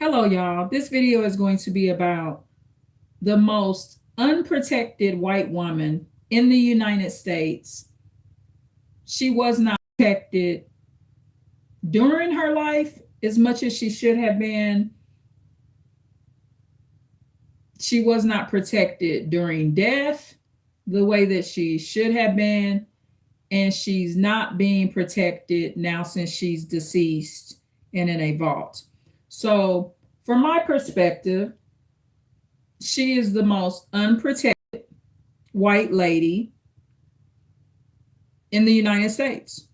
Hello, y'all. This video is going to be about the most unprotected white woman in the United States. She was not protected during her life as much as she should have been. She was not protected during death the way that she should have been. And she's not being protected now since she's deceased and in a vault. So, from my perspective, she is the most unprotected white lady in the United States.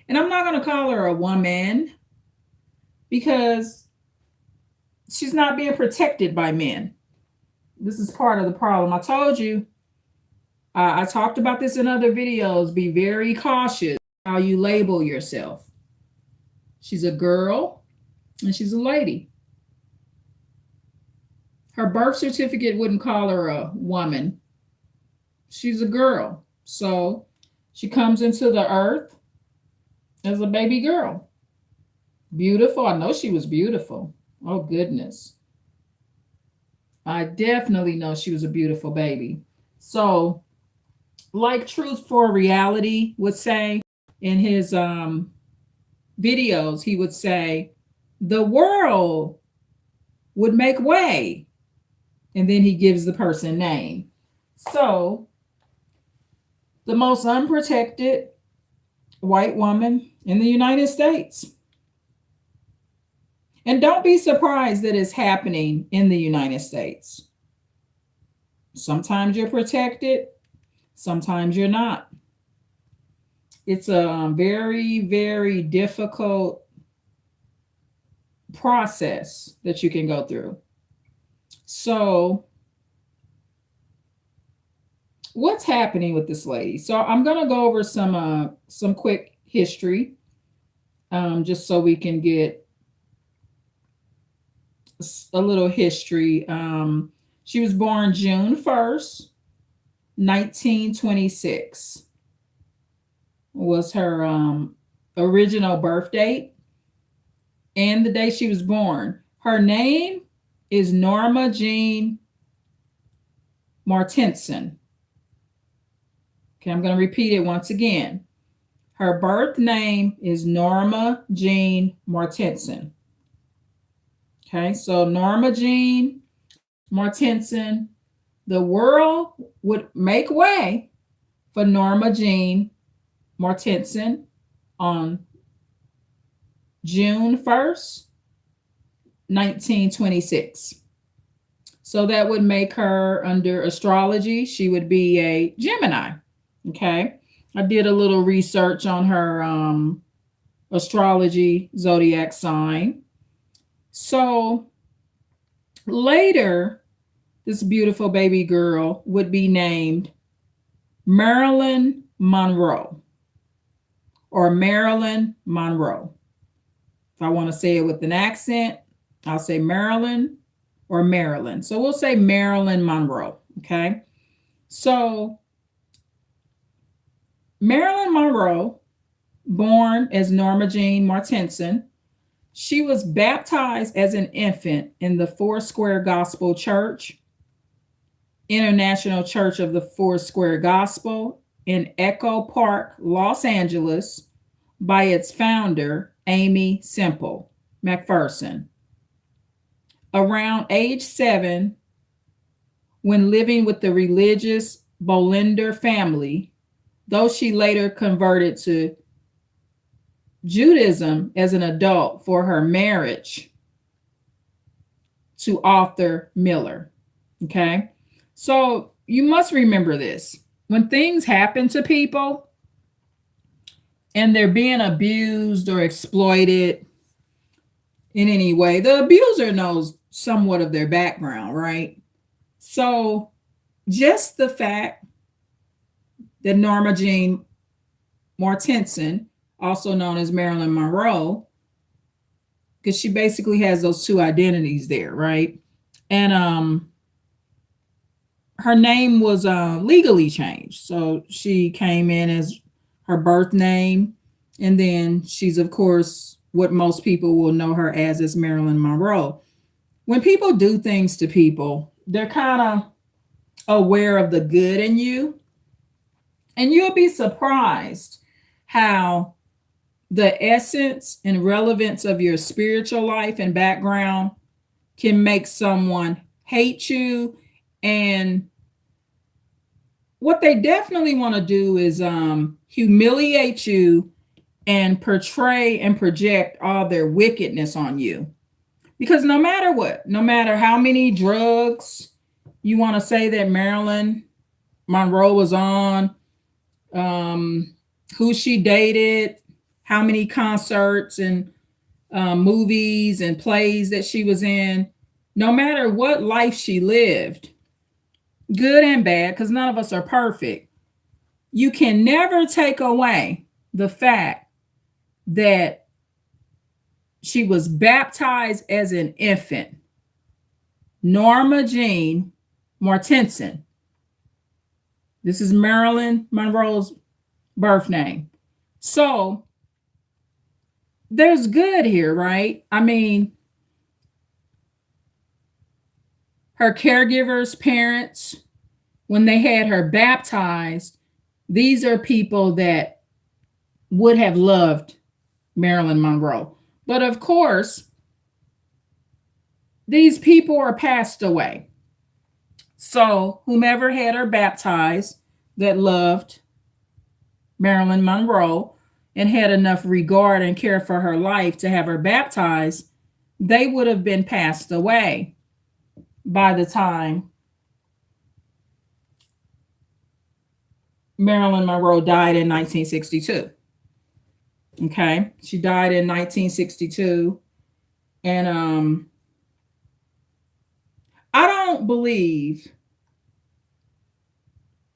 And I'm not going to call her a woman because she's not being protected by men. This is part of the problem. I told you, I talked about this in other videos. Be very cautious how you label yourself. She's a girl and she's a lady. Her birth certificate wouldn't call her a woman. She's a girl. So she comes into the earth as a baby girl. Beautiful. I know she was beautiful. Oh, goodness. I definitely know she was a beautiful baby. So, like Truth for Reality would say in his videos, he would say, the world would make way. And then he gives the person name. So, the most unprotected white woman in the United States. And don't be surprised that it's happening in the United States. Sometimes you're protected, sometimes you're not. It's a very, very difficult process that you can go through. So, what's happening with this lady? So, I'm going to go over some quick history, just so we can get a little history. She was born June 1st, 1926. Was her original birth date and the day she was born. Her name is Norma Jean Martenson. Okay, I'm going to repeat it once again. Her birth name is Norma Jean Martenson. Okay, so Norma Jean Martenson, the world would make way for Norma Jean Martenson on June 1st, 1926. So that would make her, under astrology, she would be a Gemini. Okay, I did a little research on her astrology zodiac sign. So later, this beautiful baby girl would be named Marilyn Monroe or Marilyn Monroe. If I want to say it with an accent, I'll say Marilyn or Marilyn. So we'll say Marilyn Monroe. Okay. So Marilyn Monroe, born as Norma Jean Martenson, she was baptized as an infant in the Foursquare Gospel Church, International Church of the Foursquare Gospel in Echo Park, Los Angeles, by its founder, Amy Semple McPherson. Around age 7, when living with the religious Bolender family, though she later converted to Judaism as an adult for her marriage to Arthur Miller. Okay. So you must remember this. When things happen to people and they're being abused or exploited in any way, the abuser knows somewhat of their background, right? So just the fact that Norma Jean Martenson, also known as Marilyn Monroe, because she basically has those two identities there, right? And her name was legally changed. So she came in as her birth name, and then she's, of course, what most people will know her as Marilyn Monroe. When people do things to people, they're kind of aware of the good in you, and you'll be surprised how the essence and relevance of your spiritual life and background can make someone hate you. And what they definitely want to do is humiliate you and portray and project all their wickedness on you. Because no matter what, no matter how many drugs you want to say that Marilyn Monroe was on, um, who she dated, how many concerts and movies and plays that she was in, no matter what life she lived, good and bad, because none of us are perfect, you can never take away the fact that she was baptized as an infant, Norma Jean Mortensen. This is Marilyn Monroe's birth name. So there's good here, right? I mean, her caregivers, parents, when they had her baptized, these are people that would have loved Marilyn Monroe. But of course, these people are passed away. So, whomever had her baptized that loved Marilyn Monroe and had enough regard and care for her life to have her baptized, they would have been passed away by the time Marilyn Monroe died in 1962. Okay, she died in 1962, and I don't believe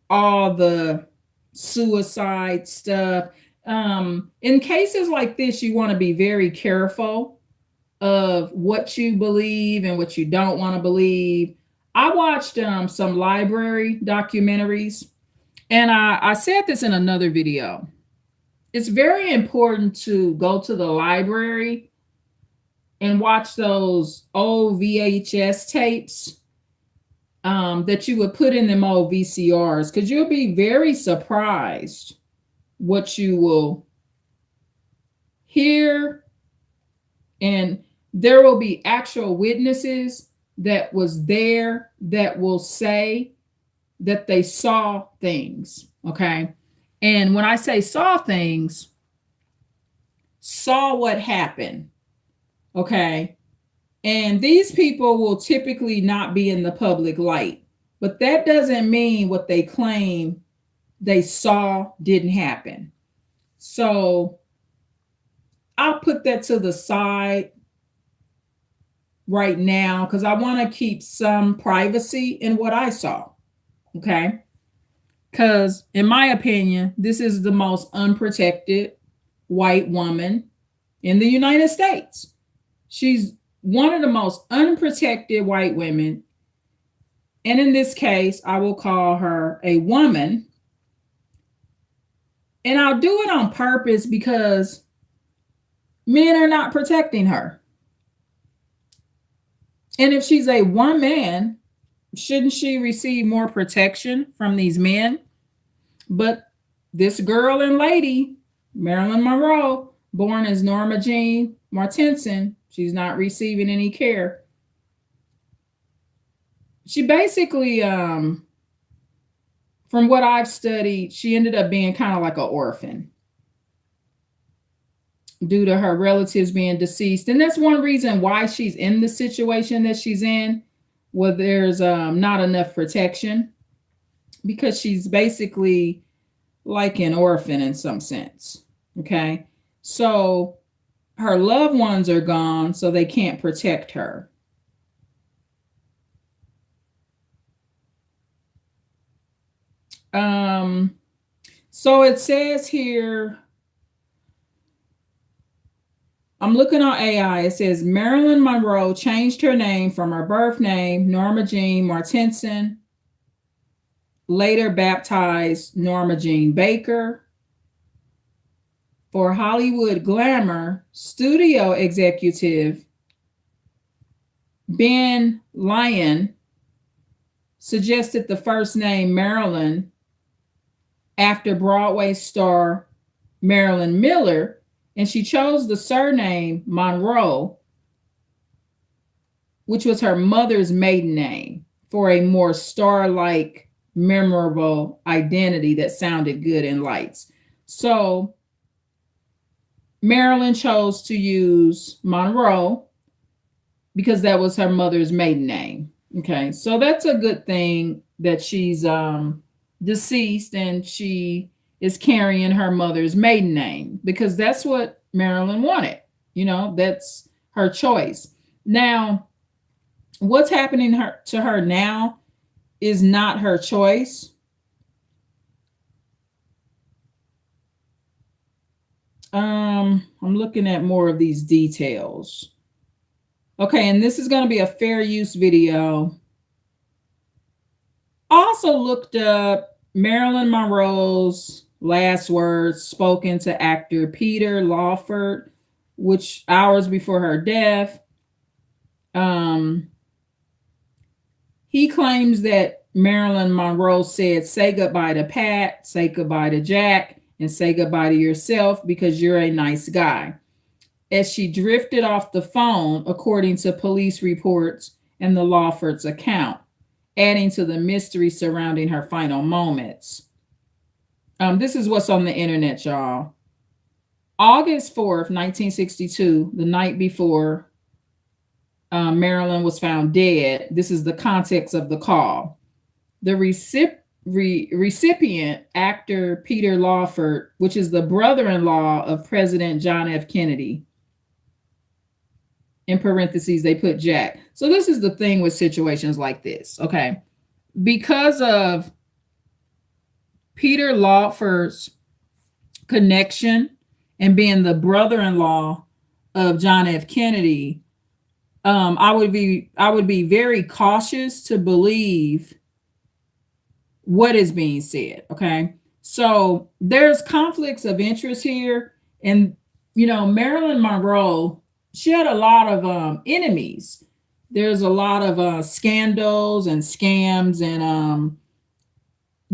all the suicide stuff. In cases like this, you want to be very careful of what you believe and what you don't want to believe. I watched some library documentaries, and I said this in another video. It's very important to go to the library and watch those old VHS tapes that you would put in them old VCRs, because you'll be very surprised what you will hear, and there will be actual witnesses that was there that will say that they saw things. Okay, and when I say saw things, saw what happened. Okay, and these people will typically not be in the public light, but that doesn't mean what they claim they saw didn't happen. So I'll put that to the side right now because I want to keep some privacy in what I saw. Okay. Because, in my opinion, this is the most unprotected white woman in the United States. She's one of the most unprotected white women. And in this case, I will call her a woman. And I'll do it on purpose because men are not protecting her. And if she's a woman, shouldn't she receive more protection from these men? But this girl and lady, Marilyn Monroe, born as Norma Jean Mortensen, she's not receiving any care. She basically, from what I've studied, she ended up being kind of like an orphan due to her relatives being deceased. And that's one reason why she's in the situation that she's in, where there's not enough protection, because she's basically like an orphan in some sense. Okay. So her loved ones are gone, so they can't protect her. So it says here, I'm looking on AI. It says Marilyn Monroe changed her name from her birth name, Norma Jean Mortensen, later baptized Norma Jean Baker, for Hollywood Glamour studio executive Ben Lyon suggested the first name Marilyn after Broadway star Marilyn Miller, and she chose the surname Monroe, which was her mother's maiden name, for a more star like, memorable identity that sounded good in lights. So Marilyn chose to use Monroe because that was her mother's maiden name. Okay, so that's a good thing that she's deceased and she is carrying her mother's maiden name because that's what Marilyn wanted. That's her choice. Now, what's happening to her now is not her choice. I'm looking at more of these details. Okay, and this is going to be a fair use video. Also looked up Marilyn Monroe's last words spoken to actor Peter Lawford, which hours before her death. He claims that Marilyn Monroe said, "Say goodbye to Pat, say goodbye to Jack, and say goodbye to yourself because you're a nice guy," as she drifted off the phone, according to police reports and the Lawford's account, adding to the mystery surrounding her final moments. This is what's on the internet, y'all. August 4th, 1962, the night before Marilyn was found dead. This is the context of the call. The recipient, actor Peter Lawford, which is the brother-in-law of President John F. Kennedy. In parentheses, they put Jack. So this is the thing with situations like this, okay? Because of Peter Lawford's connection and being the brother-in-law of John F. Kennedy, I would be very cautious to believe what is being said. Okay, so there's conflicts of interest here, and Marilyn Monroe, she had a lot of enemies. There's a lot of scandals and scams, and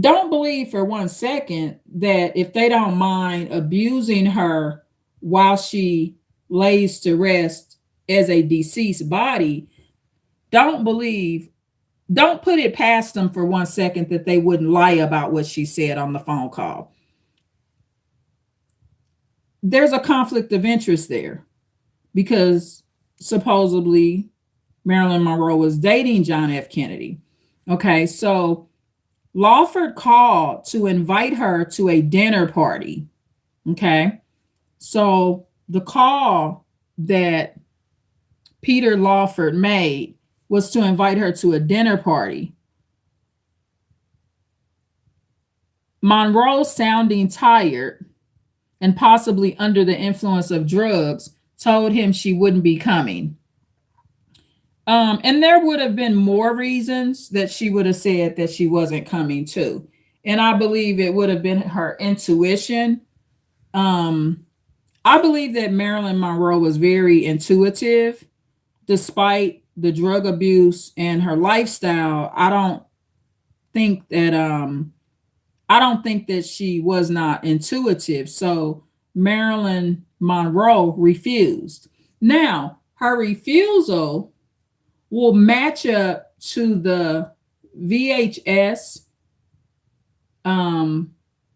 don't believe for one second that if they don't mind abusing her while she lays to rest as a deceased body, don't put it past them for one second that they wouldn't lie about what she said on the phone call. There's a conflict of interest there because supposedly Marilyn Monroe was dating John F. Kennedy. Okay, so Lawford called to invite her to a dinner party. Okay, so the call that Peter Lawford made was to invite her to a dinner party. Monroe, sounding tired and possibly under the influence of drugs, told him she wouldn't be coming. And there would have been more reasons that she would have said that she wasn't coming too. And I believe it would have been her intuition. I believe that Marilyn Monroe was very intuitive. Despite the drug abuse and her lifestyle, I don't think that she was not intuitive. So Marilyn Monroe refused. Now, her refusal will match up to the VHS, the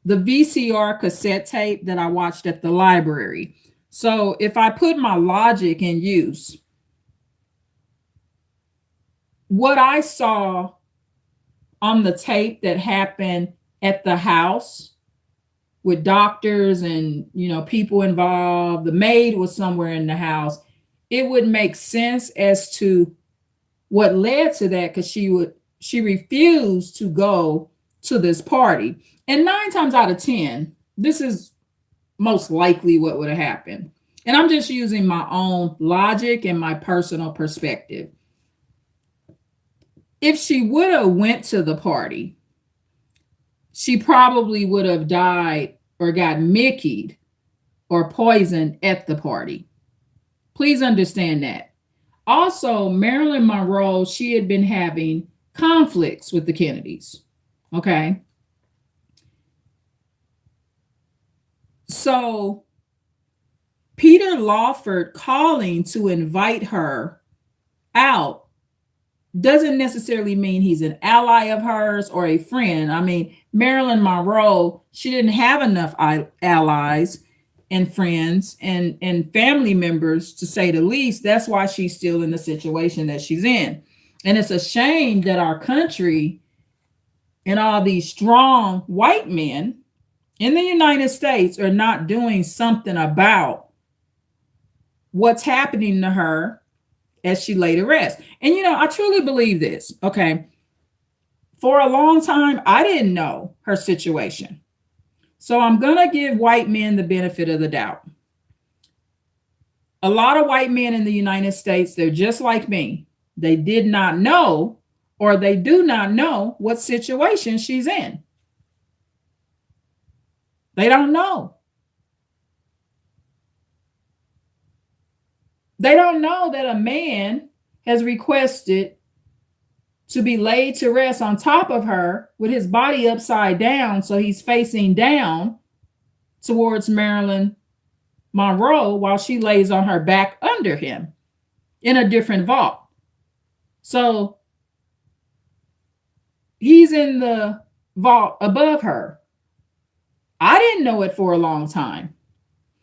VCR cassette tape that I watched at the library. So if I put my logic in use, what I saw on the tape that happened at the house with doctors and people involved, the maid was somewhere in the house, it would make sense as to what led to that, because she refused to go to this party. And 9 times out of 10, this is most likely what would have happened. And I'm just using my own logic and my personal perspective. If she would have went to the party, she probably would have died or got Mickeyed or poisoned at the party. Please understand that. Also, Marilyn Monroe, she had been having conflicts with the Kennedys. Okay. So Peter Lawford calling to invite her out doesn't necessarily mean he's an ally of hers or a friend. I mean, Marilyn Monroe, she didn't have enough allies and friends and family members, to say the least. That's why she's still in the situation that she's in. And it's a shame that our country and all these strong white men in the United States are not doing something about what's happening to her as she lay to rest. And I truly believe this. Okay. For a long time, I didn't know her situation. So I'm going to give white men the benefit of the doubt. A lot of white men in the United States, they're just like me. They did not know, or they do not know what situation she's in. They don't know. They don't know that a man has requested to be laid to rest on top of her with his body upside down. So he's facing down towards Marilyn Monroe while she lays on her back under him in a different vault. So he's in the vault above her. I didn't know it for a long time.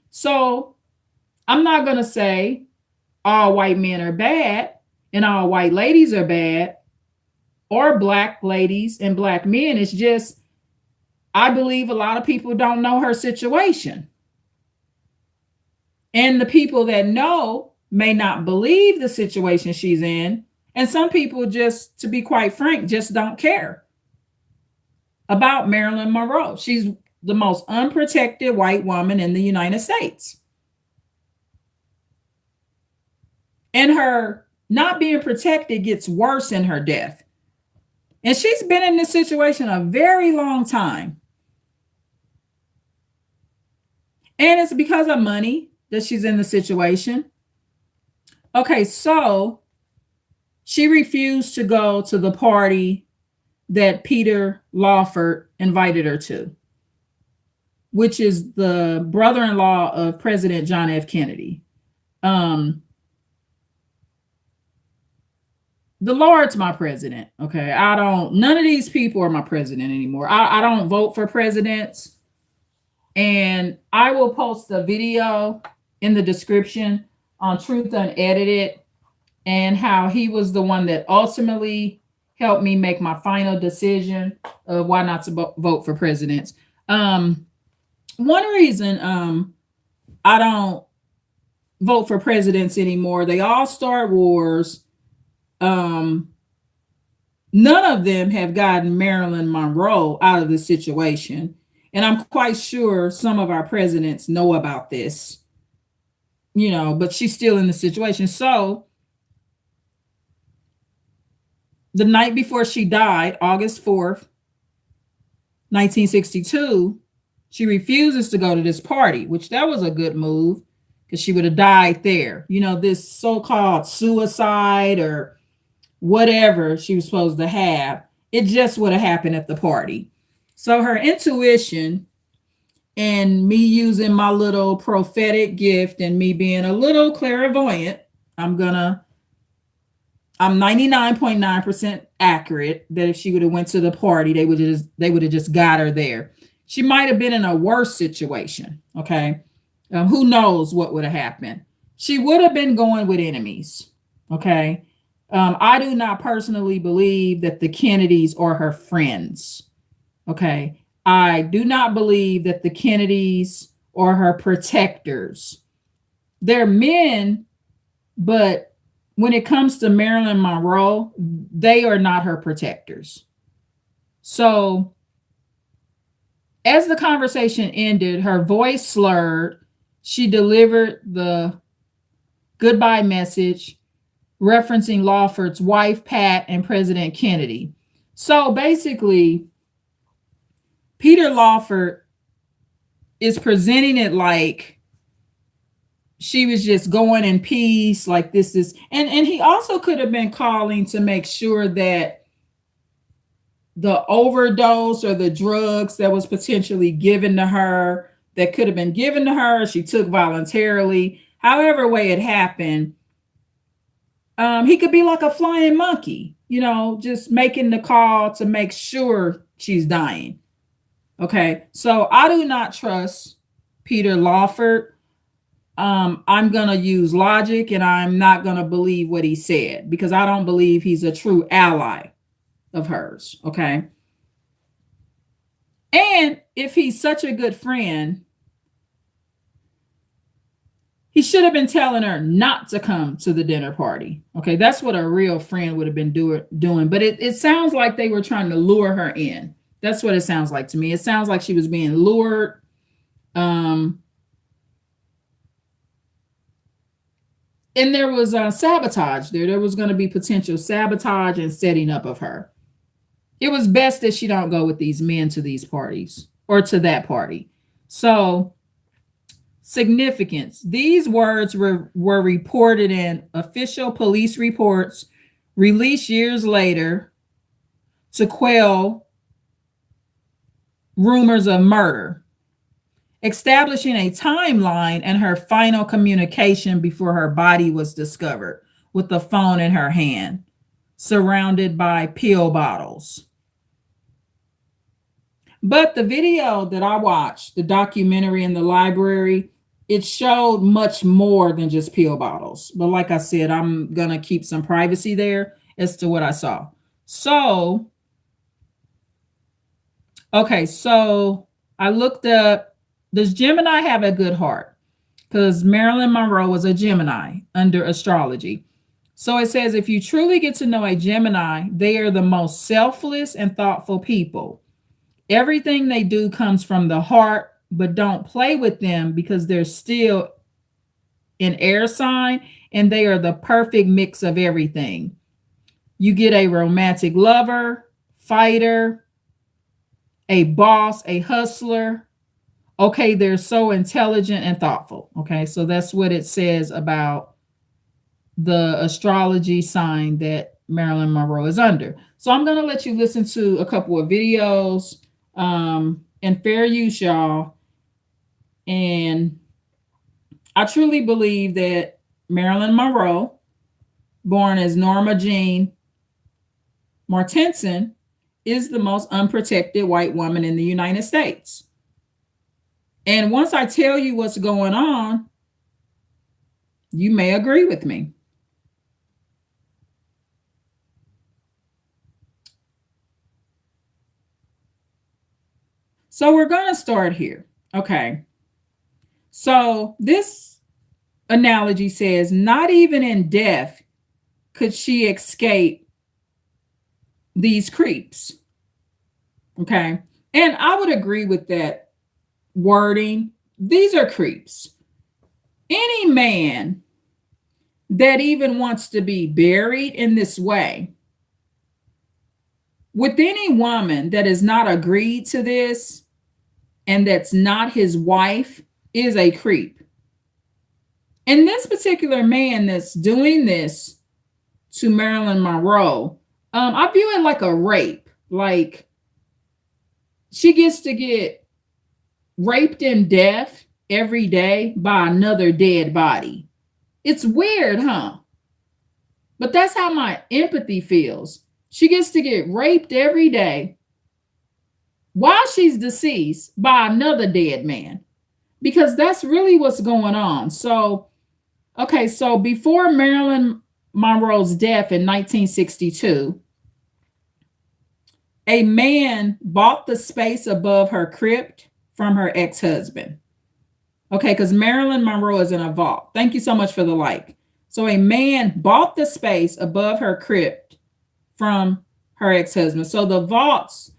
So I'm not going to say all white men are bad and all white ladies are bad, or black ladies and black men. It's just, I believe a lot of people don't know her situation. And the people that know may not believe the situation she's in. And some people, just to be quite frank, just don't care about Marilyn Monroe. She's the most unprotected white woman in the United States. And her not being protected gets worse in her death. And she's been in this situation a very long time. And it's because of money that she's in the situation. Okay, so she refused to go to the party that Peter Lawford invited her to, which is the brother-in-law of President John F. Kennedy. The Lord's my president. Okay. None of these people are my president anymore. I don't vote for presidents. And I will post a video in the description on Truth Unedited and how he was the one that ultimately helped me make my final decision of why not to vote for presidents. One reason I don't vote for presidents anymore, they all start wars. None of them have gotten Marilyn Monroe out of the situation. And I'm quite sure some of our presidents know about this, but she's still in the situation. So the night before she died, August 4th, 1962, she refuses to go to this party, which that was a good move because she would have died there. This so-called suicide or whatever she was supposed to have, it just would have happened at the party. So her intuition and me using my little prophetic gift and me being a little clairvoyant, I'm 99.9% accurate that if she would have went to the party, they would have just got her there. She might have been in a worse situation. Okay. Who knows what would have happened? She would have been going with enemies. Okay. I do not personally believe that the Kennedys are her friends. Okay. I do not believe that the Kennedys are her protectors. They're men, but when it comes to Marilyn Monroe, they are not her protectors. So as the conversation ended, her voice slurred. She delivered the goodbye message referencing Lawford's wife, Pat, and President Kennedy. So basically, Peter Lawford is presenting it like she was just going in peace, like this is, and he also could have been calling to make sure that the overdose or the drugs that was potentially given to her, that could have been given to her, she took voluntarily, however way it happened. He could be like a flying monkey, just making the call to make sure she's dying. Okay, so I do not trust Peter Lawford. I'm gonna use logic, and I'm not gonna believe what he said because I don't believe he's a true ally of hers. Okay, and if he's such a good friend, he should have been telling her not to come to the dinner party. Okay, that's what a real friend would have been doing. But it sounds like they were trying to lure her in. That's what it sounds like to me. It sounds like she was being lured. Um, and there was sabotage there. There was going to be potential sabotage and setting up of her. It was best that she don't go with these men to these parties or to that party. So, significance. These words were reported in official police reports released years later to quell rumors of murder, establishing a timeline and her final communication before her body was discovered with the phone in her hand, surrounded by pill bottles. But the video that I watched, the documentary in the library, it showed much more than just pill bottles. But like I said, I'm going to keep some privacy there as to what I saw. So, okay, so I looked up, does Gemini have a good heart? Because Marilyn Monroe was a Gemini under astrology. So it says if you truly get to know a Gemini, they are the most selfless and thoughtful people. Everything they do comes from the heart, but don't play with them because they're still an air sign and they are the perfect mix of everything. You get a romantic lover, fighter, a boss, a hustler. Okay, they're so intelligent and thoughtful. Okay, so that's what it says about the astrology sign that Marilyn Monroe is under. So I'm going to let you listen to a couple of videos, and fair use, y'all. And I truly believe that Marilyn Monroe, born as Norma Jean Mortensen, is the most unprotected white woman in the United States. And once I tell you what's going on, you may agree with me. So we're going to start here. Okay. So this analogy says, not even in death could she escape these creeps. Okay. And I would agree with that wording. These are creeps. Any man that even wants to be buried in this way with any woman that has not agreed to this and that's not his wife is a creep. And this particular man that's doing this to Marilyn Monroe, I view it like a rape. Like she gets to get raped in death every day by another dead body. It's weird, huh? But that's how my empathy feels. She gets to get raped every day while she's deceased by another dead man, because that's really what's going on. So, okay, so before Marilyn Monroe's death in 1962, a man bought the space above her crypt from her ex-husband. Okay, because Marilyn Monroe is in a vault. Thank you so much for the like. So a man bought the space above her crypt from her ex-husband. So the vaults,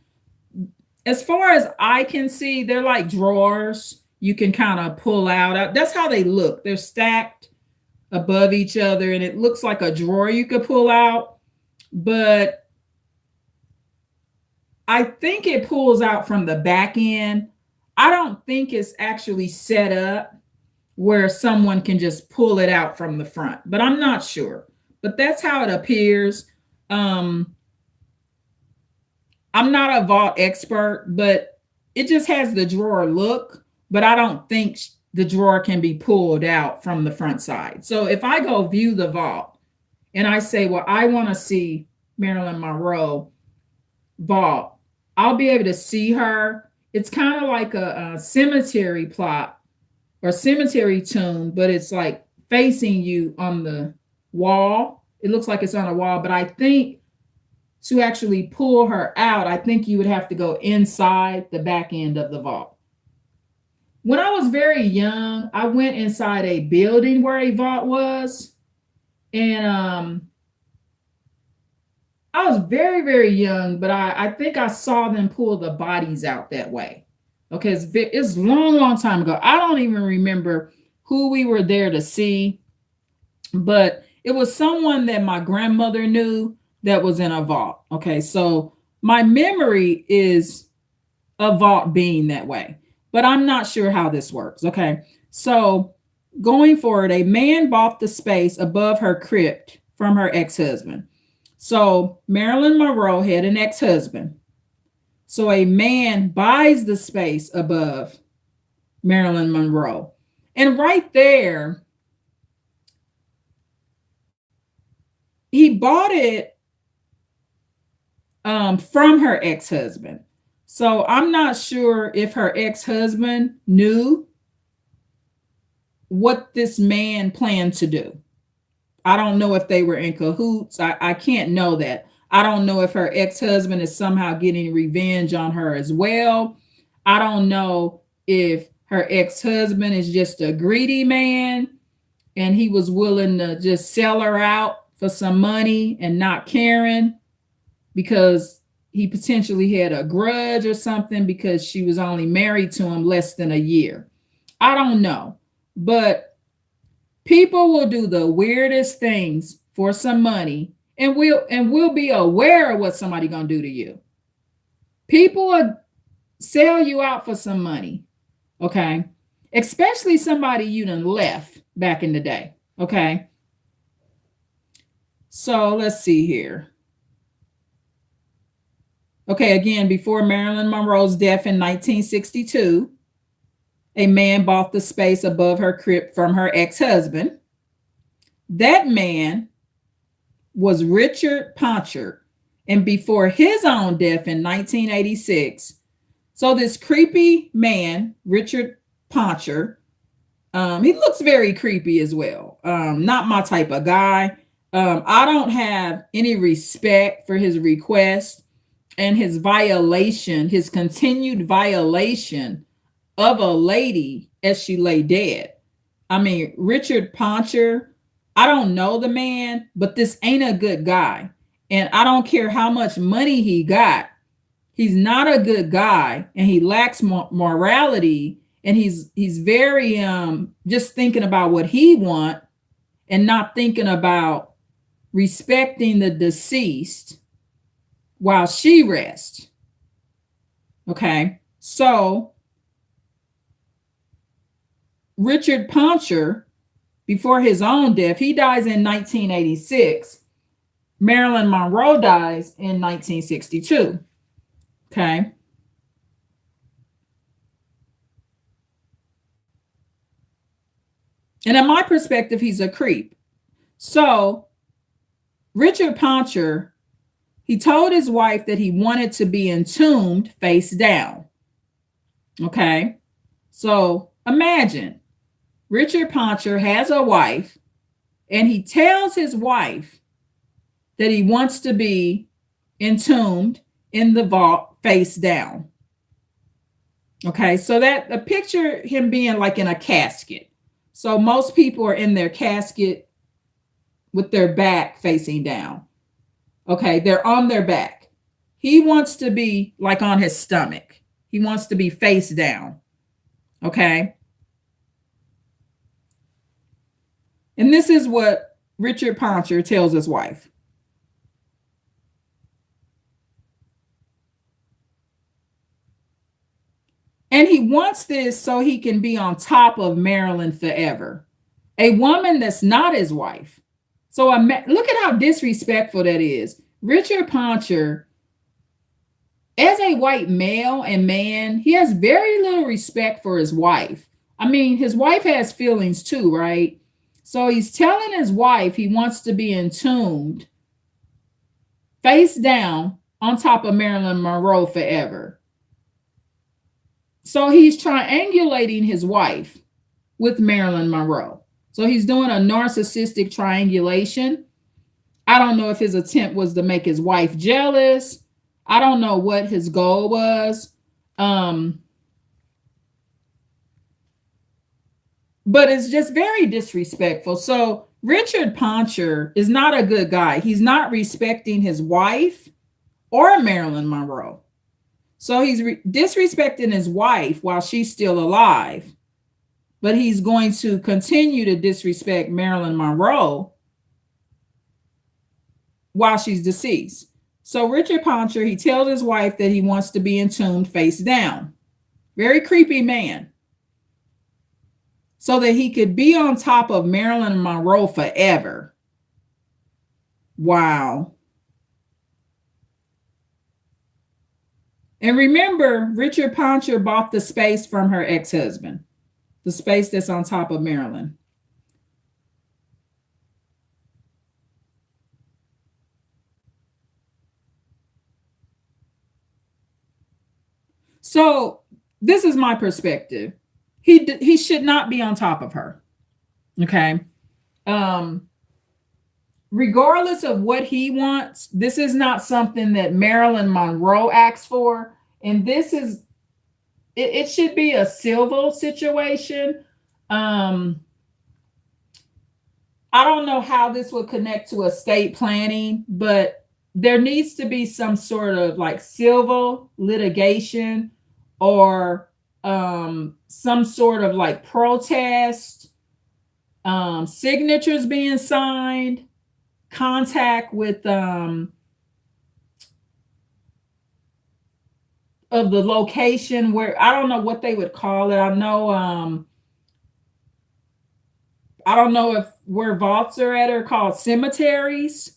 as far as I can see, they're like drawers you can kind of pull out. That's how they look. They're stacked above each other, and it looks like a drawer you could pull out. But I think it pulls out from the back end. I don't think it's actually set up. where someone can just pull it out from the front, but I'm not sure. But that's how it appears. Um, I'm not a vault expert, but it just has the drawer look, but I don't think the drawer can be pulled out from the front side. So if I go view the vault and I say, well, I want to see Marilyn Monroe vault, I'll be able to see her. It's kind of like a cemetery plot or cemetery tomb, but it's like facing you on the wall. It looks like it's on a wall, but I think to actually pull her out, I think you would have to go inside the back end of the vault. When I was very young, I went inside a building where a vault was, and I was very, very young, but I think I saw them pull the bodies out that way. Okay, it's long, long time ago. I don't even remember who we were there to see, but it was someone that my grandmother knew that was in a vault. Okay, so my memory is a vault being that way, but I'm not sure how this works. Okay, so going forward, a man bought the space above her crypt from her ex husband. So Marilyn Monroe had an ex husband. So a man buys the space above Marilyn Monroe. And right there, he bought it from her ex husband. So I'm not sure if her ex husband knew what this man planned to do. I don't know if they were in cahoots. I can't know that. I don't know if her ex husband is somehow getting revenge on her as well. I don't know if her ex husband is just a greedy man and he was willing to just sell her out for some money and not caring because he potentially had a grudge or something because she was only married to him less than a year. I don't know. But people will do the weirdest things for some money, and we'll be aware of what somebody gonna do to you. People will sell you out for some money, okay? Especially somebody you done left back in the day, okay? So let's see here. Okay, again, before Marilyn Monroe's death in 1962, a man bought the space above her crypt from her ex-husband. That man was Richard Poncher. And before his own death in 1986, so this creepy man, Richard Poncher, he looks very creepy as well. Not my type of guy. I don't have any respect for his request and his violation, his continued violation of a lady as she lay dead. I mean, Richard Poncher, I don't know the man, but this ain't a good guy. And I don't care how much money he got. He's not a good guy and he lacks morality, and he's very just thinking about what he want and not thinking about respecting the deceased while she rests. Okay? So Richard Poncher, before his own death, he dies in 1986. Marilyn Monroe dies in 1962. Okay. And in my perspective, he's a creep. So Richard Poncher, he told his wife that he wanted to be entombed face down. Okay. So imagine Richard Poncher has a wife and he tells his wife that he wants to be entombed in the vault face down. Okay, so that a picture him being like in a casket. So most people are in their casket with their back facing down. Okay, they're on their back. He wants to be like on his stomach. He wants to be face down. Okay. And this is what Richard Poncher tells his wife. And he wants this so he can be on top of Marilyn forever. A woman that's not his wife. So look at how disrespectful that is. Richard Poncher, as a white male and man, he has very little respect for his wife. I mean, his wife has feelings too, right? So he's telling his wife he wants to be entombed face down on top of Marilyn Monroe forever. So he's triangulating his wife with Marilyn Monroe. So he's doing a narcissistic triangulation. I don't know if his attempt was to make his wife jealous. I don't know what his goal was. But it's just very disrespectful. So Richard Poncher is not a good guy. He's not respecting his wife or Marilyn Monroe. So he's disrespecting his wife while she's still alive, but he's going to continue to disrespect Marilyn Monroe while she's deceased. So Richard Poncher, he tells his wife that he wants to be entombed face down. Very creepy man. So that he could be on top of Marilyn Monroe forever. Wow. And remember, Richard Poncher bought the space from her ex-husband, the space that's on top of Marilyn. So this is my perspective. He should not be on top of her. Okay. Regardless of what he wants, this is not something that Marilyn Monroe asked for. And this is, it should be a civil situation. I don't know how this would connect to estate planning, but there needs to be some sort of like civil litigation or some sort of like protest, signatures being signed, contact with of the location where, I don't know what they would call it. I don't know if where vaults are at are called cemeteries.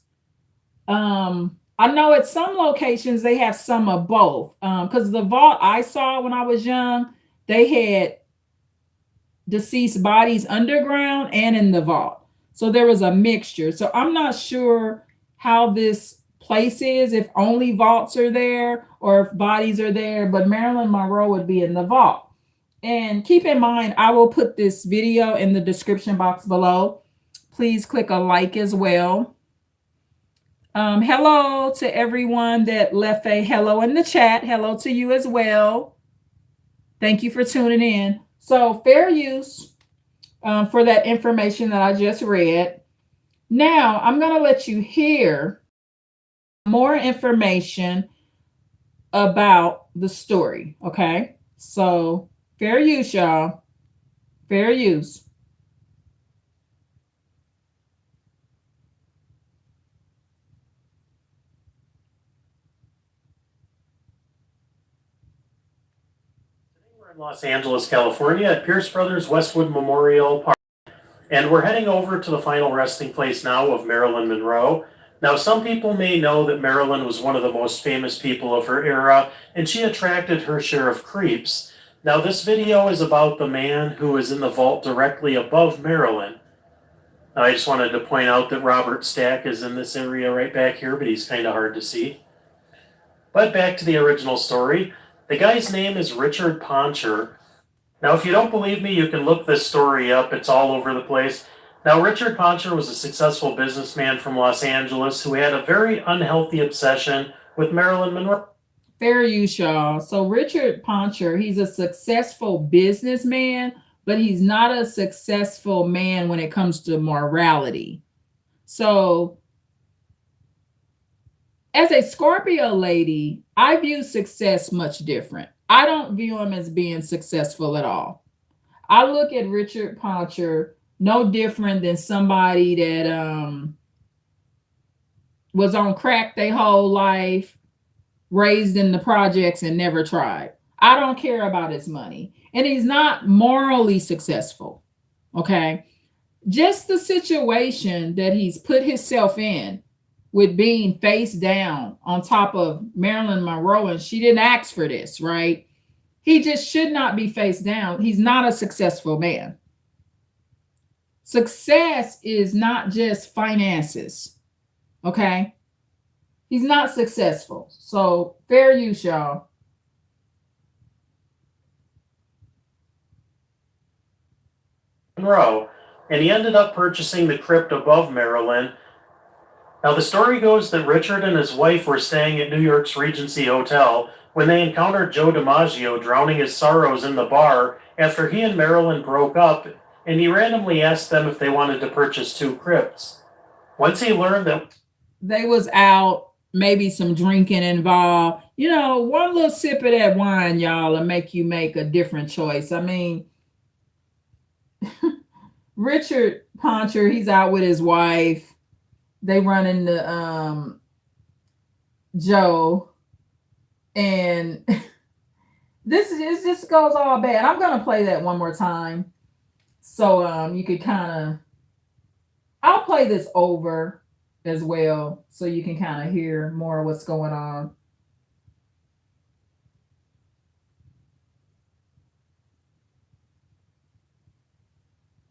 I know at some locations they have some of both. Because the vault I saw when I was young, they had deceased bodies underground and in the vault. So there was a mixture. So I'm not sure how this place is, if only vaults are there or if bodies are there, but Marilyn Monroe would be in the vault. And keep in mind, I will put this video in the description box below. Please click a like as well. Hello to everyone that left a hello in the chat. Hello to you as well. Thank you for tuning in. So fair use for that information that I just read. Now I'm going to let you hear more information about the story. Okay. So fair use, y'all. Fair use. We're in Los Angeles, California at Pierce Brothers Westwood Memorial Park. And we're heading over to the final resting place now of Marilyn Monroe. Now, some people may know that Marilyn was one of the most famous people of her era, and she attracted her share of creeps. Now, this video is about the man who is in the vault directly above Marilyn. Now, I just wanted to point out that Robert Stack is in this area right back here, but he's kind of hard to see. But back to the original story. The guy's name is Richard Poncher. Now, if you don't believe me, you can look this story up. It's all over the place. Now, Richard Poncher was a successful businessman from Los Angeles who had a very unhealthy obsession with Marilyn Monroe. Fair use, y'all. So Richard Poncher, he's a successful businessman, but he's not a successful man when it comes to morality. So as a Scorpio lady, I view success much different. I don't view him as being successful at all. I look at Richard Poncher no different than somebody that was on crack their whole life, raised in the projects and never tried. I don't care about his money. And he's not morally successful. Okay. Just the situation that he's put himself in with being face down on top of Marilyn Monroe, and she didn't ask for this, right? He just should not be face down. He's not a successful man. Success is not just finances, okay? He's not successful. So, fair use, y'all. Monroe, and he ended up purchasing the crypt above Marilyn. Now, the story goes that Richard and his wife were staying at New York's Regency Hotel when they encountered Joe DiMaggio drowning his sorrows in the bar after he and Marilyn broke up, and he randomly asked them if they wanted to purchase two crypts. Once he learned that They was out, maybe some drinking involved. You know, one little sip of that wine, y'all, will make you make a different choice. I mean, Richard Poncher, he's out with his wife. They run into Joe, and this just goes all bad. I'm gonna play that one more time, so you could kind of. I'll play this over as well, so you can kind of hear more of what's going on.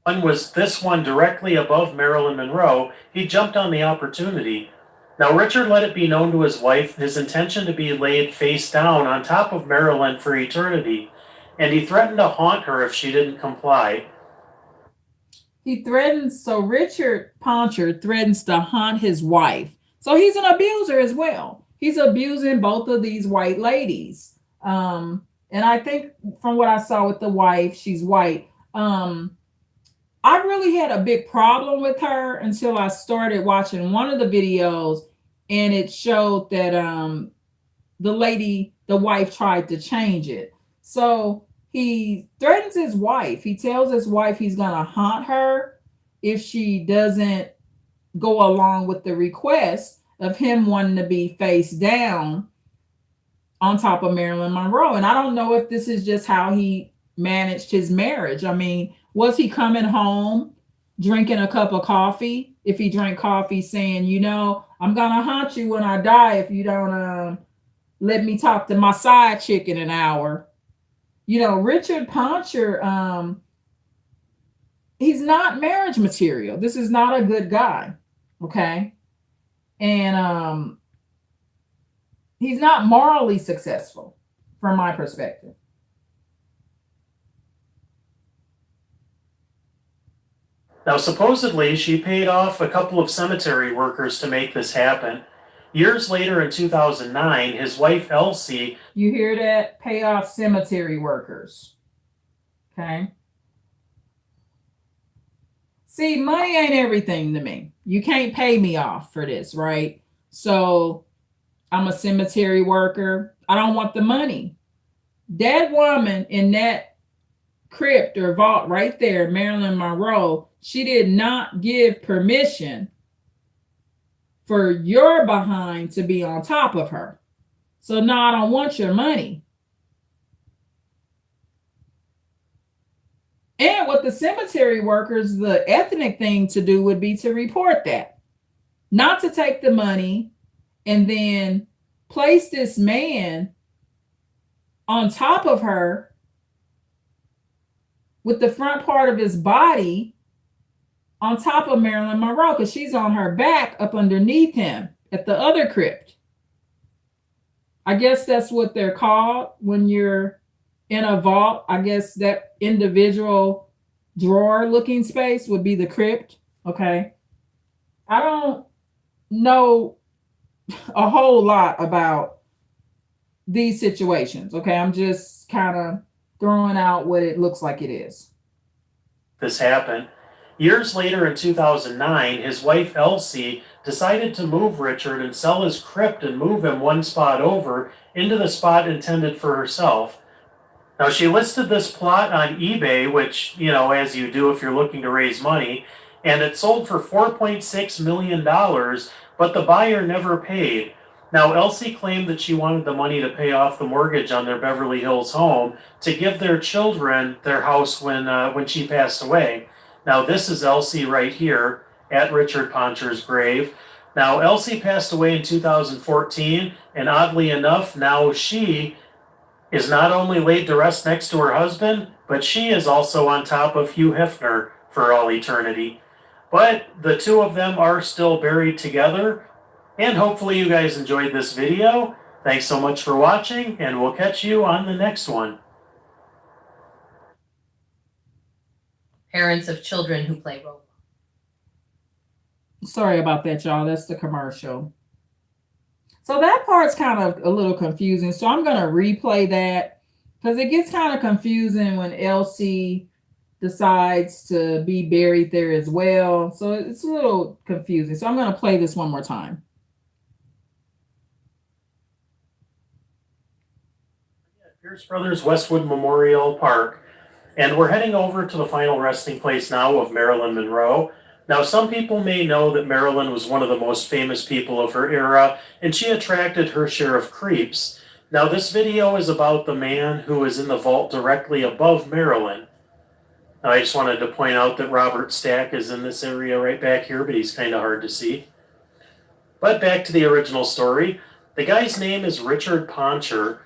one was this one directly above Marilyn Monroe, he jumped on the opportunity. Now, Richard let it be known to his wife his intention to be laid face down on top of Marilyn for eternity, and he threatened to haunt her if she didn't comply. He threatens, so Richard Poncher threatens to haunt his wife. So he's an abuser as well. He's abusing both of these white ladies. And I think from what I saw with the wife, she's white. I really had a big problem with her until I started watching one of the videos, and it showed that the lady, the wife, tried to change it. So he threatens his wife. He tells his wife he's gonna haunt her if she doesn't go along with the request of him wanting to be face down on top of Marilyn Monroe. And I don't know if this is just how he managed his marriage. I mean, was he coming home drinking a cup of coffee? If he drank coffee, saying, you know, I'm gonna haunt you when I die if you don't let me talk to my side chick in an hour. You know, Richard Poncher, he's not marriage material. This is not a good guy. Okay. And he's not morally successful from my perspective. Now, supposedly, she paid off a couple of cemetery workers to make this happen. Years later, in 2009, his wife Elsie. You hear that? Pay off cemetery workers. Okay. See, money ain't everything to me. You can't pay me off for this, right? So I'm a cemetery worker. I don't want the money. That woman in that crypt or vault right there, Marilyn Monroe, she did not give permission for your behind to be on top of her. So no, I don't want your money. And with the cemetery workers, the ethnic thing to do would be to report that, not to take the money and then place this man on top of her with the front part of his body on top of Marilyn Monroe, because she's on her back up underneath him at the other crypt. I guess that's what they're called when you're in a vault. I guess that individual drawer looking space would be the crypt. Okay. I don't know a whole lot about these situations. Okay. I'm just kind of throwing out what it looks like it is. This happened. Years later, in 2009, his wife Elsie decided to move Richard and sell his crypt and move him one spot over into the spot intended for herself. Now, she listed this plot on eBay, which, you know, as you do if you're looking to raise money, and it sold for $4.6 million, but the buyer never paid. Now, Elsie claimed that she wanted the money to pay off the mortgage on their Beverly Hills home to give their children their house when she passed away. Now, this is Elsie right here at Richard Poncher's grave. Now, Elsie passed away in 2014, and oddly enough, now she is not only laid to rest next to her husband, but she is also on top of Hugh Hefner for all eternity. But the two of them are still buried together, and hopefully you guys enjoyed this video. Thanks so much for watching, and we'll catch you on the next one. Parents of children who play Roblox. Sorry about that, y'all. That's the commercial. So that part's kind of a little confusing. So I'm going to replay that because it gets kind of confusing when Elsie decides to be buried there as well. So it's a little confusing. So I'm going to play this one more time. Pierce Brothers Westwood Memorial Park, and we're heading over to the final resting place now of Marilyn Monroe. Now, some people may know that Marilyn was one of the most famous people of her era, and she attracted her share of creeps. Now, this video is about the man who is in the vault directly above Marilyn. Now, I just wanted to point out that Robert Stack is in this area right back here, but he's kind of hard to see. But back to the original story. The guy's name is Richard Poncher.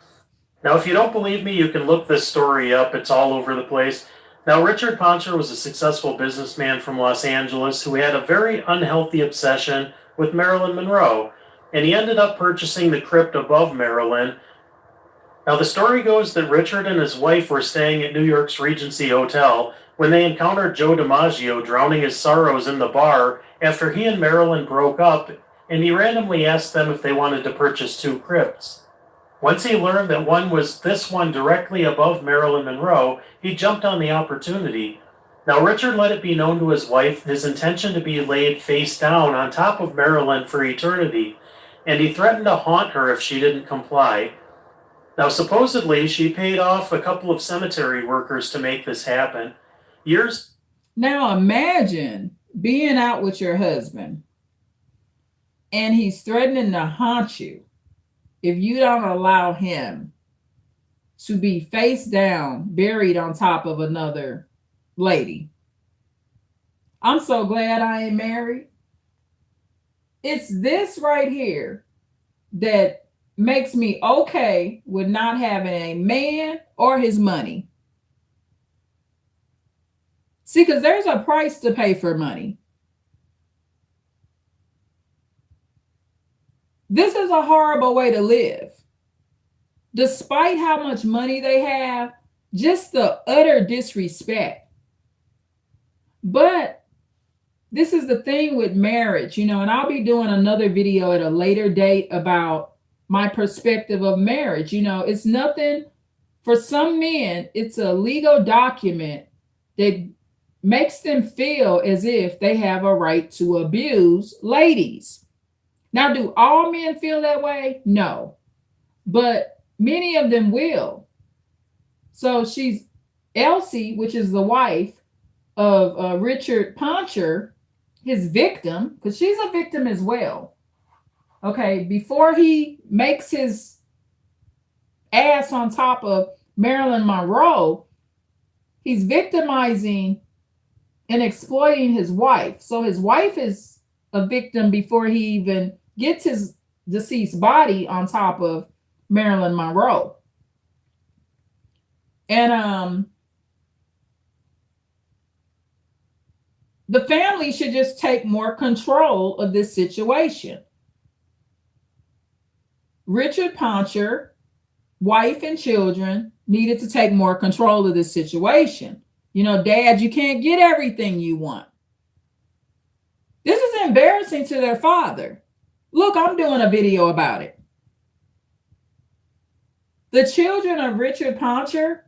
Now, if you don't believe me, you can look this story up. It's all over the place. Now, Richard Poncher was a successful businessman from Los Angeles who had a very unhealthy obsession with Marilyn Monroe, and he ended up purchasing the crypt above Marilyn. Now, the story goes that Richard and his wife were staying at New York's Regency Hotel when they encountered Joe DiMaggio drowning his sorrows in the bar after he and Marilyn broke up, and he randomly asked them if they wanted to purchase two crypts. Once he learned that one was this one directly above Marilyn Monroe, he jumped on the opportunity. Now, Richard let it be known to his wife his intention to be laid face down on top of Marilyn for eternity, and he threatened to haunt her if she didn't comply. Now, supposedly, she paid off a couple of cemetery workers to make this happen. Now, imagine being out with your husband, and he's threatening to haunt you if you don't allow him to be face down, buried on top of another lady. I'm so glad I ain't married. It's this right here that makes me okay with not having a man or his money. See, because there's a price to pay for money. This is a horrible way to live. Despite how much money they have, just the utter disrespect. But this is the thing with marriage, and I'll be doing another video at a later date about my perspective of marriage. It's nothing, for some men, it's a legal document that makes them feel as if they have a right to abuse ladies. Now, do all men feel that way? No, but many of them will. So she's Elsie, which is the wife of Richard Poncher, his victim, because she's a victim as well. Okay, before he makes his ass on top of Marilyn Monroe, he's victimizing and exploiting his wife. So his wife is a victim before he even gets his deceased body on top of Marilyn Monroe. And the family should just take more control of this situation. Richard Poncher, wife and children, needed to take more control of this situation. Dad, you can't get everything you want. This is embarrassing to their father. Look, I'm doing a video about it. The children of Richard Poncher,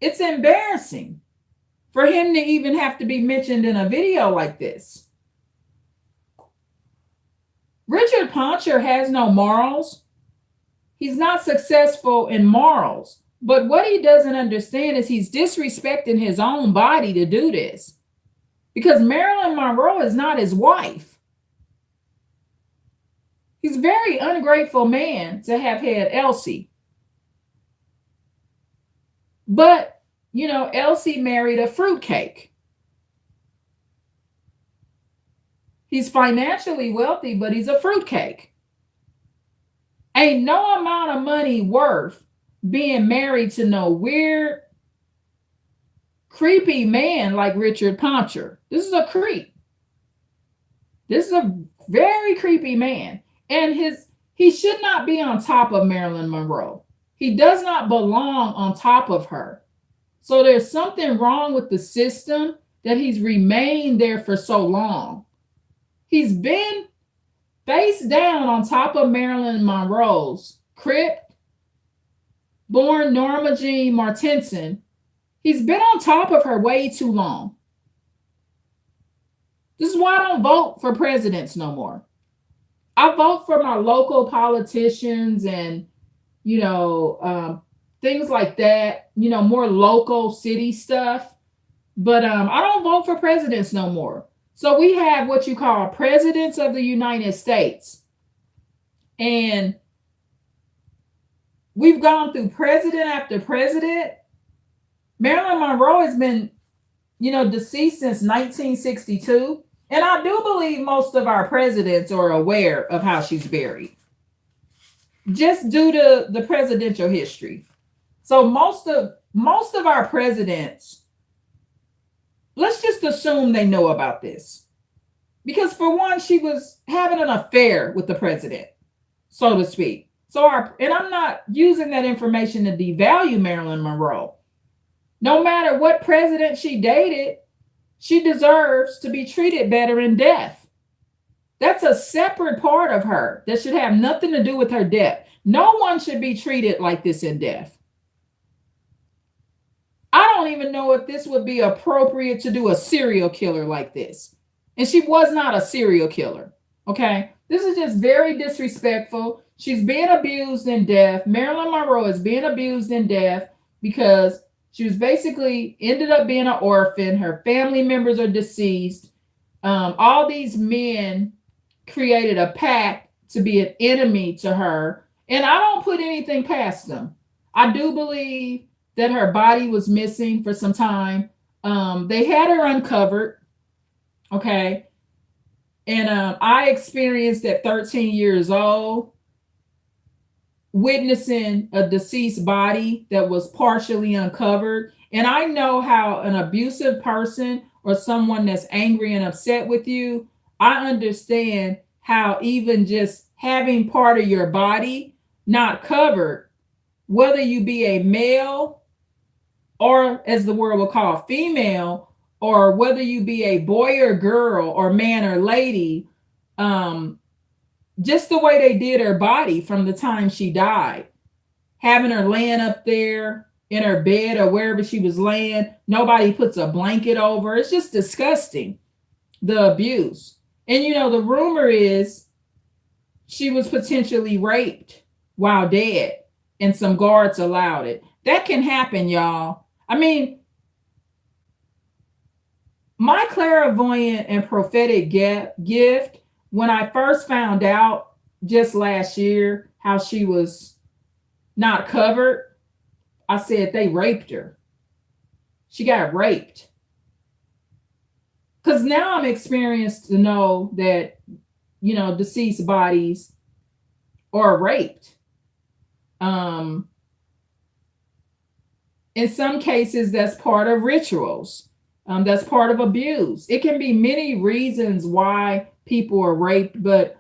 it's embarrassing for him to even have to be mentioned in a video like this. Richard Poncher has no morals. He's not successful in morals. But what he doesn't understand is he's disrespecting his own body to do this. Because Marilyn Monroe is not his wife. He's a very ungrateful man to have had Elsie. But, Elsie married a fruitcake. He's financially wealthy, but he's a fruitcake. Ain't no amount of money worth being married to no weird, creepy man like Richard Poncher. This is a creep. This is a very creepy man. And he should not be on top of Marilyn Monroe. He does not belong on top of her. So there's something wrong with the system that he's remained there for so long. He's been face down on top of Marilyn Monroe's crypt, born Norma Jean Martenson. He's been on top of her way too long. This is why I don't vote for presidents no more. I vote for my local politicians and, things like that, more local city stuff. But I don't vote for presidents no more. So we have what you call presidents of the United States. And we've gone through president after president. Marilyn Monroe has been, deceased since 1962. And I do believe most of our presidents are aware of how she's buried, just due to the presidential history. So most of our presidents, let's just assume they know about this. Because for one, she was having an affair with the president, so to speak. And I'm not using that information to devalue Marilyn Monroe. No matter what president she dated, she deserves to be treated better in death. That's a separate part of her that should have nothing to do with her death. No one should be treated like this in death. I don't even know if this would be appropriate to do a serial killer like this. And she was not a serial killer. Okay. This is just very disrespectful. She's being abused in death. Marilyn Monroe is being abused in death because she was basically ended up being an orphan. Her family members are deceased. All these men created a pact to be an enemy to her. And I don't put anything past them. I do believe that her body was missing for some time. They had her uncovered. Okay. And I experienced at 13 years old witnessing a deceased body that was partially uncovered. And I know how an abusive person or someone that's angry and upset with you, I understand how even just having part of your body not covered, whether you be a male or, as the world will call, female, or whether you be a boy or girl or man or lady, just the way they did her body from the time she died, having her laying up there in her bed or wherever she was laying, nobody puts a blanket over. It's just disgusting, the abuse. And the rumor is she was potentially raped while dead and some guards allowed it. That can happen, y'all. I mean, my clairvoyant and prophetic gift, when I first found out just last year how she was not covered, I said they raped her. She got raped. Because now I'm experienced to know that, deceased bodies are raped. In some cases, that's part of rituals. That's part of abuse. It can be many reasons why people are raped, but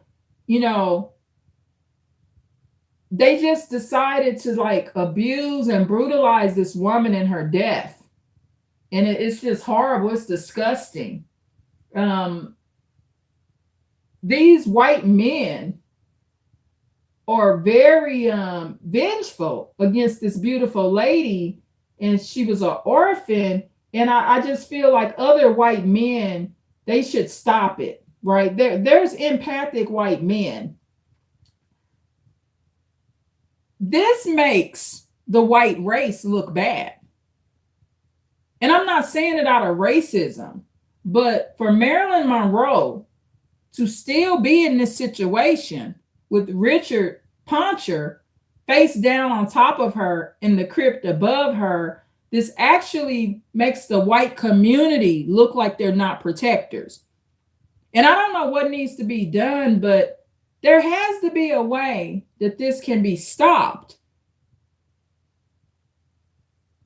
they just decided to abuse and brutalize this woman in her death. And it's just horrible. It's disgusting. These white men are very vengeful against this beautiful lady, and she was an orphan. And I just feel like other white men, they should stop it, right? There's empathic white men. This makes the white race look bad. And I'm not saying it out of racism, but for Marilyn Monroe to still be in this situation, with Richard Poncher face down on top of her in the crypt above her, this actually makes the white community look like they're not protectors. And I don't know what needs to be done, but there has to be a way that this can be stopped.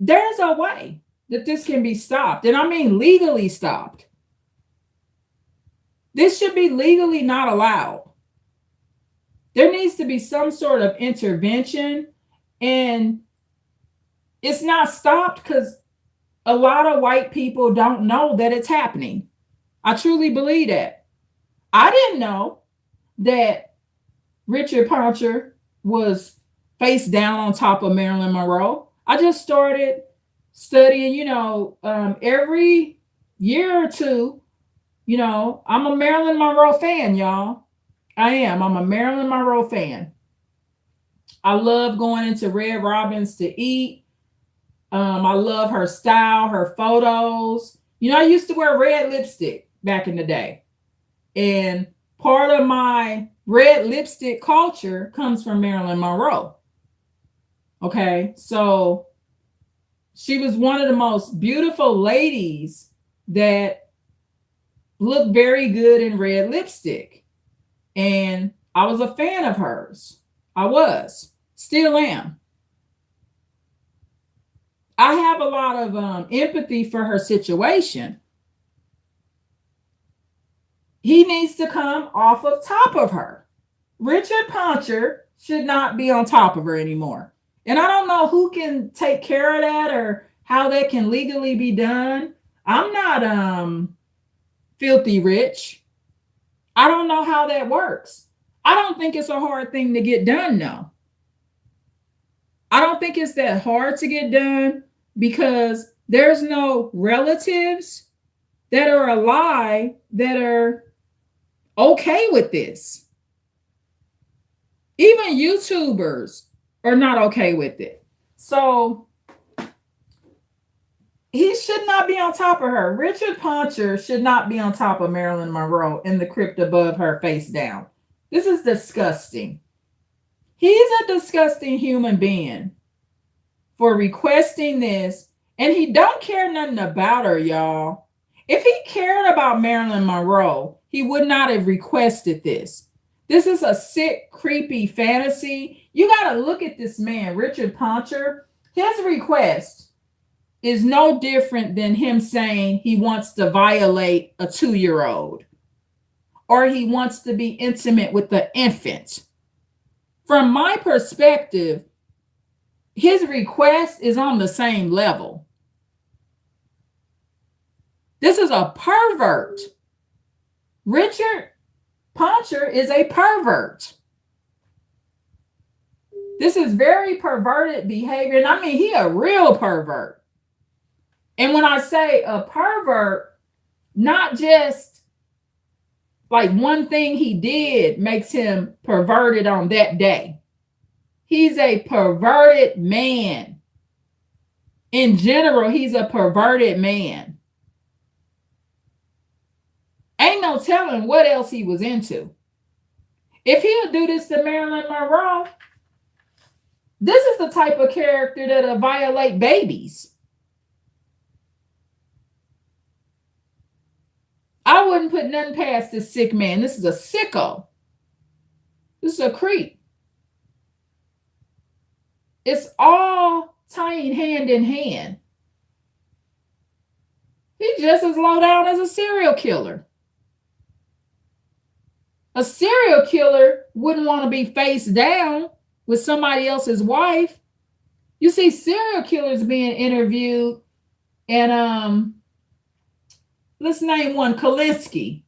There's a way that this can be stopped. And I mean legally stopped. This should be legally not allowed. There needs to be some sort of intervention. And it's not stopped because a lot of white people don't know that it's happening. I truly believe that. I didn't know that Richard Poncher was face down on top of Marilyn Monroe. I just started studying, every year or two, I'm a Marilyn Monroe fan, y'all. I am. I'm a Marilyn Monroe fan. I love going into Red Robin's to eat. I love her style, her photos. I used to wear red lipstick back in the day. And part of my red lipstick culture comes from Marilyn Monroe. Okay, so she was one of the most beautiful ladies that looked very good in red lipstick. And I was a fan of hers. I was, still am. I have a lot of empathy for her situation. He needs to come off of top of her. Richard Poncher should not be on top of her anymore. And I don't know who can take care of that or how that can legally be done. I'm not filthy rich. I don't know how that works. I don't think it's a hard thing to get done, though. I don't think it's that hard to get done because there's no relatives that are alive that are okay with this. Even YouTubers are not okay with it. So he should not be on top of her. Richard Poncher should not be on top of Marilyn Monroe in the crypt above her face down. This is disgusting. He's a disgusting human being for requesting this, and he don't care nothing about her, y'all. If he cared about Marilyn Monroe, he would not have requested this. This is a sick, creepy fantasy. You got to look at this man, Richard Poncher. His request is no different than him saying he wants to violate a 2-year-old or he wants to be intimate with the infant. From my perspective, his request is on the same level. This is a pervert. Richard Poncher is a pervert. This is very perverted behavior. And I mean, he a real pervert. And when I say a pervert, not just like one thing he did makes him perverted on that day. He's a perverted man. In general, he's a perverted man. Ain't no telling what else he was into. If he'll do this to Marilyn Monroe, this is the type of character that'll violate babies. I wouldn't put nothing past this sick man. This is a sicko. This is a creep. It's all tying hand in hand. He's just as low down as a serial killer. A serial killer wouldn't want to be face down with somebody else's wife. You see serial killers being interviewed, and let's name one, Kalinsky.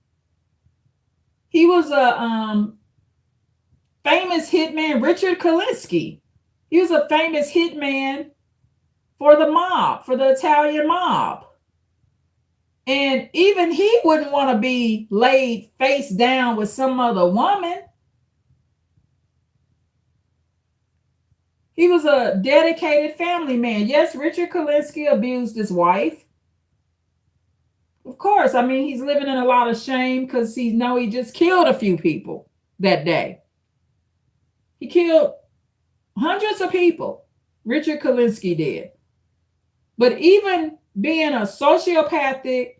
He was a famous hitman, Richard Kalinsky. He was a famous hitman for the mob, for the Italian mob. And even he wouldn't want to be laid face down with some other woman. He was a dedicated family man. Yes, Richard Kalinsky abused his wife. Of course, I mean, he's living in a lot of shame because he just killed a few people that day. He killed hundreds of people. Richard Kalinsky did. But even being a sociopathic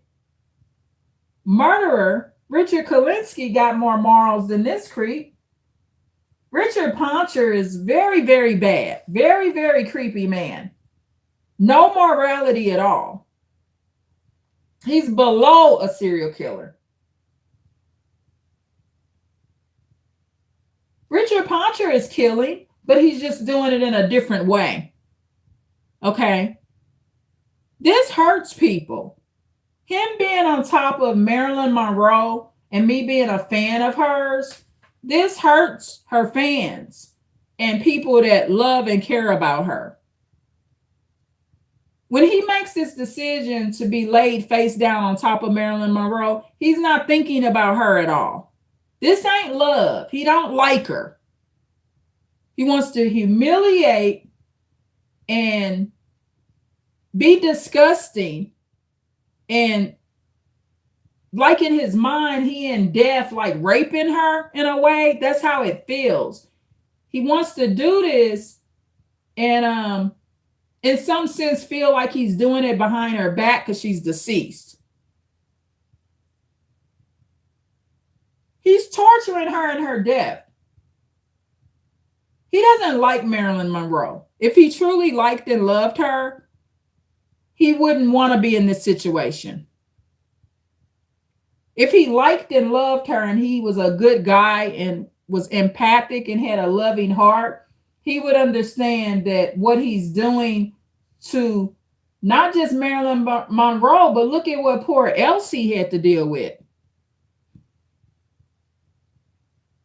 murderer, Richard Kalinsky got more morals than this creep. Richard Poncher is very, very bad. Very, very creepy man. No morality at all. He's below a serial killer. Richard Poncher is killing, but he's just doing it in a different way. Okay? This hurts people. Him being on top of Marilyn Monroe and me being a fan of hers, this hurts her fans and people that love and care about her. When he makes this decision to be laid face down on top of Marilyn Monroe, he's not thinking about her at all. This ain't love. He don't like her. He wants to humiliate and be disgusting, and like in his mind, he in death, like raping her in a way. That's how it feels. He wants to do this and in some sense feel like he's doing it behind her back because she's deceased. He's torturing her in her death. He doesn't like Marilyn Monroe. If he truly liked and loved her, he wouldn't want to be in this situation. If he liked and loved her and he was a good guy and was empathic and had a loving heart, he would understand that what he's doing to not just Marilyn Monroe, but look at what poor Elsie had to deal with.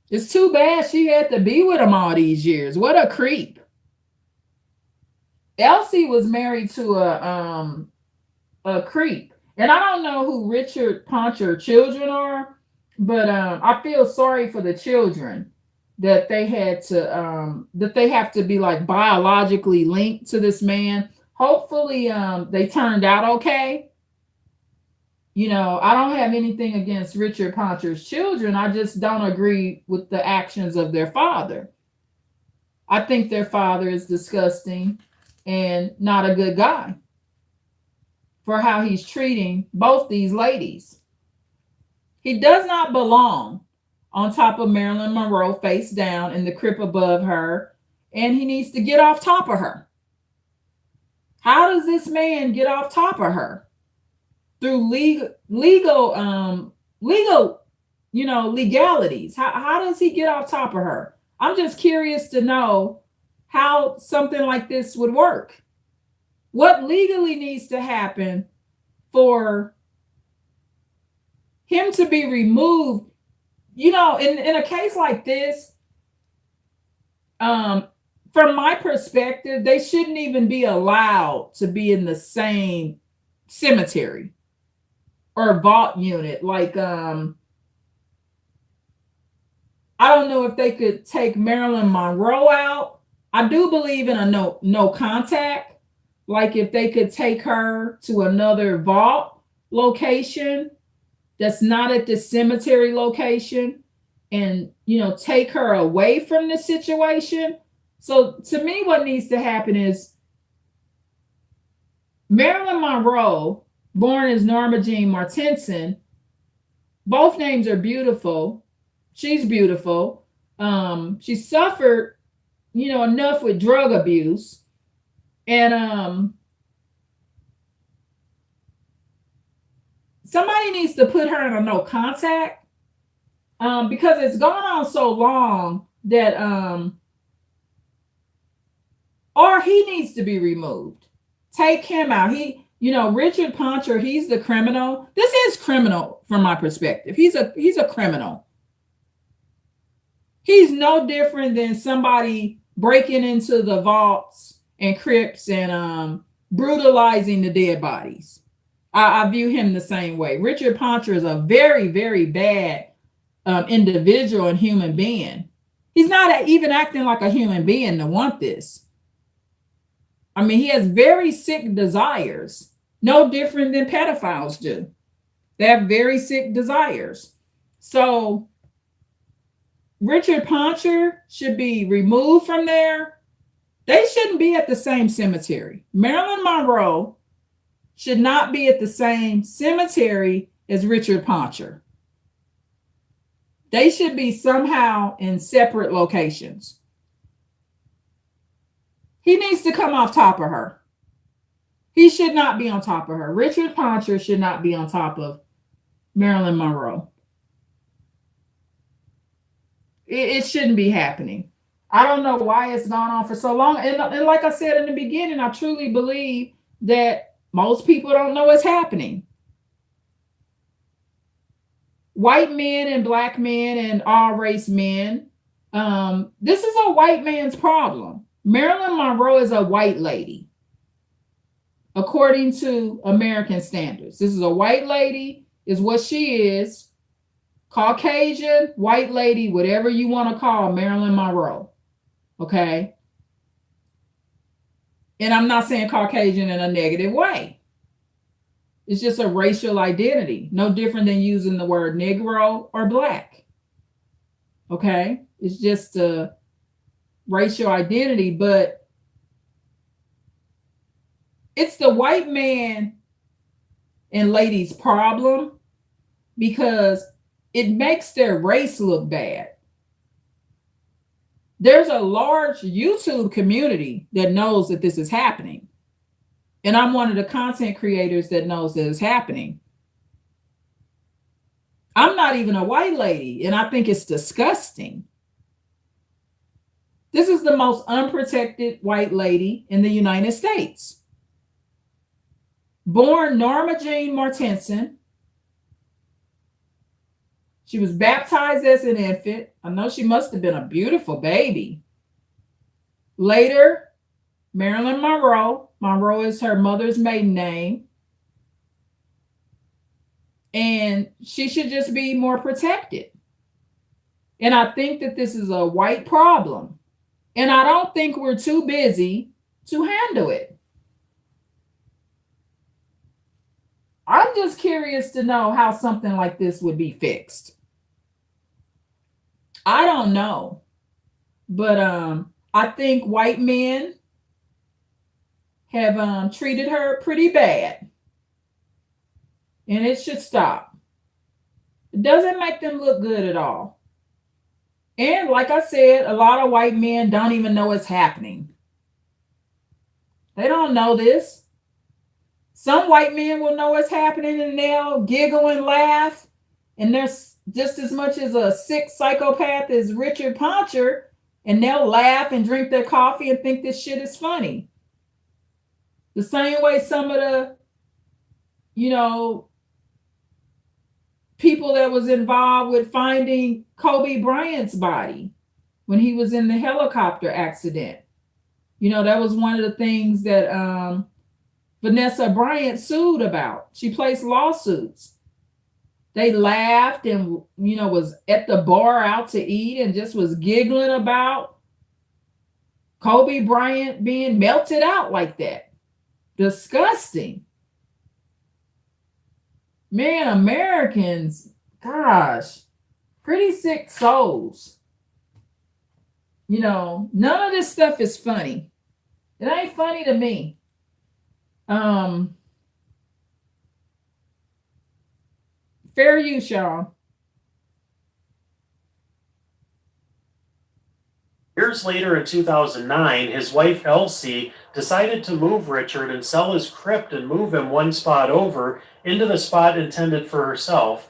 It's too bad she had to be with him all these years. What a creep. Elsie was married to a creep. And I don't know who Richard Poncher children are, but I feel sorry for the children that they had to that they have to be like biologically linked to this man. Hopefully they turned out okay. You know, I don't have anything against Richard Poncher's children. I just don't agree with the actions of their father. I think their father is disgusting and not a good guy for how he's treating both these ladies. He does not belong on top of Marilyn Monroe, face down in the crib above her, and he needs to get off top of her. How does this man get off top of her? Through legal, legalities. How does he get off top of her? I'm just curious to know how something like this would work. What legally needs to happen for him to be removed? You know, in a case like this, from my perspective, they shouldn't even be allowed to be in the same cemetery or vault unit. Like, I don't know if they could take Marilyn Monroe out. I do believe in a no contact. Like if they could take her to another vault location that's not at the cemetery location and, take her away from the situation. So to me, what needs to happen is Marilyn Monroe, born as Norma Jean Martenson, both names are beautiful. She's beautiful. She suffered, enough with drug abuse. And somebody needs to put her in a no contact because it's gone on so long that or he needs to be removed. Take him out. Richard Poncher, he's the criminal. This is criminal from my perspective. He's a criminal. He's no different than somebody breaking into the vaults and crypts and brutalizing the dead bodies. I view him the same way. Richard Poncher is a very, very bad individual and human being. He's not even acting like a human being to want this. I mean, he has very sick desires, no different than pedophiles do. They have very sick desires. So Richard Poncher should be removed from there. They shouldn't be at the same cemetery. Marilyn Monroe should not be at the same cemetery as Richard Poncher. They should be somehow in separate locations. He needs to come off top of her. He should not be on top of her. Richard Poncher should not be on top of Marilyn Monroe. It shouldn't be happening. I don't know why it's gone on for so long. And like I said in the beginning, I truly believe that most people don't know what's happening. White men and black men and all race men, this is a white man's problem. Marilyn Monroe is a white lady, according to American standards. This is a white lady, is what she is. Caucasian, white lady, whatever you want to call Marilyn Monroe. Okay? And I'm not saying Caucasian in a negative way. It's just a racial identity, no different than using the word Negro or black. Okay? It's just a racial identity, but it's the white man and ladies' problem because it makes their race look bad. There's a large YouTube community that knows that this is happening. And I'm one of the content creators that knows that it's happening. I'm not even a white lady, and I think it's disgusting. This is the most unprotected white lady in the United States. Born Norma Jean Mortensen. She was baptized as an infant. I know she must have been a beautiful baby. Later, Marilyn Monroe. Monroe is her mother's maiden name. And she should just be more protected. And I think that this is a white problem. And I don't think we're too busy to handle it. I'm just curious to know how something like this would be fixed. I don't know. But I think white men have treated her pretty bad. And it should stop. It doesn't make them look good at all. And like I said, a lot of white men don't even know what's happening. They don't know this. Some white men will know what's happening and they'll giggle and laugh. And there's just as much as a sick psychopath as Richard Poncher, and they'll laugh and drink their coffee and think this shit is funny. The same way some of the, people that was involved with finding Kobe Bryant's body when he was in the helicopter accident. That was one of the things that Vanessa Bryant sued about. She placed lawsuits. They laughed and, was at the bar out to eat and just was giggling about Kobe Bryant being melted out like that. Disgusting. Man, Americans, gosh, pretty sick souls. None of this stuff is funny. It ain't funny to me. Fair use, y'all. Years later in 2009, his wife Elsie decided to move Richard and sell his crypt and move him one spot over into the spot intended for herself.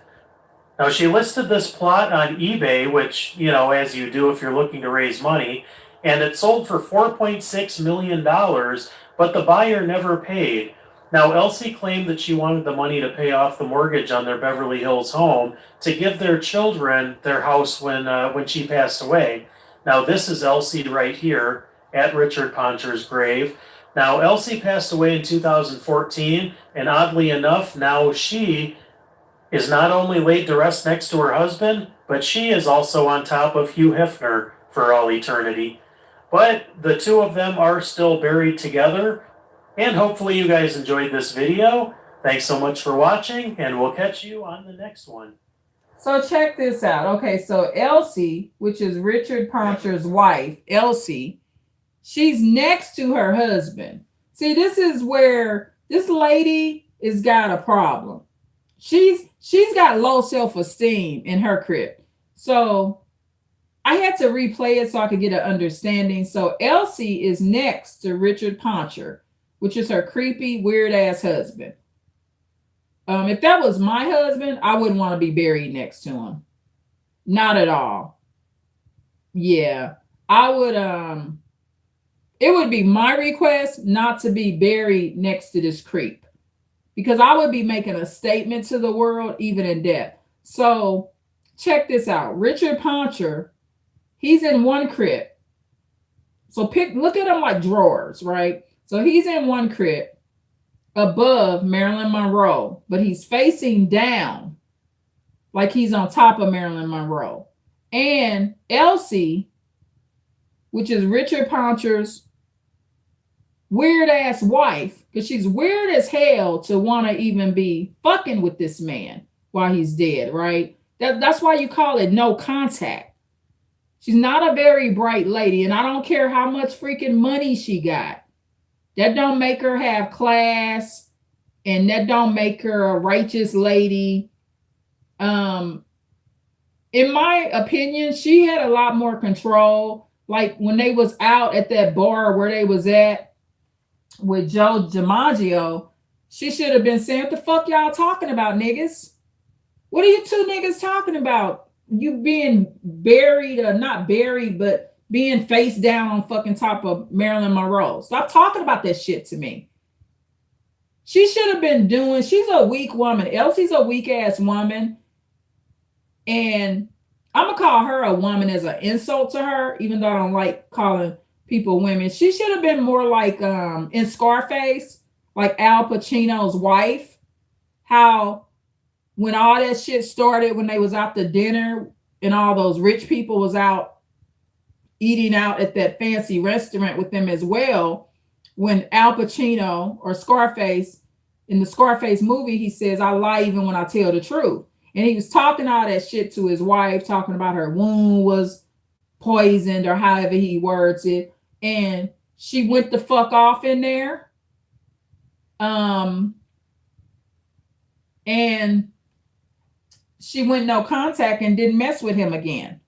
Now, she listed this plot on eBay, which, as you do if you're looking to raise money, and it sold for $4.6 million, but the buyer never paid. Now, Elsie claimed that she wanted the money to pay off the mortgage on their Beverly Hills home to give their children their house when she passed away. Now, this is Elsie right here at Richard Poncher's grave. Now, Elsie passed away in 2014, and oddly enough, now she is not only laid to rest next to her husband, but she is also on top of Hugh Hefner for all eternity. But the two of them are still buried together, and hopefully you guys enjoyed this video. Thanks so much for watching, and we'll catch you on the next one. So check this out. Okay, so Elsie, which is Richard Poncher's wife, Elsie, she's next to her husband. See, this is where this lady is got a problem. She's got low self-esteem in her crib. So I had to replay it so I could get an understanding. So Elsie is next to Richard Poncher, which is her creepy, weird ass husband. If that was my husband, I wouldn't want to be buried next to him. Not at all. Yeah. I would it would be my request not to be buried next to this creep because I would be making a statement to the world even in death. So check this out. Richard Poncher, he's in one crib. So look at them like drawers, right? So he's in one crib above Marilyn Monroe, but he's facing down like he's on top of Marilyn Monroe. And Elsie, which is Richard Poncher's weird ass wife, because she's weird as hell to want to even be fucking with this man while he's dead, right? That's why you call it no contact. She's not a very bright lady, and I don't care how much freaking money she got. That don't make her have class, and that don't make her a righteous lady. In my opinion, she had a lot more control. Like when they was out at that bar where they was at with Joe DiMaggio, she should have been saying, "What the fuck y'all talking about, niggas? What are you two niggas talking about? You being buried or not buried, but being face down on fucking top of Marilyn Monroe. Stop talking about that shit to me." She should have been doing, she's a weak woman. Elsie's a weak ass woman. And I'm going to call her a woman as an insult to her, even though I don't like calling people women. She should have been more like in Scarface, like Al Pacino's wife. How when all that shit started, when they was out to dinner and all those rich people was out eating out at that fancy restaurant with them as well, when Al Pacino or Scarface, in the Scarface movie, he says, "I lie even when I tell the truth." And he was talking all that shit to his wife, talking about her wound was poisoned or however he words it. And she went the fuck off in there. And she went no contact and didn't mess with him again.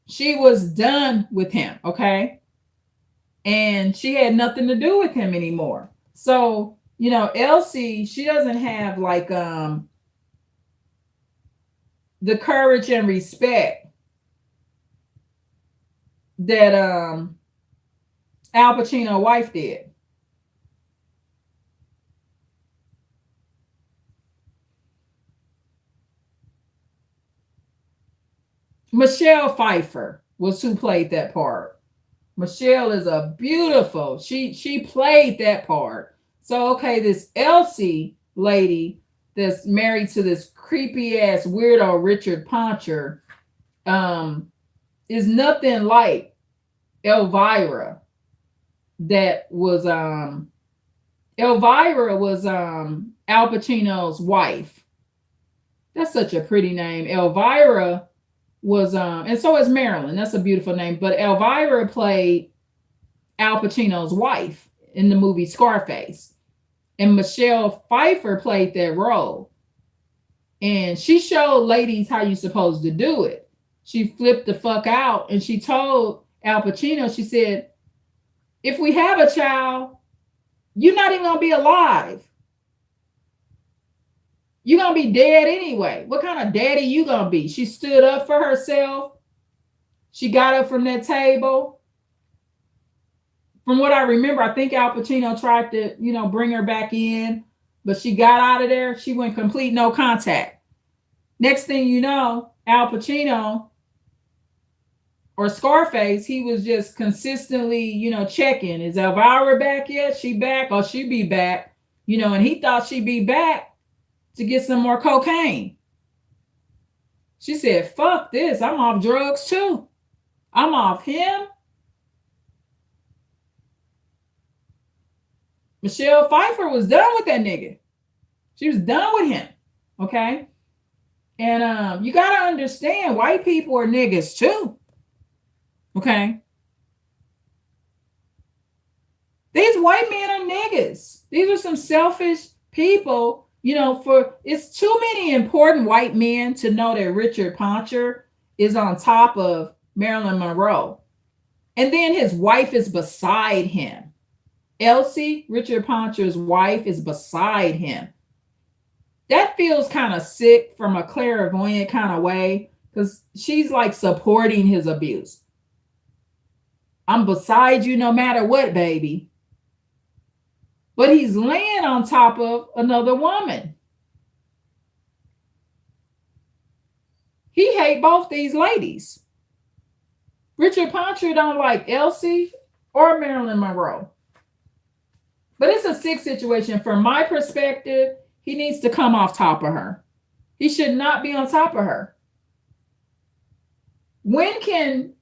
She was done with him, okay? And she had nothing to do with him anymore. So, you know, Elsie, she doesn't have like the courage and respect that Al Pacino's wife did. Michelle Pfeiffer was who played that part. Michelle is a beautiful. She played that part. So okay, this Elsie lady that's married to this creepy ass weirdo Richard Poncher is nothing like Elvira. That was Elvira was Al Pacino's wife. That's such a pretty name. Elvira was and so is Marilyn. That's a beautiful name. But Elvira played Al Pacino's wife in the movie Scarface. And Michelle Pfeiffer played that role. And she showed ladies how you supposed to do it. She flipped the fuck out and she told Al Pacino, she said, "If we have a child, you're not even gonna be alive. You're gonna be dead anyway. What kind of daddy you gonna be?" She stood up for herself. She got up from that table. From what I remember, I think Al Pacino tried to, you know, bring her back in, but she got out of there. She went complete no contact. Next thing you know, Al Pacino or Scarface, he was just consistently, you know, checking. Is Elvira back yet? She back? Or she be back? You know, and he thought she'd be back to get some more cocaine. She said, "Fuck this. I'm off drugs too. I'm off him." Michelle Pfeiffer was done with that nigga. She was done with him. Okay. And you got to understand white people are niggas too. Okay. These white men are niggas. These are some selfish people. For it's too many important white men to know that Richard Poncher is on top of Marilyn Monroe. And then his wife is beside him. Elsie, Richard Poncher's wife, is beside him. That feels kind of sick from a clairvoyant kind of way because she's like supporting his abuse. I'm beside you no matter what, baby. But he's laying on top of another woman. He hate both these ladies. Richard Poncher don't like Elsie or Marilyn Monroe. But it's a sick situation. From my perspective, he needs to come off top of her. He should not be on top of her. When can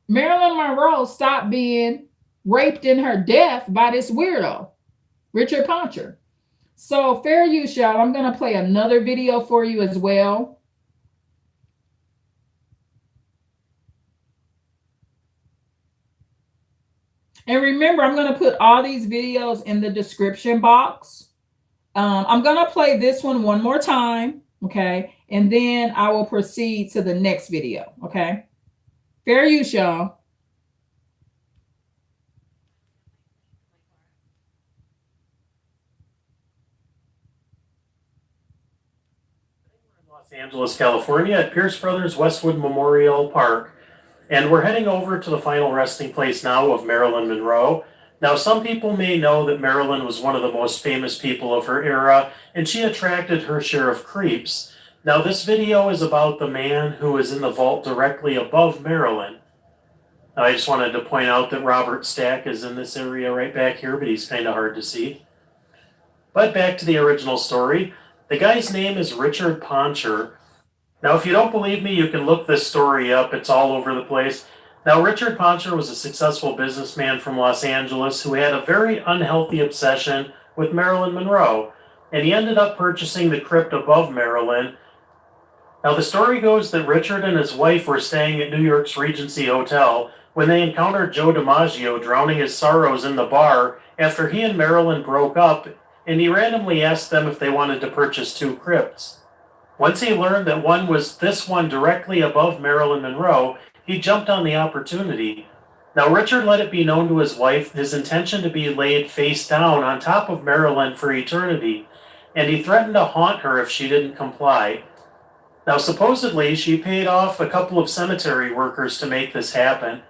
Marilyn Monroe stop being raped in her death by this weirdo, Richard Poncher? So fair use, y'all. I'm going to play another video for you as well. And remember, I'm going to put all these videos in the description box. I'm going to play this one more time, okay? And then I will proceed to the next video, okay? Fair use, y'all. Los Angeles, California at Pierce Brothers Westwood Memorial Park. And we're heading over to the final resting place now of Marilyn Monroe. Now, some people may know that Marilyn was one of the most famous people of her era, and she attracted her share of creeps. Now, this video is about the man who is in the vault directly above Marilyn. Now, I just wanted to point out that Robert Stack is in this area right back here, but he's kind of hard to see. But back to the original story. The guy's name is Richard Poncher. Now, if you don't believe me, you can look this story up. It's all over the place. Now, Richard Poncher was a successful businessman from Los Angeles who had a very unhealthy obsession with Marilyn Monroe, and he ended up purchasing the crypt above Marilyn. Now, the story goes that Richard and his wife were staying at New York's Regency Hotel when they encountered Joe DiMaggio drowning his sorrows in the bar after he and Marilyn broke up, and he randomly asked them if they wanted to purchase two crypts. Once he learned that one was this one directly above Marilyn Monroe, he jumped on the opportunity. Now, Richard let it be known to his wife his intention to be laid face down on top of Marilyn for eternity, and he threatened to haunt her if she didn't comply. Now, supposedly, she paid off a couple of cemetery workers to make this happen.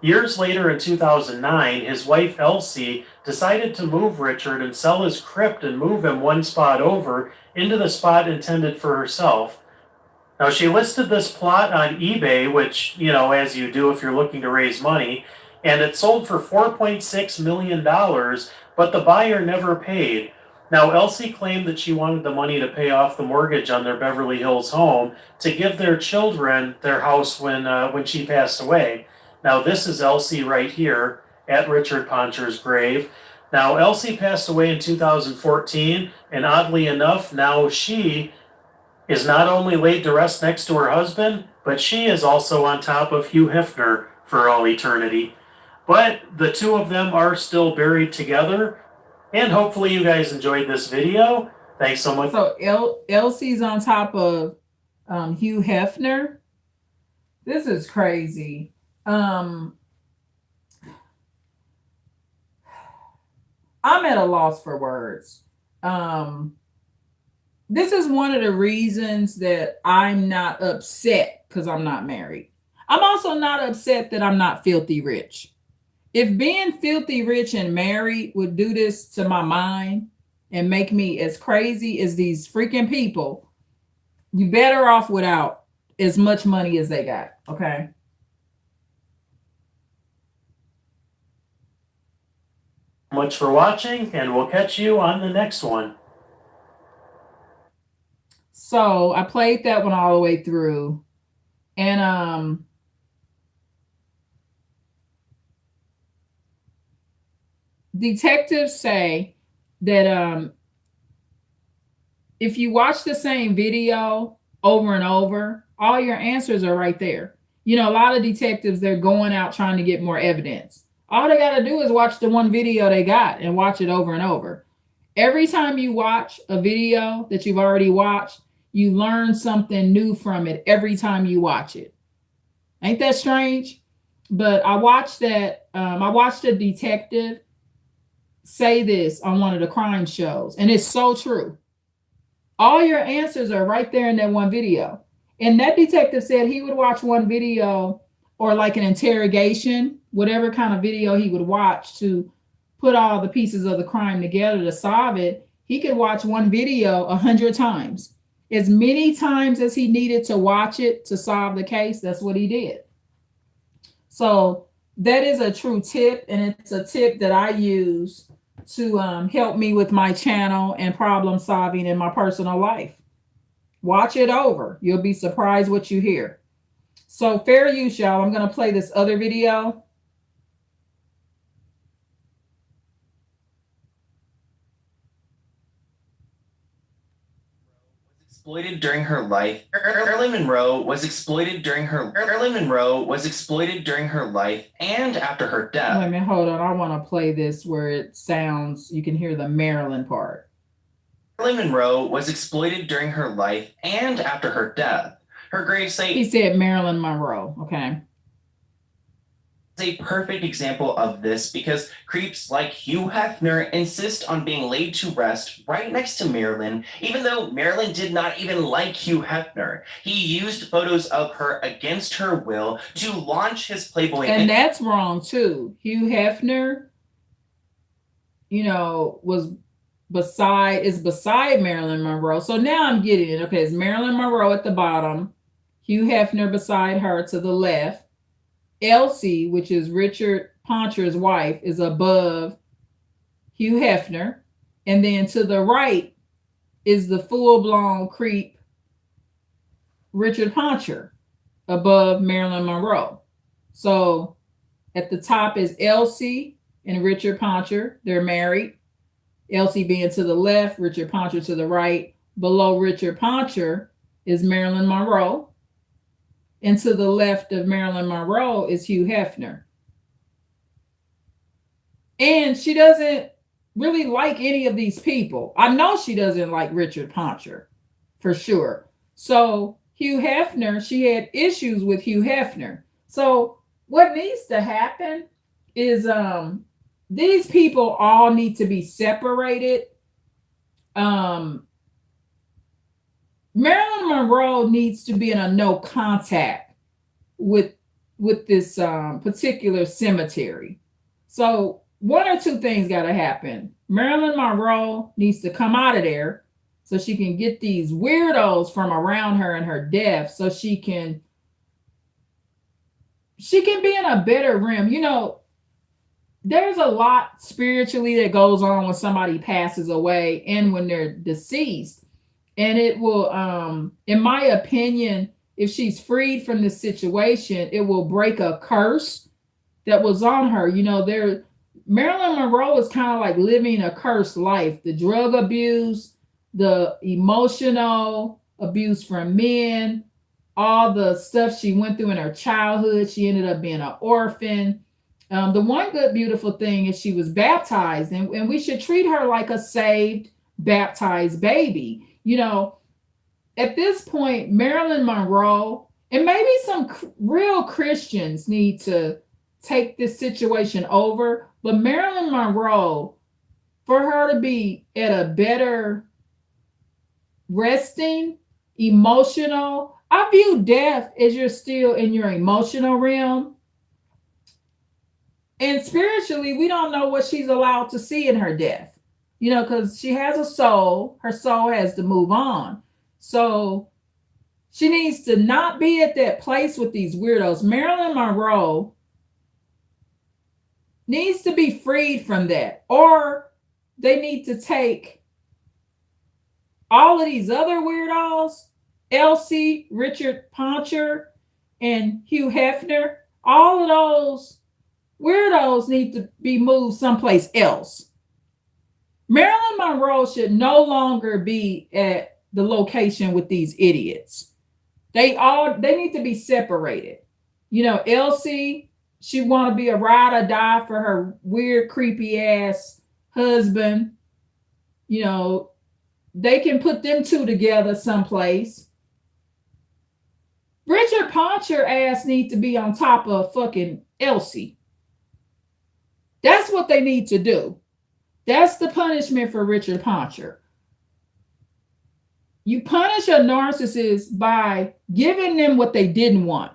Years later, in 2009, his wife Elsie decided to move Richard and sell his crypt and move him one spot over into the spot intended for herself. Now, she listed this plot on eBay, which, as you do if you're looking to raise money, and it sold for $4.6 million, but the buyer never paid. Now, Elsie claimed that she wanted the money to pay off the mortgage on their Beverly Hills home to give their children their house when she passed away. Now, this is Elsie right here at Richard Poncher's grave. Now, Elsie passed away in 2014, and oddly enough, now she is not only laid to rest next to her husband, but she is also on top of Hugh Hefner for all eternity. But the two of them are still buried together, and hopefully you guys enjoyed this video. Thanks so much. So Elsie's on top of Hugh Hefner. This is crazy. I'm at a loss for words. This is one of the reasons that I'm not upset because I'm not married. I'm also not upset that I'm not filthy rich. If being filthy rich and married would do this to my mind and make me as crazy as these freaking people, you better off without as much money as they got. Okay. Much for watching, and we'll catch you on the next one. So I played that one all the way through, and detectives say that if you watch the same video over and over, all your answers are right there. You know, a lot of detectives, they're going out trying to get more evidence. All they got to do is watch the one video they got and watch it over and over. Every time you watch a video that you've already watched, you learn something new from it every time you watch it. Ain't that strange? But I watched that. I watched a detective say this on one of the crime shows, and it's so true. All your answers are right there in that one video. And that detective said he would watch one video or like an interrogation, whatever kind of video he would watch to put all the pieces of the crime together to solve it. He could watch one video 100 times. As many times as he needed to watch it to solve the case, that's what he did. So that is a true tip, and it's a tip that I use to help me with my channel and problem solving in my personal life. Watch it over. You'll be surprised what you hear. So fair use, y'all. I'm going to play this other video. Exploited during her life. Marilyn Monroe was exploited during her life and after her death. Wait a minute, hold on. I want to play this where it sounds, you can hear the Marilyn part. Marilyn Monroe was exploited during her life and after her death. Her gravesite. He said Marilyn Monroe. Okay. A perfect example of this because creeps like Hugh Hefner insist on being laid to rest right next to Marilyn, even though Marilyn did not even like Hugh Hefner. He used photos of her against her will to launch his Playboy. And that's wrong too. Hugh Hefner, you know, is beside Marilyn Monroe. So now I'm getting it. Okay, it's Marilyn Monroe at the bottom, Hugh Hefner beside her to the left. Elsie, which is Richard Poncher's wife, is above Hugh Hefner. And then to the right is the full-blown creep Richard Poncher above Marilyn Monroe. So at the top is Elsie and Richard Poncher. They're married. Elsie being to the left, Richard Poncher to the right. Below Richard Poncher is Marilyn Monroe. And to the left of Marilyn Monroe is Hugh Hefner. And she doesn't really like any of these people. I know she doesn't like Richard Poncher, for sure. So Hugh Hefner, she had issues with Hugh Hefner. So what needs to happen is these people all need to be separated. Marilyn Monroe needs to be in a no contact with this particular cemetery. So one or two things got to happen. Marilyn Monroe needs to come out of there so she can get these weirdos from around her and her death, so she can be in a better realm. You know, there's a lot spiritually that goes on when somebody passes away and when they're deceased. And it will, in my opinion, if she's freed from this situation, it will break a curse that was on her. You know, Marilyn Monroe is kind of like living a cursed life. The drug abuse, the emotional abuse from men, all the stuff she went through in her childhood. She ended up being an orphan. The one good, beautiful thing is she was baptized, and we should treat her like a saved, baptized baby. You know, at this point, Marilyn Monroe, and maybe some real Christians need to take this situation over, but Marilyn Monroe, for her to be at a better resting, emotional, I view death as you're still in your emotional realm. And spiritually, we don't know what she's allowed to see in her death. You know, because she has a soul. Her soul has to move on. So she needs to not be at that place with these weirdos. Marilyn Monroe needs to be freed from that. Or they need to take all of these other weirdos, Elsie, Richard Poncher, and Hugh Hefner, all of those weirdos need to be moved someplace else. Marilyn Monroe should no longer be at the location with these idiots. They need to be separated. You know, Elsie, she want to be a ride or die for her weird, creepy ass husband. You know, they can put them two together someplace. Richard Poncher ass need to be on top of fucking Elsie. That's what they need to do. That's the punishment for Richard Poncher. You punish a narcissist by giving them what they didn't want.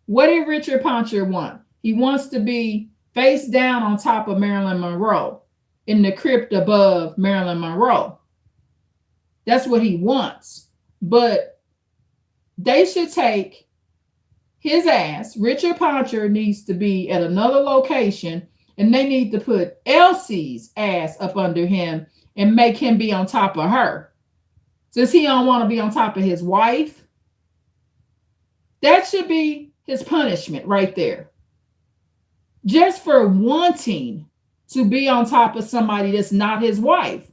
What did Richard Poncher want? He wants to be face down on top of Marilyn Monroe in the crypt above Marilyn Monroe. That's what he wants. But they should take his ass. Richard Poncher needs to be at another location, and they need to put Elsie's ass up under him and make him be on top of her. Since he don't want to be on top of his wife, that should be his punishment right there. Just for wanting to be on top of somebody that's not his wife.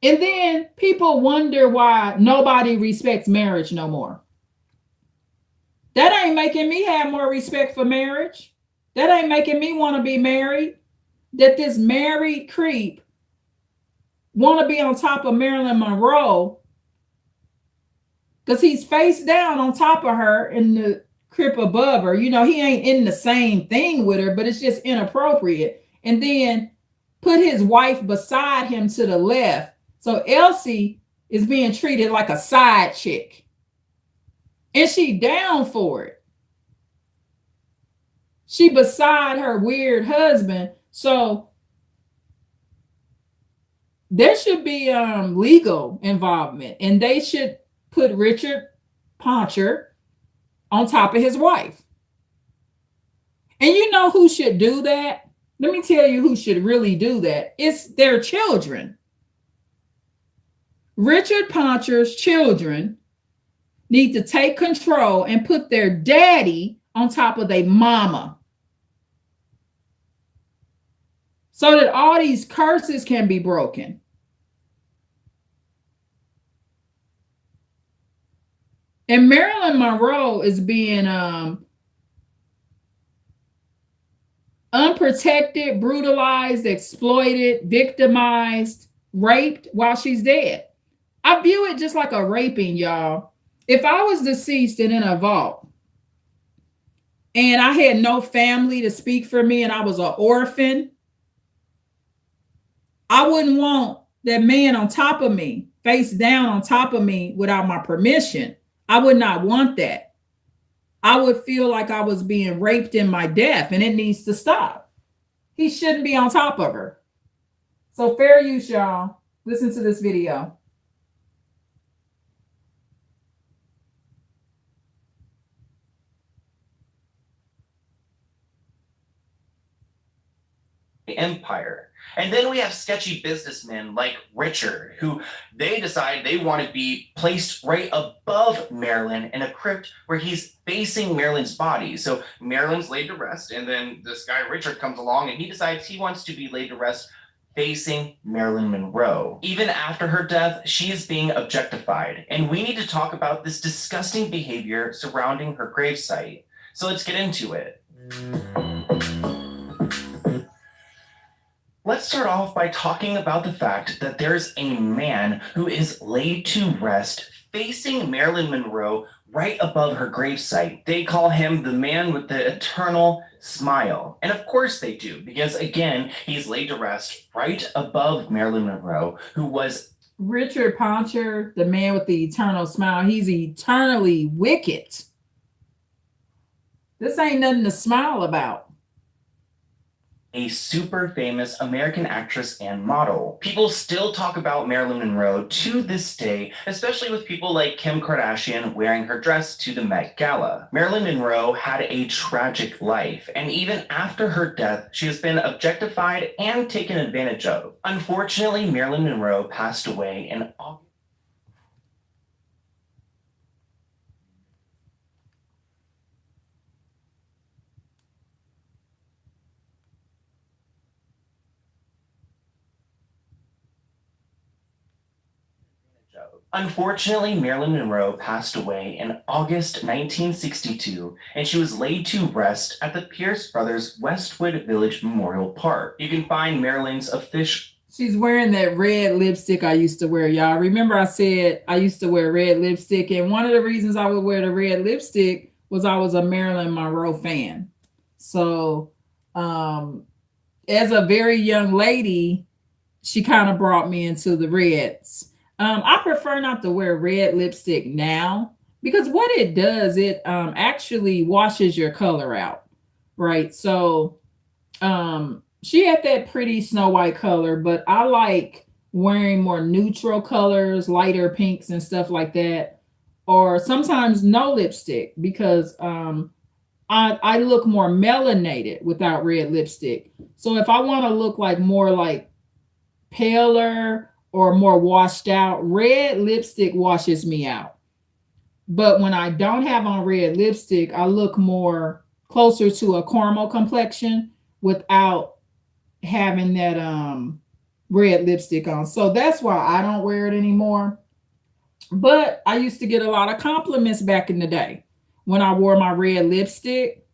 And then people wonder why nobody respects marriage no more. That ain't making me have more respect for marriage. That ain't making me want to be married. That this married creep want to be on top of Marilyn Monroe because he's face down on top of her in the crib above her. You know, he ain't in the same thing with her, but it's just inappropriate. And then put his wife beside him to the left. So Elsie is being treated like a side chick. And she down for it. She beside her weird husband. So there should be legal involvement, and they should put Richard Poncher on top of his wife. And you know who should do that? Let me tell you who should really do that. It's their children. Richard Poncher's children need to take control and put their daddy on top of their mama, so that all these curses can be broken. And Marilyn Monroe is being unprotected, brutalized, exploited, victimized, raped while she's dead. I view it just like a raping, y'all. If I was deceased and in a vault and I had no family to speak for me and I was an orphan, I wouldn't want that man on top of me, face down on top of me without my permission. I would not want that. I would feel like I was being raped in my death, and it needs to stop. He shouldn't be on top of her. So fair use, y'all. Listen to this video. Empire. And then we have sketchy businessmen like Richard, who they decide they want to be placed right above Marilyn in a crypt where he's facing Marilyn's body. So Marilyn's laid to rest, and then this guy Richard comes along and he decides he wants to be laid to rest facing Marilyn Monroe. Even after her death, she is being objectified, and we need to talk about this disgusting behavior surrounding her gravesite. So let's get into it. Let's start off by talking about the fact that there's a man who is laid to rest facing Marilyn Monroe right above her gravesite. They call him the man with the eternal smile. And of course they do, because again, he's laid to rest right above Marilyn Monroe, who was Richard Poncher, the man with the eternal smile. He's eternally wicked. This ain't nothing to smile about. A super famous American actress and model. People still talk about Marilyn Monroe to this day, especially with people like Kim Kardashian wearing her dress to the Met Gala. Marilyn Monroe had a tragic life, and even after her death, she has been objectified and taken advantage of. Unfortunately, Marilyn Monroe passed away in August. Joe. Unfortunately, Marilyn Monroe passed away in August 1962, and she was laid to rest at the Pierce Brothers Westwood Village Memorial Park. You can find Marilyn's official. She's wearing that red lipstick I used to wear, y'all. Remember I said I used to wear red lipstick, and one of the reasons I would wear the red lipstick was I was a Marilyn Monroe fan. So, as a very young lady, she kind of brought me into the reds. I prefer not to wear red lipstick now because what it does, it actually washes your color out, right? So she had that pretty snow white color, but I like wearing more neutral colors, lighter pinks and stuff like that, or sometimes no lipstick because I look more melanated without red lipstick. So if I want to look like more like paler or more washed out, red lipstick washes me out. But when I don't have on red lipstick, I look more closer to a caramel complexion without having that red lipstick on. So that's why I don't wear it anymore. But I used to get a lot of compliments back in the day when I wore my red lipstick,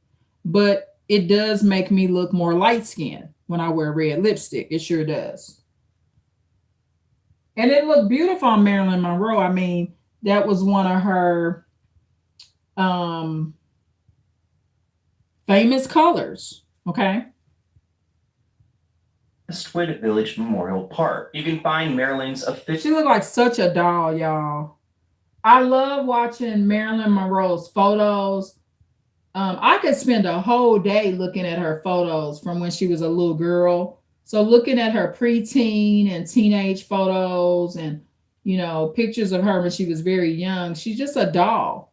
but it does make me look more light skinned when I wear red lipstick. It sure does. And it looked beautiful on Marilyn Monroe. I mean, that was one of her um, famous colors. Okay. Westwood Village Memorial Park. You can find Marilyn's official. She looked like such a doll, y'all. I love watching Marilyn Monroe's photos. I could spend a whole day looking at her photos from when she was a little girl. So looking at her preteen and teenage photos and pictures of her when she was very young, she's just a doll.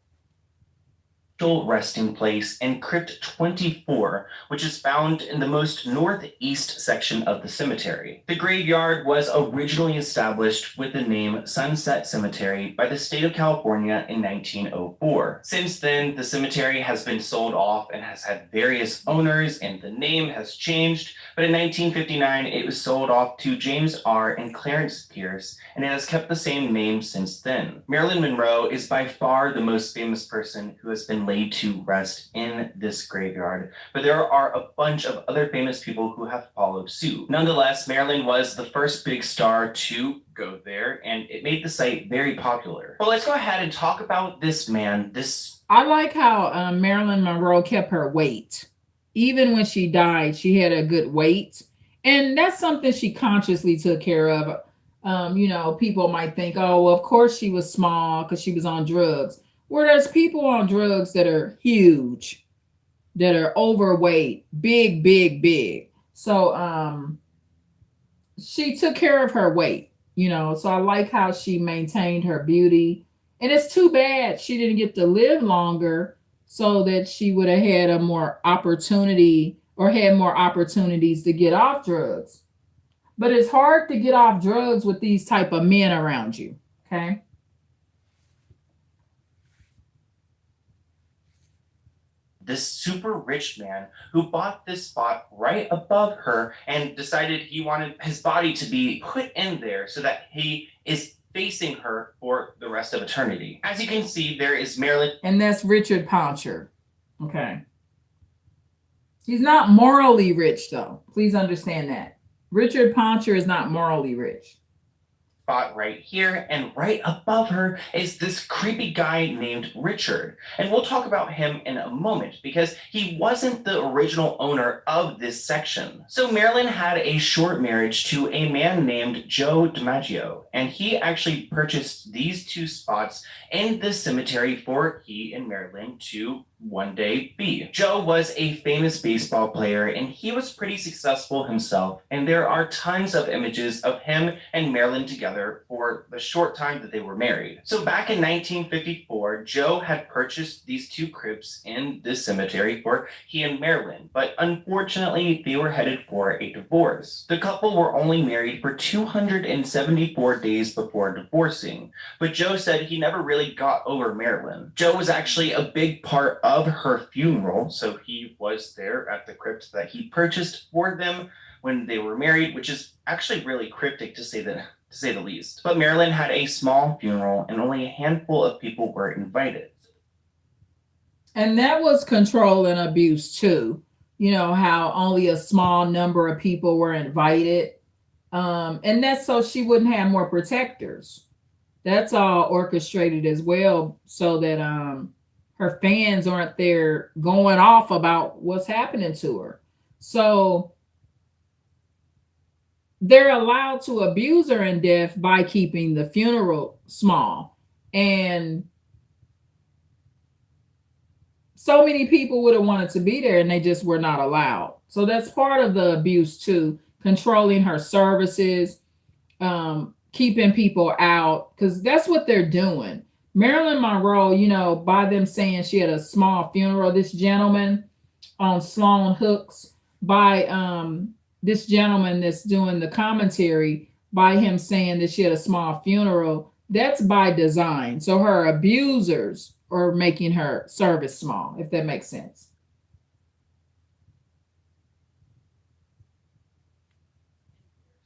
Resting place in Crypt 24, which is found in the most northeast section of the cemetery. The graveyard was originally established with the name Sunset Cemetery by the state of California in 1904. Since then, the cemetery has been sold off and has had various owners, and the name has changed, but in 1959, it was sold off to James R. and Clarence Pierce, and it has kept the same name since then. Marilyn Monroe is by far the most famous person who has been laid to rest in this graveyard, but there are a bunch of other famous people who have followed suit. Nonetheless, Marilyn was the first big star to go there, and it made the site very popular. Well, let's go ahead and talk about this man. I like how Marilyn Monroe kept her weight. Even when she died, she had a good weight. And that's something she consciously took care of. People might think, oh, well, of course she was small because she was on drugs. Whereas people on drugs that are huge, that are overweight, big, big, big. So she took care of her weight, So I like how she maintained her beauty. And it's too bad she didn't get to live longer so that she would have had a more opportunity or had more opportunities to get off drugs. But it's hard to get off drugs with these type of men around you. Okay. This super rich man who bought this spot right above her and decided he wanted his body to be put in there so that he is facing her for the rest of eternity. As you can see, there is Marilyn. And that's Richard Poncher. Okay. He's not morally rich, though. Please understand that. Richard Poncher is not morally rich. Spot right here, and right above her is this creepy guy named Richard. And we'll talk about him in a moment because he wasn't the original owner of this section. So Marilyn had a short marriage to a man named Joe DiMaggio, and he actually purchased these two spots in the cemetery for he and Marilyn to one day be. Joe was a famous baseball player and he was pretty successful himself, and there are tons of images of him and Marilyn together for the short time that they were married. So back in 1954, Joe had purchased these two crypts in this cemetery for he and Marilyn, but unfortunately they were headed for a divorce. The couple were only married for 274 days before divorcing, but Joe said he never really got over Marilyn. Joe was actually a big part of her funeral, so he was there at the crypt that he purchased for them when they were married, which is actually really cryptic to say that to say the least. But Marilyn had a small funeral and only a handful of people were invited. And that was control and abuse too. You know, how only a small number of people were invited. And that's so she wouldn't have more protectors. That's all orchestrated as well so that her fans aren't there going off about what's happening to her. So they're allowed to abuse her in death by keeping the funeral small. And so many people would have wanted to be there and they just were not allowed. So that's part of the abuse too, controlling her services, keeping people out, because that's what they're doing. Marilyn Monroe, you know, by them saying she had a small funeral, this gentleman on Sloan Hooks, by this gentleman that's doing the commentary, by him saying that she had a small funeral, that's by design. So her abusers are making her service small, if that makes sense.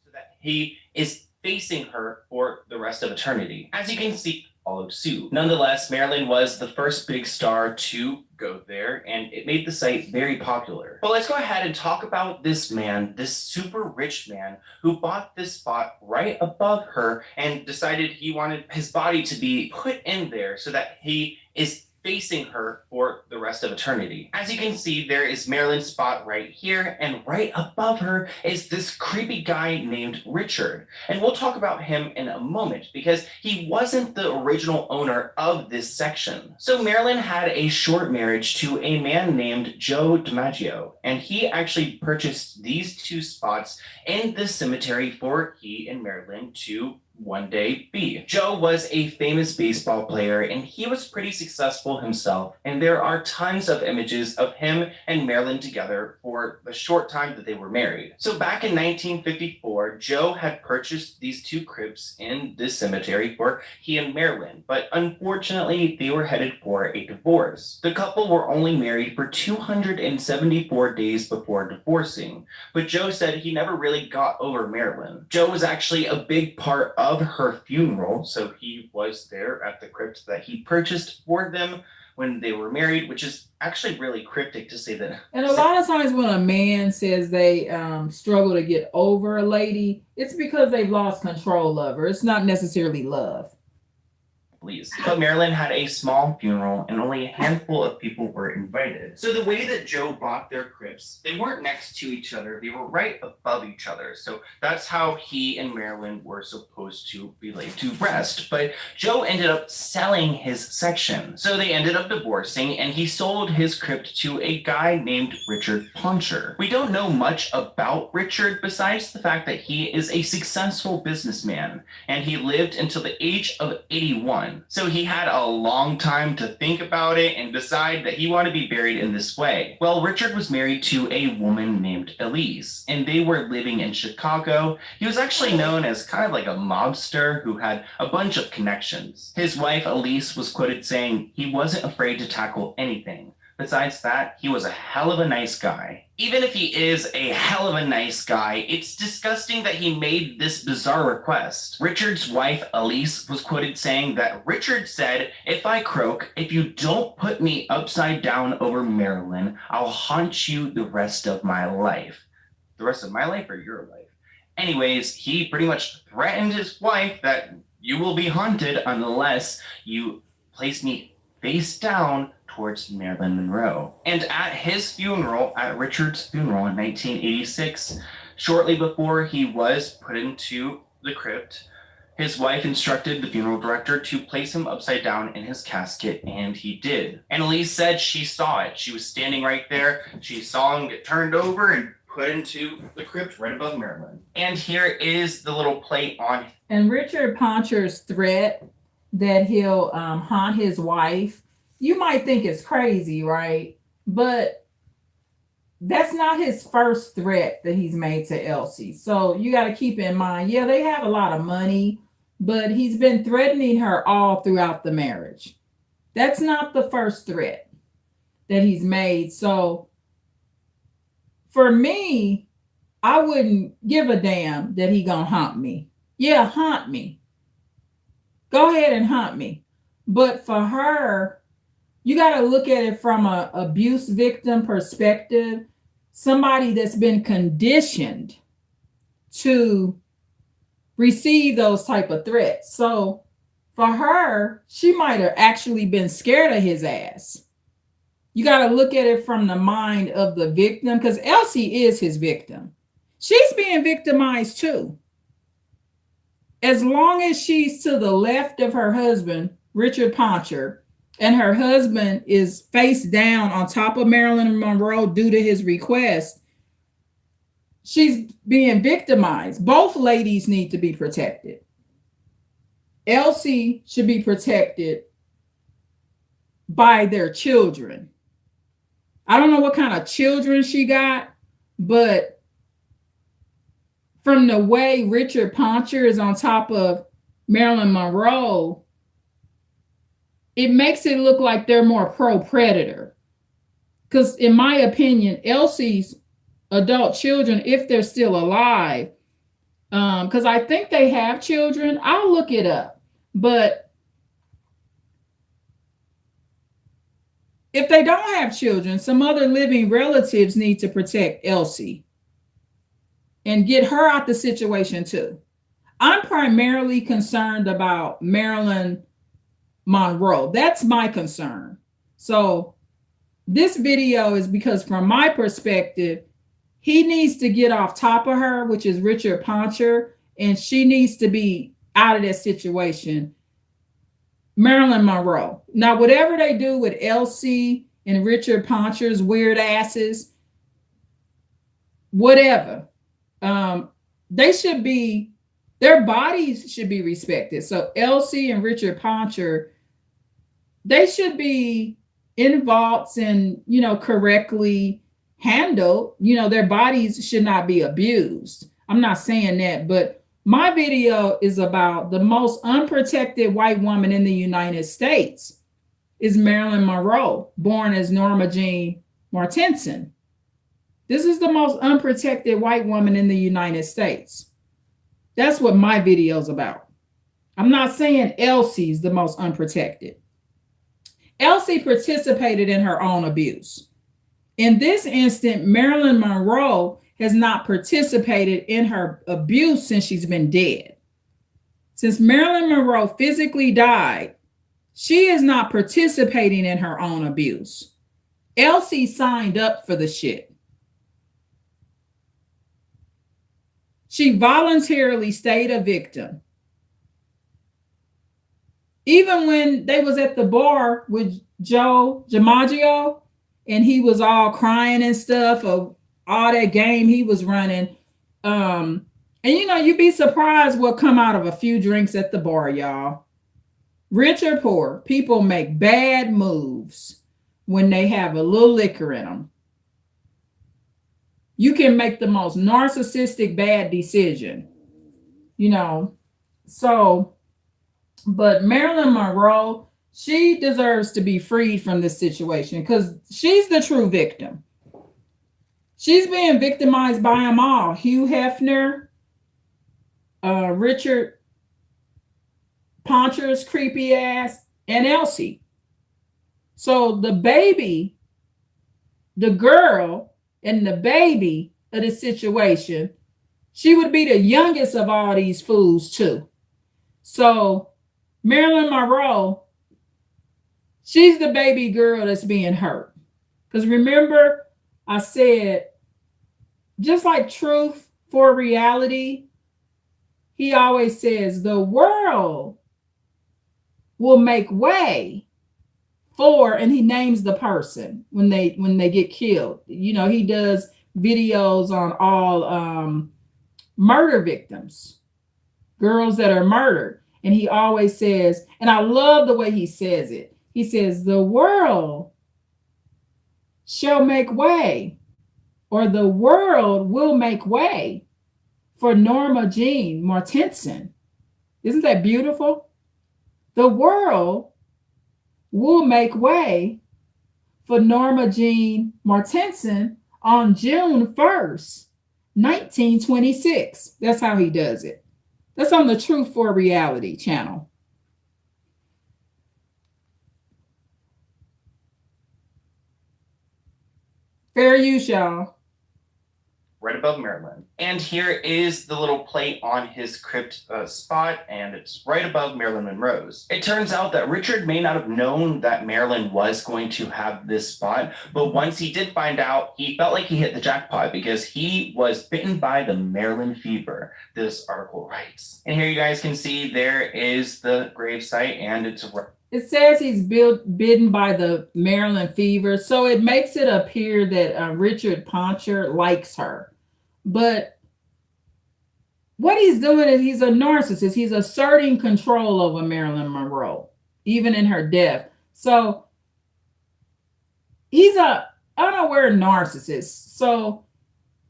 So that he is facing her for the rest of eternity. As you can see, followed suit. Nonetheless, Marilyn was the first big star to go there, and it made the site very popular. But let's go ahead and talk about this man, this super rich man who bought this spot right above her and decided he wanted his body to be put in there so that he is facing her for the rest of eternity. As you can see, there is Marilyn's spot right here, and right above her is this creepy guy named Richard. And we'll talk about him in a moment because he wasn't the original owner of this section. So Marilyn had a short marriage to a man named Joe DiMaggio, and he actually purchased these two spots in the cemetery for he and Marilyn to one day be. Joe was a famous baseball player and he was pretty successful himself, and there are tons of images of him and Marilyn together for the short time that they were married. So back in 1954, Joe had purchased these two crypts in this cemetery for he and Marilyn, but unfortunately they were headed for a divorce. The couple were only married for 274 days before divorcing, but Joe said he never really got over Marilyn. Joe was actually a big part of her funeral, so he was there at the crypt that he purchased for them when they were married, which is actually really cryptic to say that. And a lot of times when a man says they struggle to get over a lady, it's because they've lost control of her. It's not necessarily love. Please. But Marilyn had a small funeral and only a handful of people were invited. So the way that Joe bought their crypts, they weren't next to each other, they were right above each other. So that's how he and Marilyn were supposed to be laid to rest. But Joe ended up selling his section. So they ended up divorcing and he sold his crypt to a guy named Richard Poncher. We don't know much about Richard besides the fact that he is a successful businessman and he lived until the age of 81. So he had a long time to think about it and decide that he wanted to be buried in this way. Well, Richard was married to a woman named Elise, and they were living in Chicago. He was actually known as kind of like a mobster who had a bunch of connections. His wife, Elise, was quoted saying he wasn't afraid to tackle anything. Besides that, he was a hell of a nice guy. Even if he is a hell of a nice guy, it's disgusting that he made this bizarre request. Richard's wife, Elise, was quoted saying that Richard said, "If I croak, if you don't put me upside down over Marilyn, I'll haunt you the rest of my life." The rest of my life or your life? Anyways, he pretty much threatened his wife that you will be haunted unless you place me face down towards Marilyn Monroe. And at his funeral, at Richard's funeral in 1986, shortly before he was put into the crypt, his wife instructed the funeral director to place him upside down in his casket, and he did. And Elise said she saw it. She was standing right there. She saw him get turned over and put into the crypt right above Marilyn. And here is the little plate on. And Richard Poncher's threat that he'll haunt his wife, you might think it's crazy, right? But that's not his first threat that he's made to Elsie. So you got to keep in mind, yeah, they have a lot of money, but he's been threatening her all throughout the marriage. That's not the first threat that he's made. So for me, I wouldn't give a damn that he gonna haunt me. Yeah, haunt me. Go ahead and haunt me. But for her, you got to look at it from a abuse victim perspective, somebody that's been conditioned to receive those type of threats. So for her, she might have actually been scared of his ass. You got to look at it from the mind of the victim, because Elsie is his victim. She's being victimized too. As long as she's to the left of her husband, Richard Poncher, and her husband is face down on top of Marilyn Monroe due to his request, she's being victimized. Both ladies need to be protected. Elsie should be protected by their children. I don't know what kind of children she got, but from the way Richard Poncher is on top of Marilyn Monroe, it makes it look like they're more pro-predator. Because in my opinion, Elsie's adult children, if they're still alive, because I think they have children. I'll look it up. But if they don't have children, some other living relatives need to protect Elsie and get her out the situation too. I'm primarily concerned about Marilyn Monroe. That's my concern. So this video is because from my perspective, he needs to get off top of her, which is Richard Poncher, and she needs to be out of that situation. Marilyn Monroe. Now, whatever they do with Elsie and Richard Poncher's weird asses, whatever, they should be, their bodies should be respected. So Elsie and Richard Poncher, they should be in vaults and, correctly handled. Their bodies should not be abused. I'm not saying that, but my video is about the most unprotected white woman in the United States is Marilyn Monroe, born as Norma Jean Martenson. This is the most unprotected white woman in the United States. That's what my video is about. I'm not saying Elsie's the most unprotected. Elsie participated in her own abuse. In this instant, Marilyn Monroe has not participated in her abuse since she's been dead. Since Marilyn Monroe physically died, she is not participating in her own abuse. Elsie signed up for the shit. She voluntarily stayed a victim. Even when they was at the bar with Joe DiMaggio and he was all crying and stuff of all that game he was running. And you'd be surprised what come out of a few drinks at the bar, y'all. Rich or poor, people make bad moves when they have a little liquor in them. You can make the most narcissistic bad decision, So, but Marilyn Monroe, she deserves to be freed from this situation because she's the true victim. She's being victimized by them all. Hugh Hefner, Richard Poncher's creepy ass, and Elsie. So the baby, the girl, and the baby of the situation, she would be the youngest of all these fools too. So Marilyn Monroe, she's the baby girl that's being hurt. Because remember, I said, just like truth for reality, he always says the world will make way for, and he names the person when they get killed. He does videos on all murder victims, girls that are murdered. And he always says, and I love the way he says it. He says, the world shall make way, or the world will make way for Norma Jean Martenson. Isn't that beautiful? The world will make way for Norma Jean Martenson on June 1st, 1926. That's how he does it. That's on the Truth for Reality channel. Fair use, y'all. Right above Maryland. And here is the little plate on his crypt spot, and it's right above Marilyn Monroe's. It turns out that Richard may not have known that Marilyn was going to have this spot, but once he did find out, he felt like he hit the jackpot because he was bitten by the Maryland fever, this article writes. And here you guys can see there is the gravesite, and it's it says he's bitten by the Maryland fever, so it makes it appear that Richard Poncher likes her. But what he's doing is he's a narcissist. He's asserting control over Marilyn Monroe, even in her death. So he's a unaware narcissist. So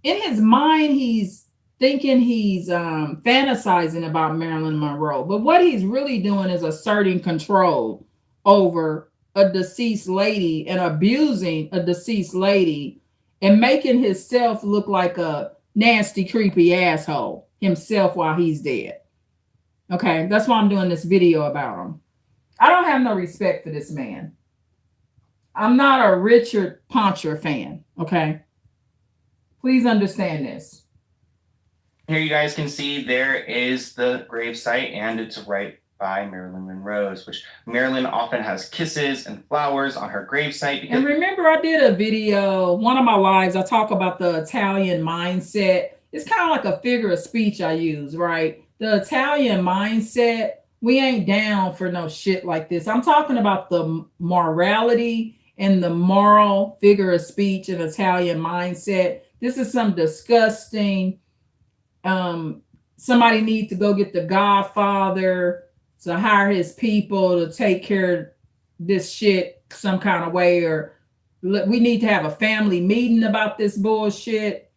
in his mind, he's thinking he's fantasizing about Marilyn Monroe. But what he's really doing is asserting control over a deceased lady and abusing a deceased lady and making himself look like a nasty, creepy asshole himself while he's dead. Okay, that's why I'm doing this video about him. I don't have no respect for this man. I'm not a Richard Poncher fan, okay? Please understand this. Here you guys can see there is the gravesite, and it's right by Marilyn Monroe's, which Marilyn often has kisses and flowers on her gravesite. And remember, I did a video, one of my lives, I talk about the Italian mindset. It's kind of like a figure of speech I use, right? The Italian mindset, we ain't down for no shit like this. I'm talking about the morality and the moral figure of speech and Italian mindset. This is some disgusting, somebody needs to go get the Godfather to hire his people to take care of this shit some kind of way, or we need to have a family meeting about this bullshit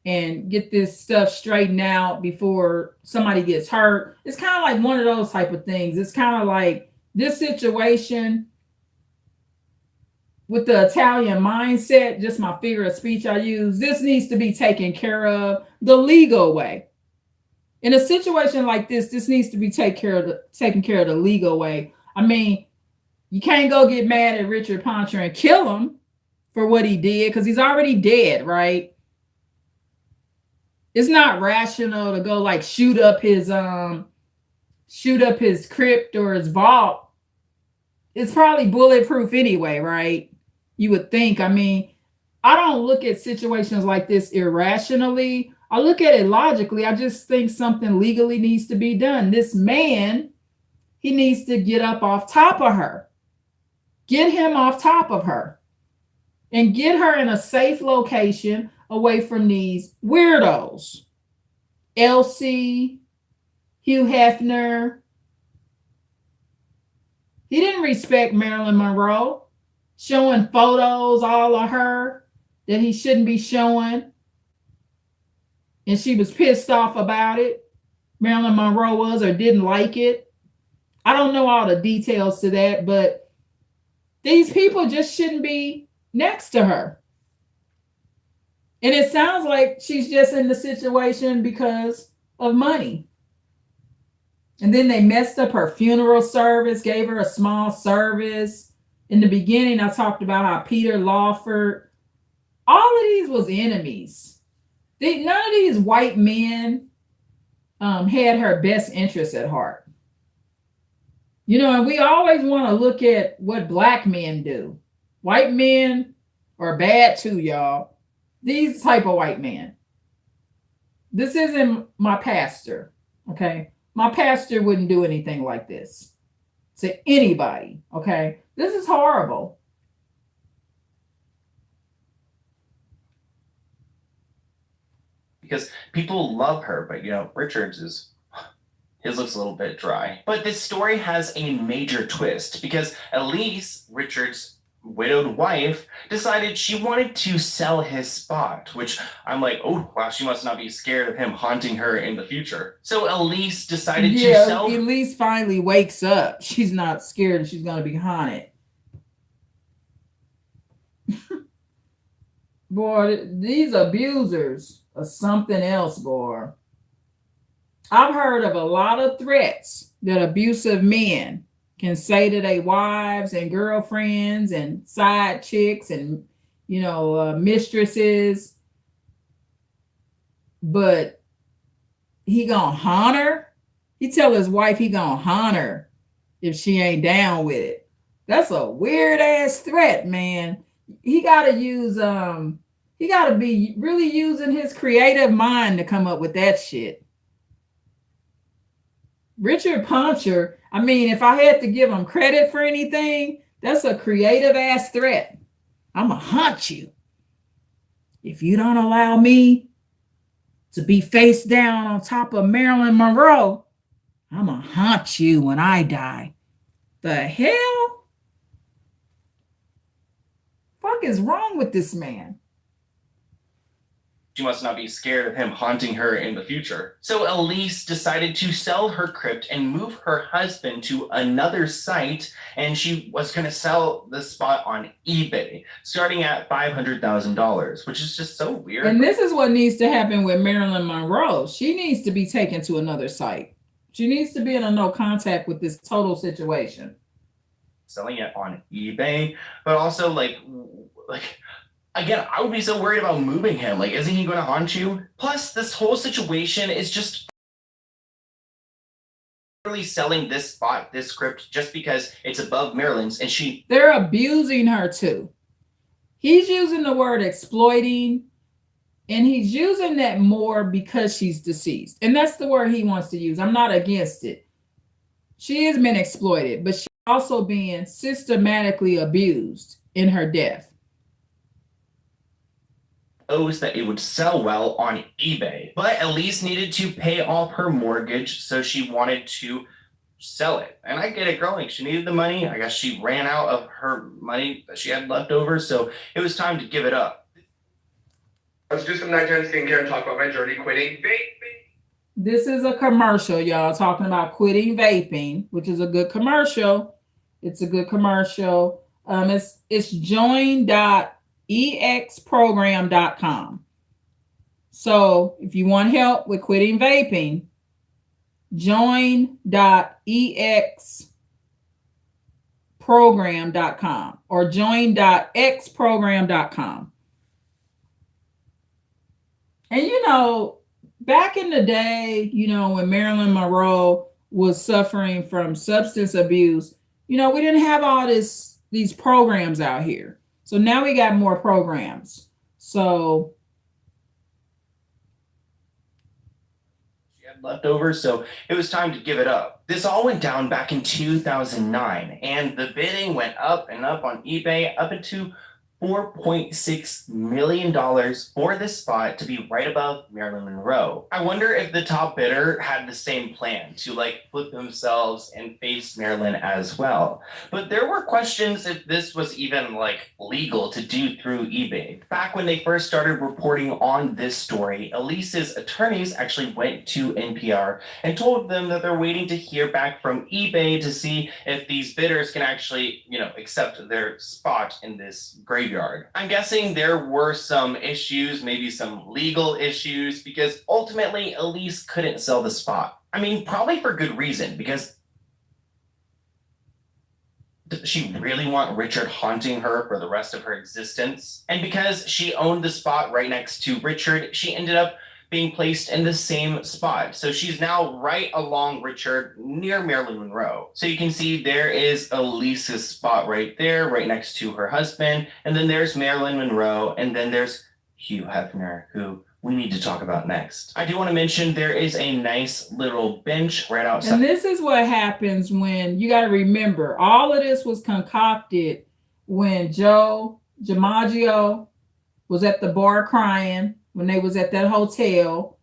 and get this stuff straightened out before somebody gets hurt. It's kind of like one of those type of things. It's kind of like this situation with the Italian mindset, just my figure of speech I use, this needs to be taken care of the legal way. In a situation like this needs to be taken care of the legal way. I mean, you can't go get mad at Richard Poncher and kill him for what he did because he's already dead, right? It's not rational to go like shoot up his crypt or his vault. It's probably bulletproof anyway, right? You would think. I mean, I don't look at situations like this irrationally. I look at it logically. I just think something legally needs to be done. This man, he needs to get up off top of her. Get him off top of her and get her in a safe location away from these weirdos. Elsie, Hugh Hefner. He didn't respect Marilyn Monroe, showing photos all of her that he shouldn't be showing. And she was pissed off about it. Marilyn Monroe was, or didn't like it. I don't know all the details to that, but these people just shouldn't be next to her. And it sounds like she's just in the situation because of money. And then they messed up her funeral service, gave her a small service. In the beginning, I talked about how Peter Lawford, all of these was enemies. None of these white men had her best interests at heart. You know, and we always want to look at what black men do. White men are bad too, y'all. These type of white men. This isn't my pastor, okay? My pastor wouldn't do anything like this to anybody, okay? This is horrible. Because people love her, but you know, his looks a little bit dry. But this story has a major twist because Elise, Richard's widowed wife, decided she wanted to sell his spot, which I'm like, oh, wow, she must not be scared of him haunting her in the future. So Elise decided to sell. Elise finally wakes up. She's not scared she's going to be haunted. Boy, these abusers are something else, boy. I've heard of a lot of threats that abusive men can say to their wives and girlfriends and side chicks and mistresses, but he gonna haunt her. He tell his wife he gonna haunt her if she ain't down with it. That's a weird ass threat, man. He gotta use he gotta be really using his creative mind to come up with that shit. Richard Poncher, I mean, if I had to give him credit for anything, that's a creative ass threat. I'ma hunt you. If you don't allow me to be face down on top of Marilyn Monroe, I'ma hunt you when I die. The hell? Fuck is wrong with this man? She must not be scared of him haunting her in the future. So Elise decided to sell her crypt and move her husband to another site, and she was going to sell the spot on eBay, starting at $500,000, which is just so weird. And this is what needs to happen with Marilyn Monroe. She needs to be taken to another site. She needs to be in a no contact with this total situation. Selling it on eBay, but also like again, I would be so worried about moving him. Like, isn't he going to haunt you? Plus, this whole situation is just really selling this spot, this script, just because it's above Marilyn's, and they're abusing her too. He's using the word exploiting, and he's using that more because she's deceased. And that's the word he wants to use. I'm not against it. She has been exploited, but she's also being systematically abused in her death. That it would sell well on eBay, but Elise needed to pay off her mortgage, so she wanted to sell it. And I get it, girl. Like, she needed the money. I guess she ran out of her money that she had left over, so it was time to give it up. Let's do some nighttime skincare and talk about my journey quitting vaping. This is a commercial, y'all, talking about quitting vaping, which is a good commercial. It's a good commercial. It's join.exprogram.com. So if you want help with quitting vaping, join.exprogram.com or join.xprogram.com. And back in the day, when Marilyn Monroe was suffering from substance abuse, we didn't have all these programs out here. So now we got more programs. So she had left over, so it was time to give it up. This all went down back in 2009, and the bidding went up and up on eBay, up into $4.6 million for this spot to be right above Marilyn Monroe. I wonder if the top bidder had the same plan to flip themselves and face Marilyn as well. But there were questions if this was even legal to do through eBay. Back when they first started reporting on this story, Elise's attorneys actually went to NPR and told them that they're waiting to hear back from eBay to see if these bidders can actually, accept their spot in this graveyard. I'm guessing there were some issues, maybe some legal issues, because ultimately Elise couldn't sell the spot. I mean, probably for good reason, because does she really want Richard haunting her for the rest of her existence? And because she owned the spot right next to Richard, she ended up being placed in the same spot. So she's now right along Richard near Marilyn Monroe. So you can see there is Elise's spot right there, right next to her husband. And then there's Marilyn Monroe. And then there's Hugh Hefner, who we need to talk about next. I do want to mention there is a nice little bench right outside. And this is what happens when, you got to remember, all of this was concocted when Joe DiMaggio was at the bar crying, when they was at that hotel.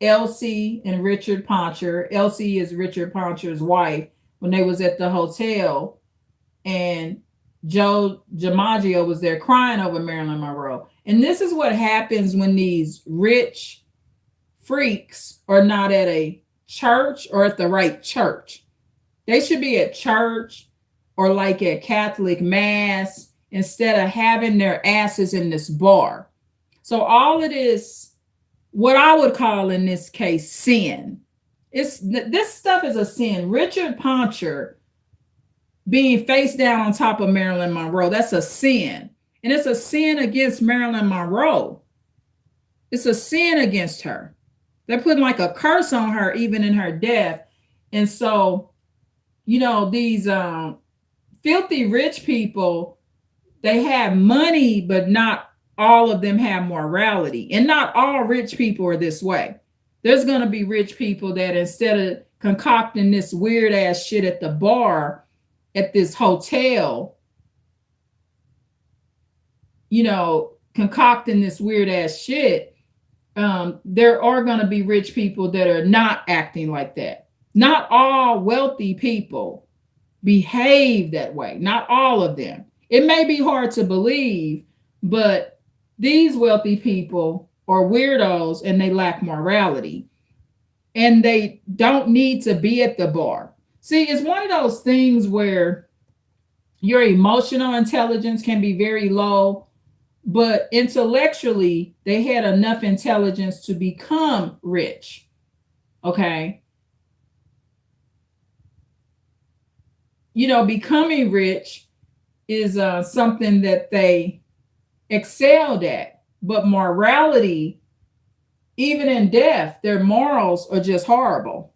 Elsie and Richard Poncher, Elsie is Richard Poncher's wife, when they was at the hotel, and Joe DiMaggio was there crying over Marilyn Monroe. And this is what happens when these rich freaks are not at a church or at the right church. They should be at church or at Catholic mass instead of having their asses in this bar. So all of this, what I would call in this case sin, This stuff is a sin. Richard Poncher being face down on top of Marilyn Monroe, that's a sin. And it's a sin against Marilyn Monroe. It's a sin against her. They're putting like a curse on her even in her death. And so, these filthy rich people, they have money, but not all of them have morality. And not all rich people are this way. There's going to be rich people that instead of concocting this weird ass shit at the bar, at this hotel, concocting this weird ass shit, there are going to be rich people that are not acting like that. Not all wealthy people behave that way. Not all of them. It may be hard to believe, but these wealthy people are weirdos and they lack morality. And they don't need to be at the bar. See, it's one of those things where your emotional intelligence can be very low, but intellectually, they had enough intelligence to become rich. Okay. Becoming rich is something that they excelled at, but morality, even in death, their morals are just horrible.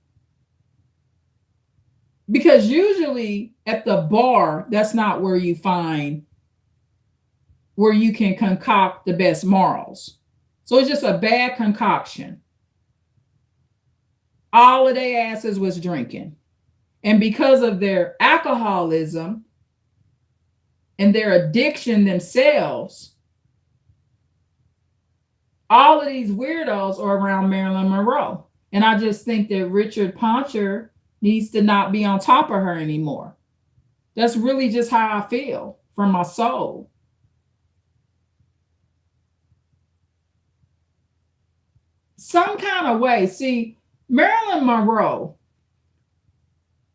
Because usually at the bar, that's not where you find where you can concoct the best morals. So it's just a bad concoction. All of their asses was drinking. And because of their alcoholism and their addiction themselves, all of these weirdos are around Marilyn Monroe. And I just think that Richard Poncher needs to not be on top of her anymore. That's really just how I feel from my soul. Some kind of way. See, Marilyn Monroe,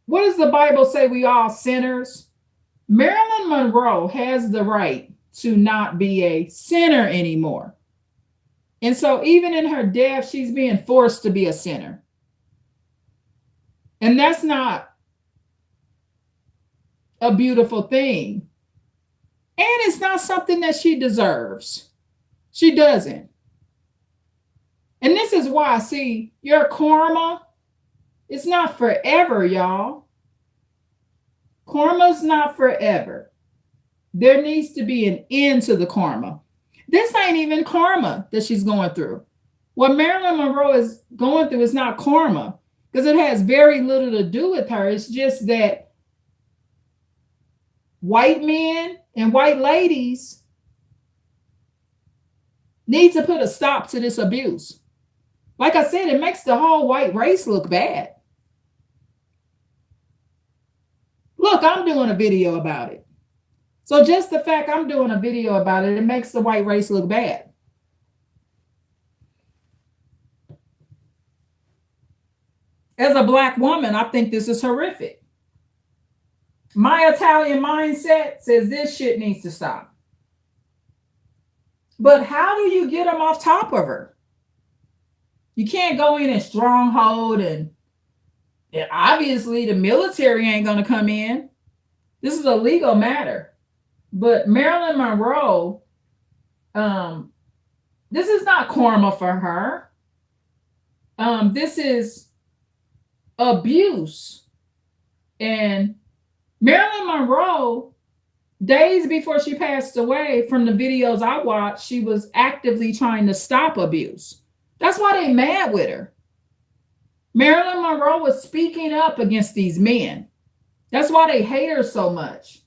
what does the Bible say? We all sinners. Marilyn Monroe has the right to not be a sinner anymore. And so even in her death, she's being forced to be a sinner. And that's not a beautiful thing. And it's not something that she deserves. She doesn't. And this is why, see, your karma, it's not forever, y'all. Karma's not forever. There needs to be an end to the karma. This ain't even karma that she's going through. What Marilyn Monroe is going through is not karma, because it has very little to do with her. It's just that white men and white ladies need to put a stop to this abuse. Like I said, it makes the whole white race look bad. Look, I'm doing a video about it. So just the fact I'm doing a video about it, it makes the white race look bad. As a Black woman, I think this is horrific. My Italian mindset says this shit needs to stop. But how do you get them off top of her? You can't go in and stronghold, and obviously the military ain't going to come in. This is a legal matter. But Marilyn Monroe, this is not karma for her. This is abuse. And Marilyn Monroe, days before she passed away, from the videos I watched, she was actively trying to stop abuse. That's why they mad with her. Marilyn Monroe was speaking up against these men. That's why they hate her so much.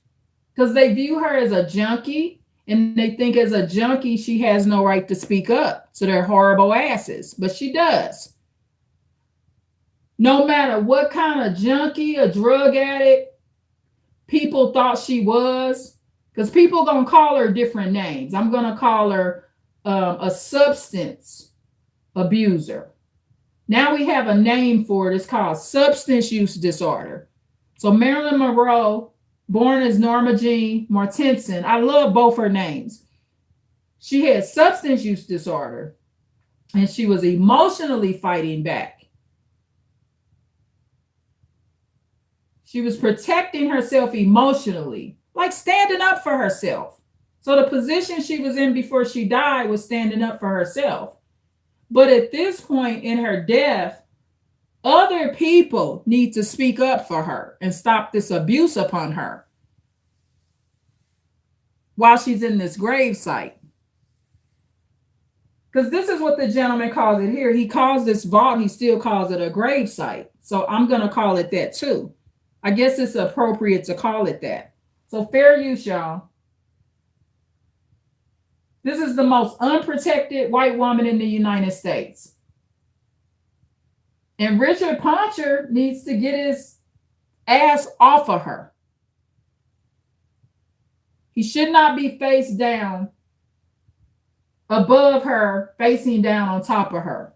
Because they view her as a junkie, and they think as a junkie, she has no right to speak up. So they're horrible asses, but she does. No matter what kind of junkie or drug addict people thought she was, because people gonna call her different names. I'm gonna call her a substance abuser. Now we have a name for it. It's called substance use disorder. So Marilyn Monroe, born as Norma Jean Mortensen, I love both her names. She had substance use disorder, and she was emotionally fighting back. She was protecting herself emotionally, like standing up for herself. So the position she was in before she died was standing up for herself. But at this point in her death, other people need to speak up for her and stop this abuse upon her while she's in this grave site. Because this is what the gentleman calls it here. He calls this vault, he still calls it a grave site. So I'm going to call it that too. I guess it's appropriate to call it that. So fair use, y'all. This is the most unprotected white woman in the United States. And Richard Poncher needs to get his ass off of her. He should not be face down above her, facing down on top of her.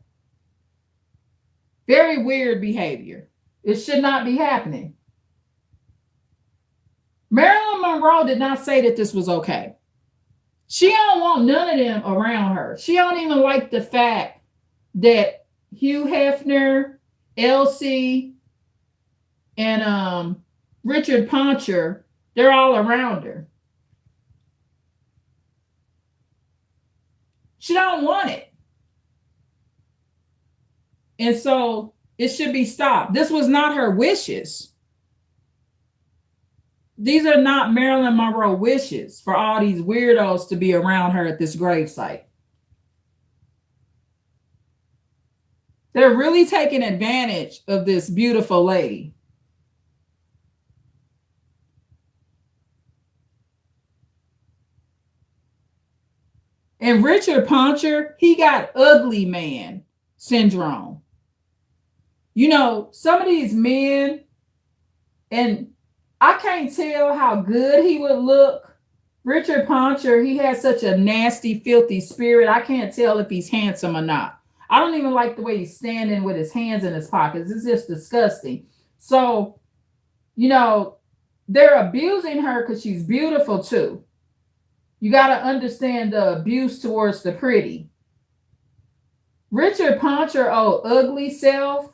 Very weird behavior. It should not be happening. Marilyn Monroe did not say that this was okay. She don't want none of them around her. She don't even like the fact that Hugh Hefner, Elsie, and Richard Poncher, they're all around her. She don't want it. And so it should be stopped. This was not her wishes. These are not Marilyn Monroe wishes for all these weirdos to be around her at this gravesite. They're really taking advantage of this beautiful lady. And Richard Poncher, he got ugly man syndrome. You know, some of these men, and I can't tell how good he would look. Richard Poncher, he has such a nasty, filthy spirit. I can't tell if he's handsome or not. I don't even like the way he's standing with his hands in his pockets. It's just disgusting. So, you know, they're abusing her because she's beautiful too. You got to understand the abuse towards the pretty. Richard Poncher, oh, ugly self,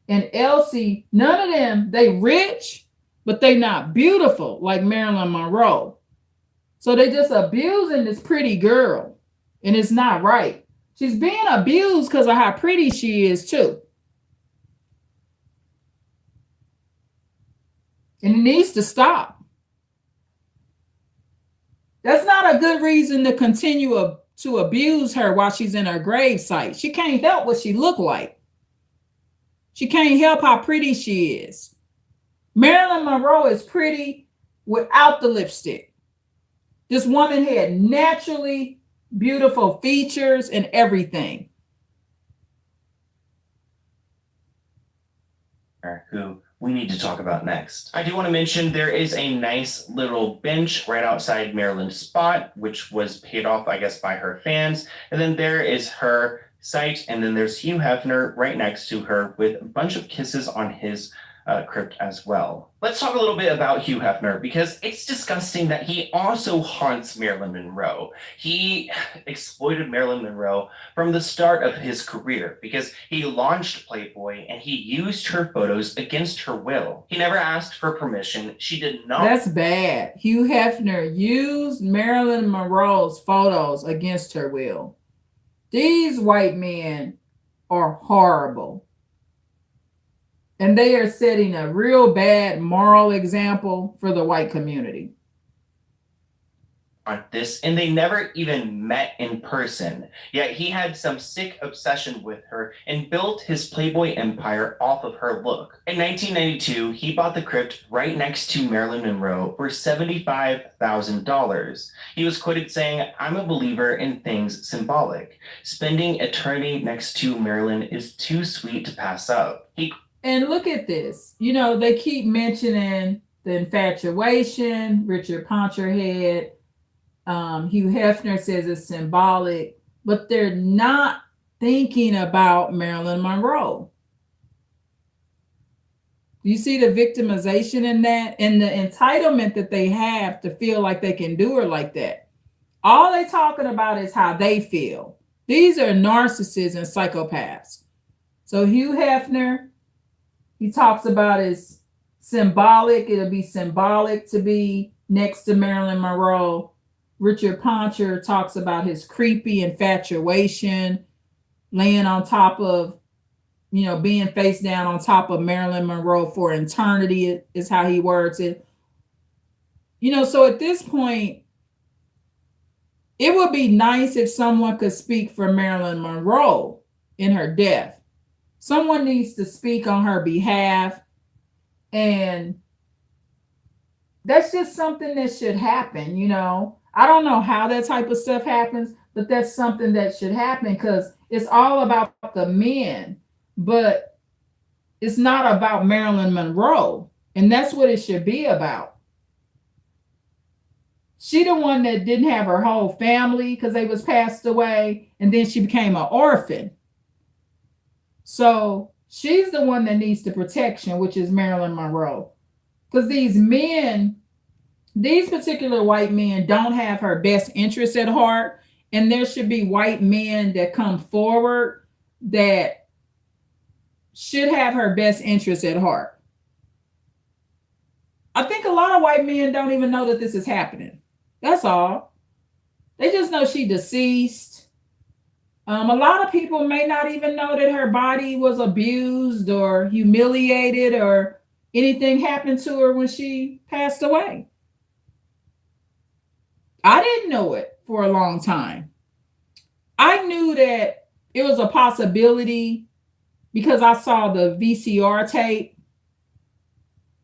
and Elsie, none of them, they rich, but they not beautiful like Marilyn Monroe. So they just abusing this pretty girl, and it's not right. She's being abused because of how pretty she is too. And it needs to stop. That's not a good reason to continue to abuse her while she's in her gravesite. She can't help what she look like. She can't help how pretty she is. Marilyn Monroe is pretty without the lipstick. This woman had naturally beautiful features and everything. Who we need to talk about next. I do want to mention there is a nice little bench right outside Marilyn's spot, which was paid off, I guess, by her fans. And then there is her site, and then there's Hugh Hefner right next to her with a bunch of kisses on his crypt as well. Let's talk a little bit about Hugh Hefner, because it's disgusting that he also haunts Marilyn Monroe. He exploited Marilyn Monroe from the start of his career because he launched Playboy and he used her photos against her will. He never asked for permission. She did not. That's bad. Hugh Hefner used Marilyn Monroe's photos against her will. These white men are horrible. And they are setting a real bad moral example for the white community. On this, and they never even met in person. Yet he had some sick obsession with her and built his Playboy empire off of her look. In 1992, he bought the crypt right next to Marilyn Monroe for $75,000. He was quoted saying, "I'm a believer in things symbolic. Spending eternity next to Marilyn is too sweet to pass up." And look at this. You know, they keep mentioning the infatuation Richard Poncher had. Hugh Hefner says it's symbolic, but they're not thinking about Marilyn Monroe. You see the victimization in that and the entitlement that they have to feel like they can do her like that. All they're talking about is how they feel. These are narcissists and psychopaths. So Hugh Hefner, he talks about his symbolic. It'll be symbolic to be next to Marilyn Monroe. Richard Poncher talks about his creepy infatuation, laying on top of, being face down on top of Marilyn Monroe for eternity is how he words it. So at this point, it would be nice if someone could speak for Marilyn Monroe in her death. Someone needs to speak on her behalf. And that's just something that should happen. I don't know how that type of stuff happens, but that's something that should happen because it's all about the men, but it's not about Marilyn Monroe. And that's what it should be about. She the one that didn't have her whole family because they was passed away, and then she became an orphan. So she's the one that needs the protection, which is Marilyn Monroe. Because these men, these particular white men don't have her best interests at heart. And there should be white men that come forward that should have her best interests at heart. I think a lot of white men don't even know that this is happening. That's all. They just know she deceased. A lot of people may not even know that her body was abused or humiliated or anything happened to her when she passed away. I didn't know it for a long time. I knew that it was a possibility because I saw the VCR tape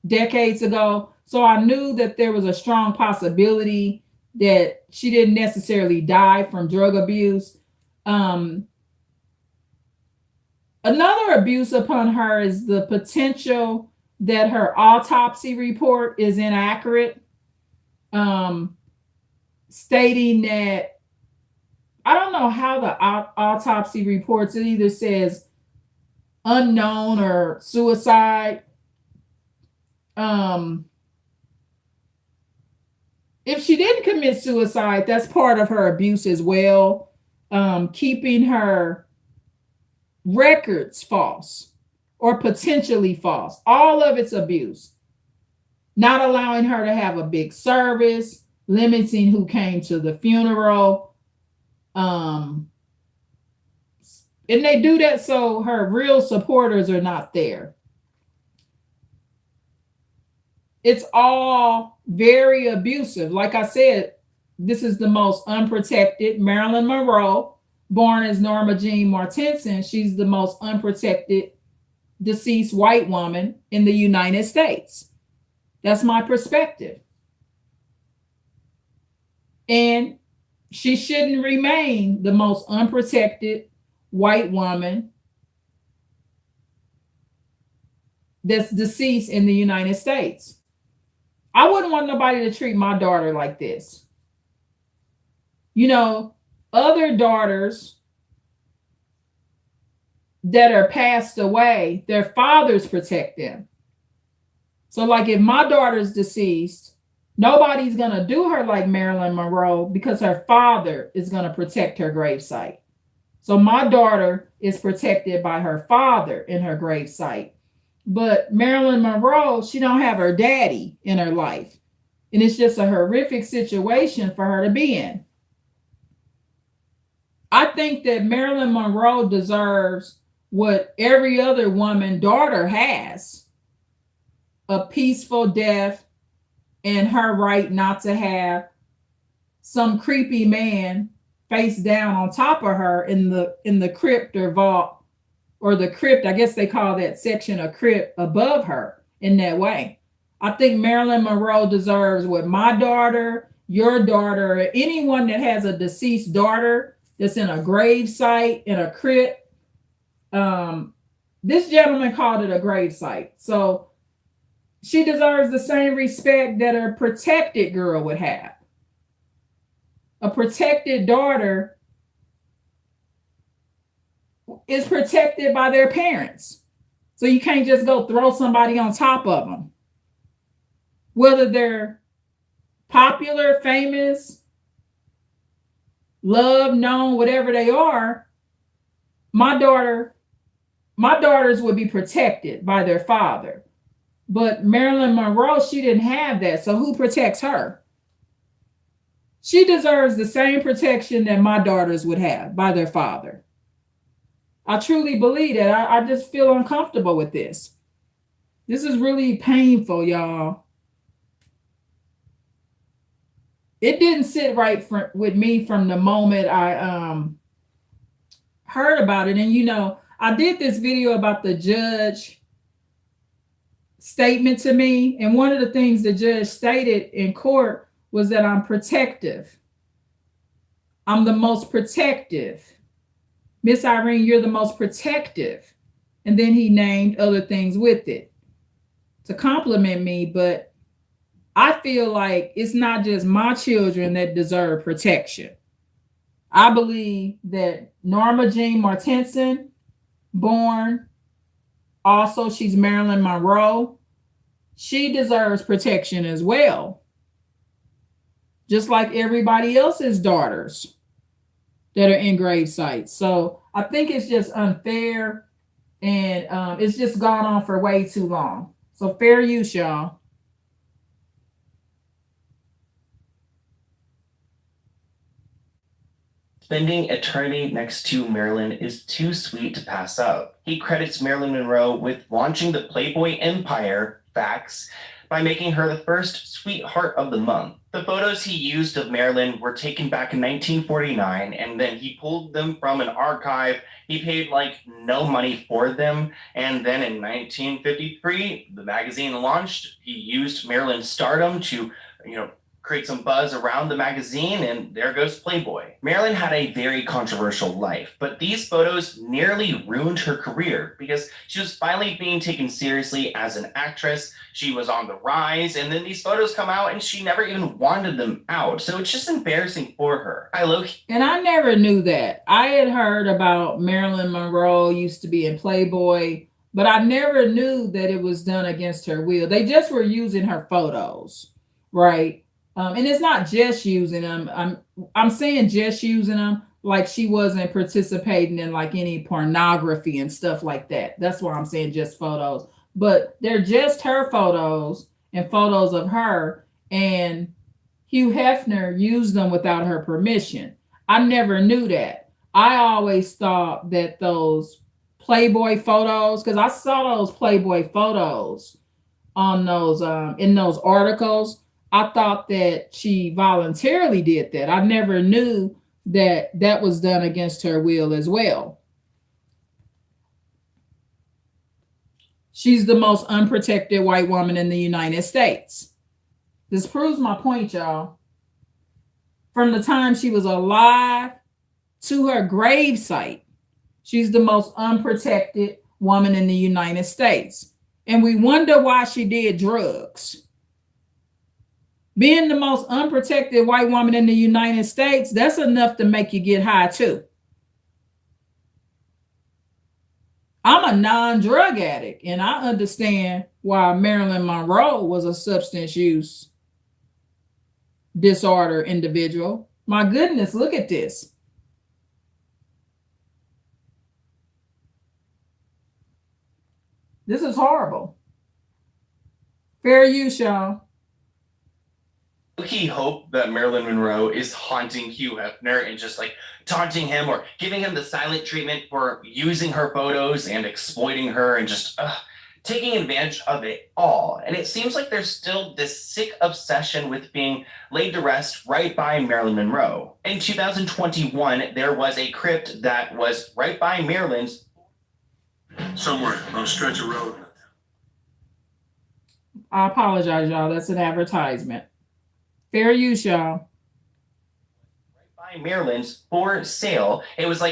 decades ago. So I knew that there was a strong possibility that she didn't necessarily die from drug abuse. Another abuse upon her is the potential that her autopsy report is inaccurate, stating that I don't know how the autopsy reports, it either says unknown or suicide. If she didn't commit suicide, that's part of her abuse as well. Keeping her records false or potentially false. All of it's abuse. Not allowing her to have a big service, limiting who came to the funeral. And they do that so her real supporters are not there. It's all very abusive. Like I said, this is the most unprotected. Marilyn Monroe, born as Norma Jean Martinson, she's the most unprotected deceased white woman in the United States. That's my perspective. And she shouldn't remain the most unprotected white woman that's deceased in the United States. I wouldn't want nobody to treat my daughter like this. Other daughters that are passed away, their fathers protect them. So like if my daughter's deceased, nobody's going to do her like Marilyn Monroe because her father is going to protect her gravesite. So my daughter is protected by her father in her gravesite. But Marilyn Monroe, she don't have her daddy in her life. And it's just a horrific situation for her to be in. I think that Marilyn Monroe deserves what every other woman daughter has. A peaceful death and her right not to have some creepy man face down on top of her in the crypt or vault. Or the crypt, I guess they call that section a crypt above her in that way. I think Marilyn Monroe deserves what my daughter, your daughter, or anyone that has a deceased daughter that's in a grave site, in a crypt. This gentleman called it a grave site. So she deserves the same respect that a protected girl would have. A protected daughter is protected by their parents. So you can't just go throw somebody on top of them. Whether they're popular, famous, loved, known, whatever they are, my daughters would be protected by their father. But Marilyn Monroe, she didn't have that. So who protects her? She deserves the same protection that my daughters would have by their father. I truly believe that. I just feel uncomfortable with this. This is really painful, y'all. It didn't sit right with me from the moment I heard about it. And I did this video about the judge statement to me, and one of the things the judge stated in court was that I'm protective. I'm the most protective. Miss Irene, you're the most protective. And then he named other things with it to compliment me, but I feel like it's not just my children that deserve protection. I believe that Norma Jean Martenson, born, also she's Marilyn Monroe, she deserves protection as well. Just like everybody else's daughters that are in grave sites. So I think it's just unfair, and it's just gone on for way too long. So fair use, y'all. Spending eternity next to Marilyn is too sweet to pass up. He credits Marilyn Monroe with launching the Playboy empire, facts, by making her the first sweetheart of the month. The photos he used of Marilyn were taken back in 1949, and then he pulled them from an archive. He paid no money for them, and then in 1953, the magazine launched. He used Marilyn's stardom to, create some buzz around the magazine, and there goes Playboy. Marilyn had a very controversial life, but these photos nearly ruined her career because she was finally being taken seriously as an actress. She was on the rise, and then these photos come out and she never even wanted them out. So it's just embarrassing for her. And I never knew that. I had heard about Marilyn Monroe used to be in Playboy, but I never knew that it was done against her will. They just were using her photos, right? And it's not just using them. I'm saying just using them like she wasn't participating in any pornography and stuff like that. That's why I'm saying just photos. But they're just her photos and photos of her. And Hugh Hefner used them without her permission. I never knew that. I always thought that those Playboy photos, because I saw those Playboy photos on those in those articles. I thought that she voluntarily did that. I never knew that that was done against her will as well. She's the most unprotected white woman in the United States. This proves my point, y'all. From the time she was alive to her grave site, she's the most unprotected woman in the United States. And we wonder why she did drugs. Being the most unprotected white woman in the United States, that's enough to make you get high too. I'm a non-drug addict, and I understand why Marilyn Monroe was a substance use disorder individual. My goodness, look at this. This is horrible. Fair use, y'all. He hoped that Marilyn Monroe is haunting Hugh Hefner and just taunting him or giving him the silent treatment for using her photos and exploiting her and just taking advantage of it all. And it seems like there's still this sick obsession with being laid to rest right by Marilyn Monroe. In 2021, there was a crypt that was right by Marilyn's. Somewhere on a stretch of road. I apologize, y'all. That's an advertisement. Fair use, y'all. Right by Marilyn's for sale. It was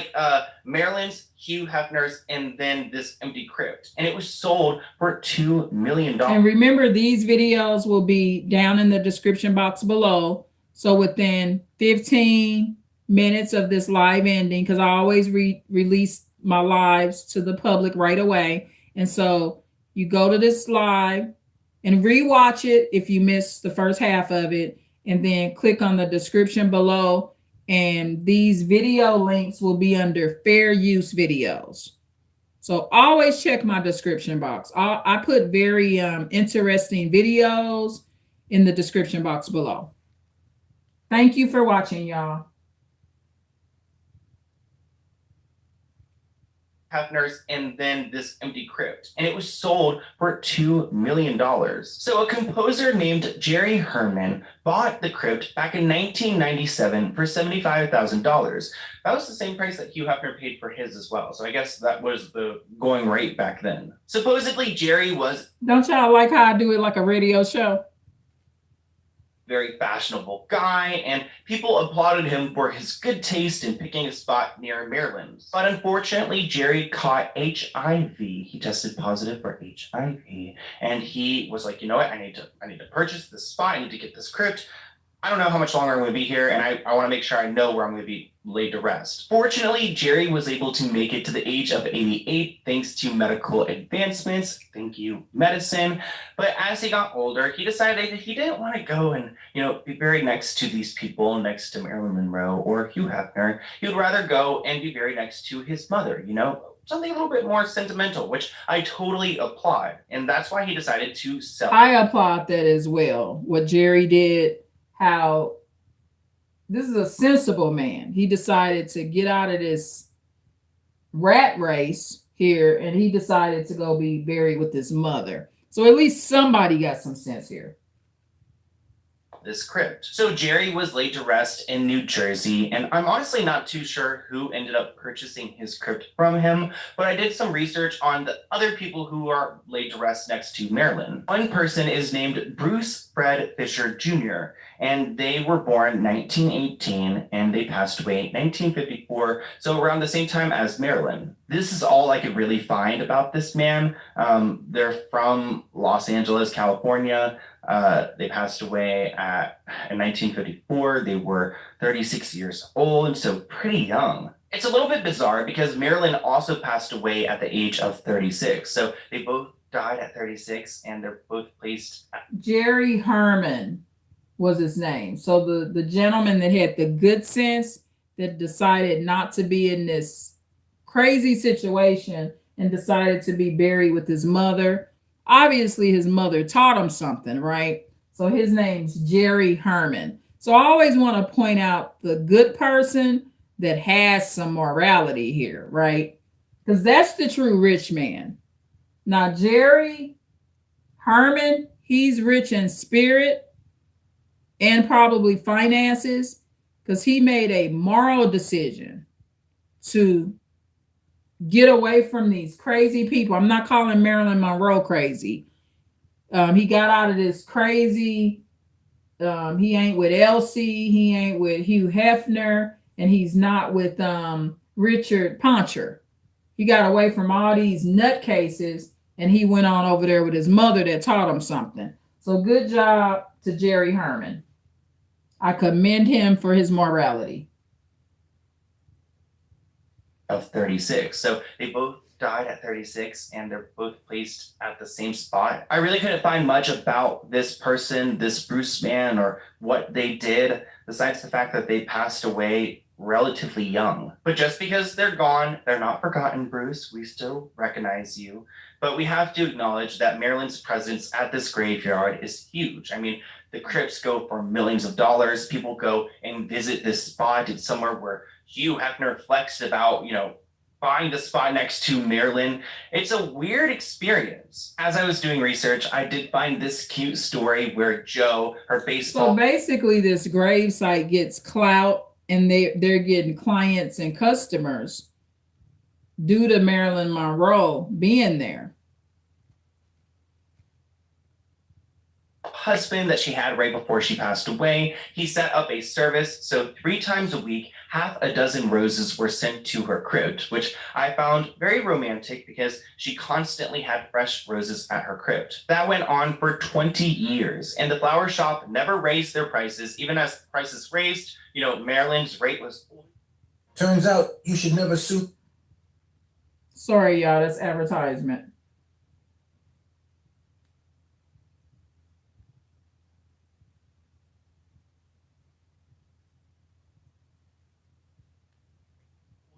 Marilyn's, Hugh Hefner's, and then this empty crypt. And it was sold for $2 million. And remember, these videos will be down in the description box below. So within 15 minutes of this live ending, because I always release my lives to the public right away. And so you go to this live and rewatch it if you missed the first half of it, and then click on the description below, and these video links will be under fair use videos. So always check my description box. I put very interesting videos in the description box below. Thank you for watching, y'all. Hefner's and then this empty crypt, and it was sold for $2 million. So a composer named Jerry Herman bought the crypt back in 1997 for $75,000. That was the same price that Hugh Hefner paid for his as well. So I guess that was the going rate back then. Supposedly Jerry was Don't y'all like how I do it like a radio show? very fashionable guy, and people applauded him for his good taste in picking a spot near Maryland's. But unfortunately, Jerry caught HIV. He tested positive for HIV, and he was like, you know what? I need to purchase this spot. I need to get this crypt. I don't know how much longer I'm going to be here, and I want to make sure I know where I'm going to be laid to rest. Fortunately, Jerry was able to make it to the age of 88 thanks to medical advancements. Thank you, medicine. But as he got older, he decided that he didn't want to go and, be buried next to these people, next to Marilyn Monroe or Hugh Hefner. He would rather go and be buried next to his mother, something a little bit more sentimental, which I totally applaud. And that's why he decided to sell. I applaud that as well. What Jerry did, how this is a sensible man. He decided to get out of this rat race here, and he decided to go be buried with his mother. So at least somebody got some sense here. This crypt. So Jerry was laid to rest in New Jersey, and I'm honestly not too sure who ended up purchasing his crypt from him, but I did some research on the other people who are laid to rest next to Marilyn. One person is named Bruce Fred Fisher Jr., and they were born 1918 and they passed away 1954, so around the same time as Marilyn. This is all I could really find about this man. They're from Los Angeles, California. They passed away in 1954. They were 36 years old, so pretty young. It's a little bit bizarre because Marilyn also passed away at the age of 36. So they both died at 36 and they're both placed at Jerry Herman was his name. So the gentleman that had the good sense, that decided not to be in this crazy situation and decided to be buried with his mother. Obviously, his mother taught him something, right? So his name's Jerry Herman. So I always want to point out the good person that has some morality here, right? Because that's the true rich man. Now, Jerry Herman, he's rich in spirit and probably finances because he made a moral decision to get away from these crazy people. I'm not calling Marilyn Monroe crazy. He got out of this crazy. He ain't with Elsie. He ain't with Hugh Hefner, and he's not with Richard Poncher. He got away from all these nutcases, and he went on over there with his mother that taught him something. So good job to Jerry Herman. I commend him for his morality. Of 36. So they both died at 36 and they're both placed at the same spot. I really couldn't find much about this person, this Bruce man, or what they did, besides the fact that they passed away relatively young. But just because they're gone, they're not forgotten, Bruce. We still recognize you. But we have to acknowledge that Marilyn's presence at this graveyard is huge. I mean, the crypts go for millions of dollars. People go and visit this spot. It's somewhere where Hugh Hefner flexed about, buying the spot next to Marilyn. It's a weird experience. As I was doing research, I did find this cute story where Joe, her baseball. So basically, this grave site gets clout, and they're getting clients and customers due to Marilyn Monroe being there. Husband that she had right before she passed away, he set up a service. So 3 times a week, half a dozen roses were sent to her crypt, which I found very romantic because she constantly had fresh roses at her crypt. That went on for 20 years, and the flower shop never raised their prices. Even as prices raised, Marilyn's rate was. Turns out you should never sue. Sorry, y'all, that's advertisement.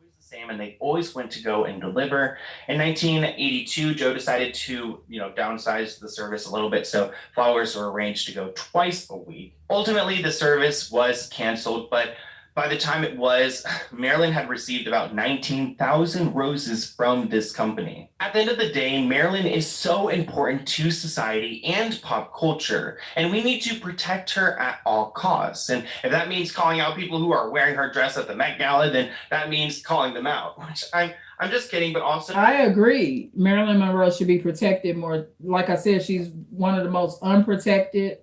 always the same, and they always went to go and deliver. In 1982, Joe decided to, downsize the service a little bit, so flowers were arranged to go twice a week. Ultimately, the service was canceled, but by the time it was, Marilyn had received about 19,000 roses from this company. At the end of the day, Marilyn is so important to society and pop culture, and we need to protect her at all costs. And if that means calling out people who are wearing her dress at the Met Gala, then that means calling them out, which I'm just kidding, but also I agree. Marilyn Monroe should be protected more. Like I said, she's one of the most unprotected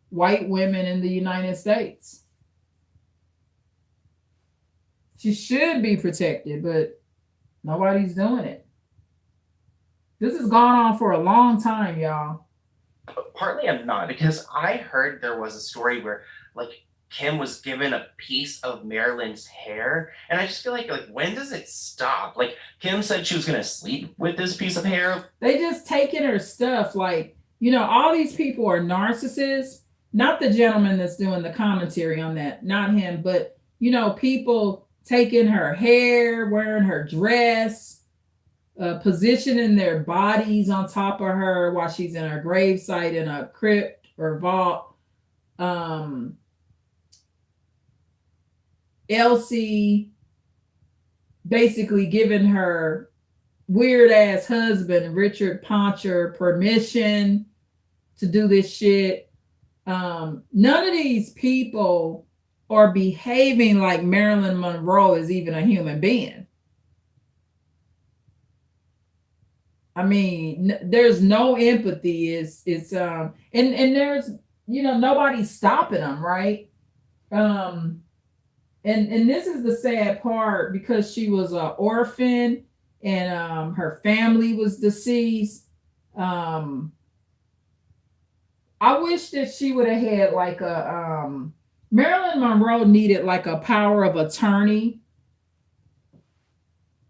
white women in the United States. She should be protected, but nobody's doing it. This has gone on for a long time, y'all. partly I'm not, because I heard there was a story where like Kim was given a piece of Marilyn's hair, and I just feel like when does it stop? Like Kim said she was gonna sleep with this piece of hair. They just taking her stuff. Like, all these people are narcissists. Not the gentleman that's doing the commentary on that, not him, but people taking her hair, wearing her dress, positioning their bodies on top of her while she's in her gravesite in a crypt or vault. Elsie basically giving her weird ass husband, Richard Poncher, permission to do this shit. None of these people are behaving like Marilyn Monroe is even a human being. I mean, there's no empathy. And there's nobody's stopping them, right? And this is the sad part, because she was an orphan and her family was deceased. I wish that she would have had like Marilyn Monroe needed like a power of attorney.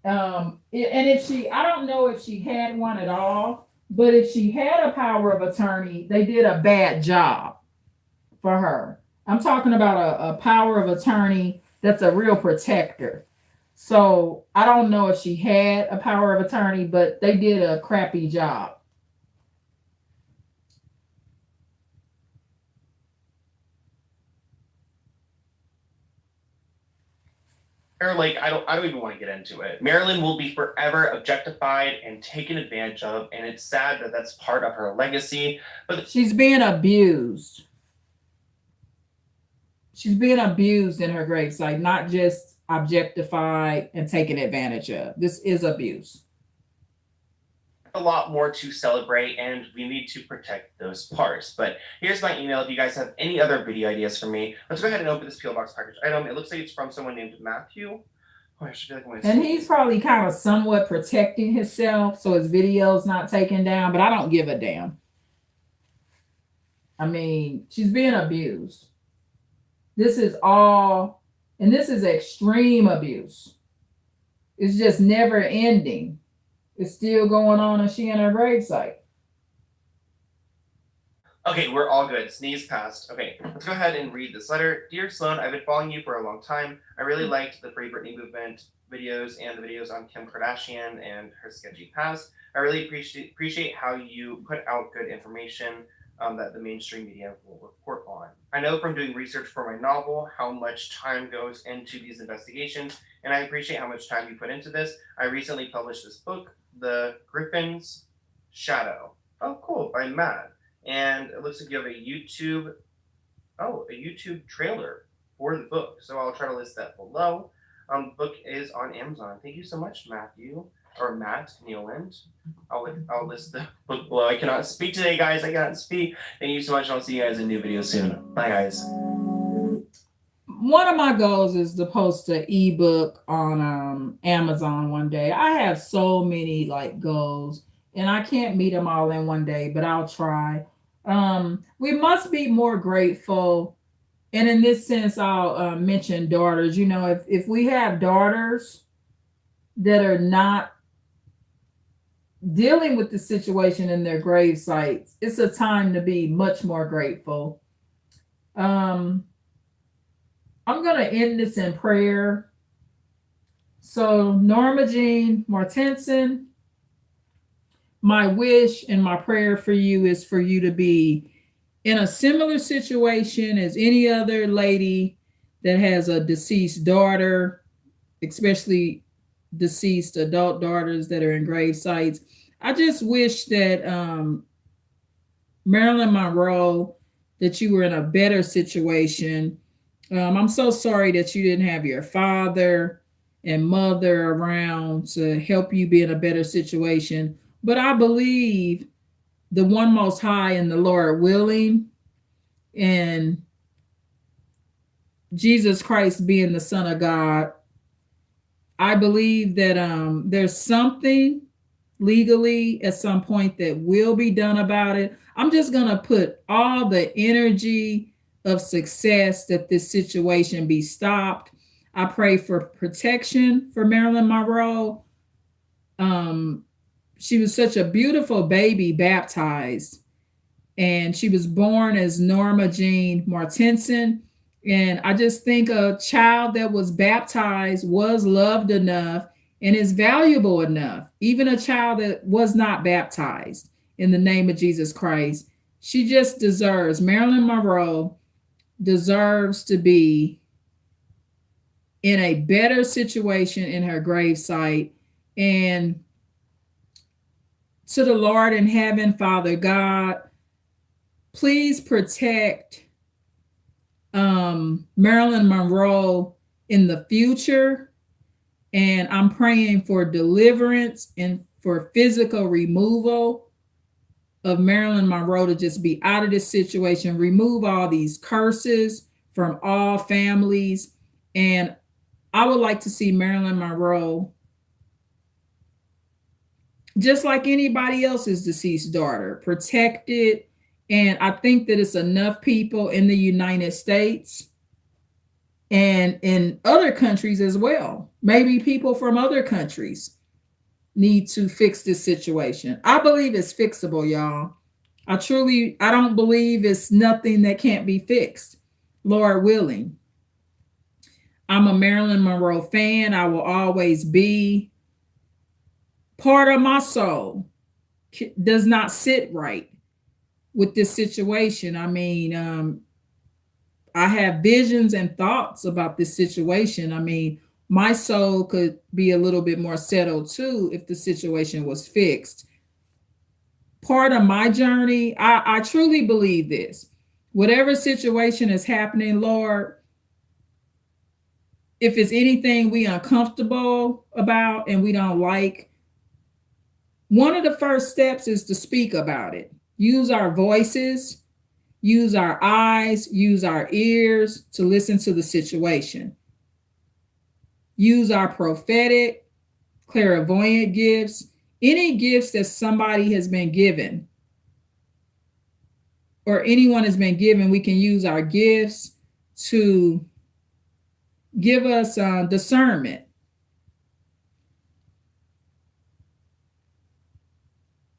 And I don't know if she had one at all, but if she had a power of attorney, they did a bad job for her. I'm talking about a power of attorney that's a real protector. So I don't know if she had a power of attorney, but they did a crappy job. Like I don't even want to get into it. Marilyn will be forever objectified and taken advantage of, and it's sad that that's part of her legacy. But she's being abused. She's being abused in her gravesite, not just objectified and taken advantage of. This is abuse. A lot more to celebrate, and we need to protect those parts. But here's my email if you guys have any other video ideas for me. Let's go ahead and open this P.O. Box package item. It looks like it's from someone named Matthew. Oh, I should feel like I'm gonna and he's probably kind of somewhat protecting himself so his video's not taken down, but I don't give a damn. I mean, she's being abused. This is extreme abuse. It's just never ending. It's still going on, and she in her gravesite. Okay, we're all good. Sneeze passed. Okay, let's go ahead and read this letter. Dear Sloan, I've been following you for a long time. I really liked the Free Britney movement videos and the videos on Kim Kardashian and her sketchy past. I really appreciate how you put out good information that the mainstream media will report on. I know from doing research for my novel how much time goes into these investigations, and I appreciate how much time you put into this. I recently published this book, The Griffin's Shadow. Oh, cool, by Matt. And it looks like you have a YouTube trailer for the book. So I'll try to list that below. Book is on Amazon. Thank you so much, Matthew, or Matt Nealand. I'll list the book below. I cannot speak today, guys. I cannot speak. Thank you so much. I'll see you guys in a new video soon. Bye, guys. One of my goals is to post an ebook on Amazon one day. I have so many goals, and I can't meet them all in one day, but I'll try. We must be more grateful. And in this sense, I'll mention daughters. If we have daughters that are not dealing with the situation in their grave sites, it's a time to be much more grateful. I'm going to end this in prayer. So Norma Jean Mortensen, my wish and my prayer for you is for you to be in a similar situation as any other lady that has a deceased daughter, especially deceased adult daughters that are in grave sites. I just wish that Marilyn Monroe, that you were in a better situation. I'm so sorry that you didn't have your father and mother around to help you be in a better situation. But I believe the one most high and the Lord willing, and Jesus Christ being the Son of God, I believe that there's something legally at some point that will be done about it. I'm just going to put all the energy of success that this situation be stopped. I pray for protection for Marilyn Monroe. She was such a beautiful baby baptized, and she was born as Norma Jean Mortensen. And I just think a child that was baptized was loved enough and is valuable enough. Even a child that was not baptized in the name of Jesus Christ, she just deserves, Marilyn Monroe deserves to be in a better situation in her gravesite. And to the Lord in heaven, Father God, please protect Marilyn Monroe in the future. And I'm praying for deliverance and for physical removal of Marilyn Monroe to just be out of this situation, remove all these curses from all families. And I would like to see Marilyn Monroe, just like anybody else's deceased daughter, protected. And I think that it's enough people in the United States and in other countries as well. Maybe people from other countries need to fix this situation. I believe it's fixable, y'all. I don't believe it's nothing that can't be fixed, Lord willing. I'm a Marilyn Monroe fan. I will always be. Part of my soul does not sit right with this situation. I mean, I have visions and thoughts about this situation. I mean, my soul could be a little bit more settled too if the situation was fixed. Part of my journey, I truly believe this. Whatever situation is happening, Lord, if it's anything we uncomfortable about and we don't like, one of the first steps is to speak about it. Use our voices, use our eyes, use our ears to listen to the situation. Use our prophetic, clairvoyant gifts, any gifts that somebody has been given or anyone has been given. We can use our gifts to give us discernment.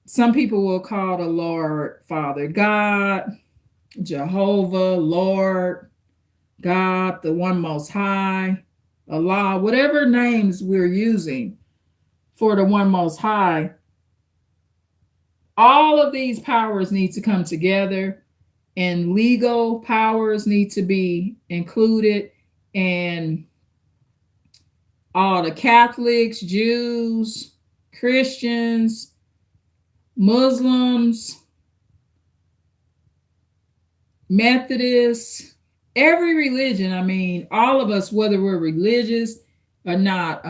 Some people will call the Lord Father God, Jehovah, Lord, God, the one most high, Allah, whatever names we're using for the one most high. All of these powers need to come together, and legal powers need to be included, and all the Catholics, Jews, Christians, Muslims, Methodists, every religion. I mean, all of us, whether we're religious or not,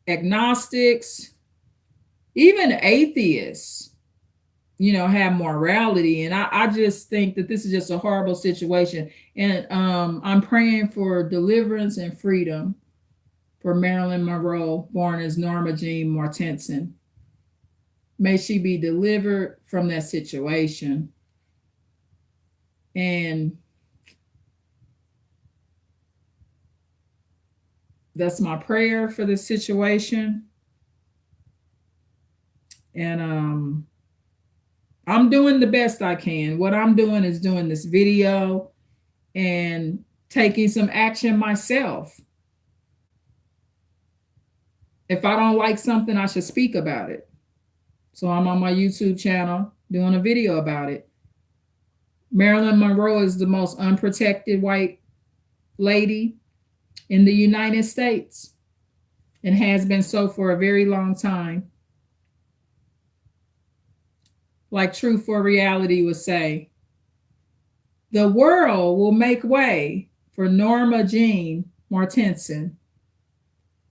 agnostics, even atheists, have morality. And I just think that this is just a horrible situation. And I'm praying for deliverance and freedom for Marilyn Monroe, born as Norma Jean Mortensen. May she be delivered from that situation. And that's my prayer for this situation. And I'm doing the best I can. What I'm doing is doing this video and taking some action myself. if I don't like something, I should speak about it. So I'm on my YouTube channel doing a video about it. Marilyn Monroe is the most unprotected white lady in the United States and has been so for a very long time. Like Truth for Reality would say, the world will make way for Norma Jean Martenson,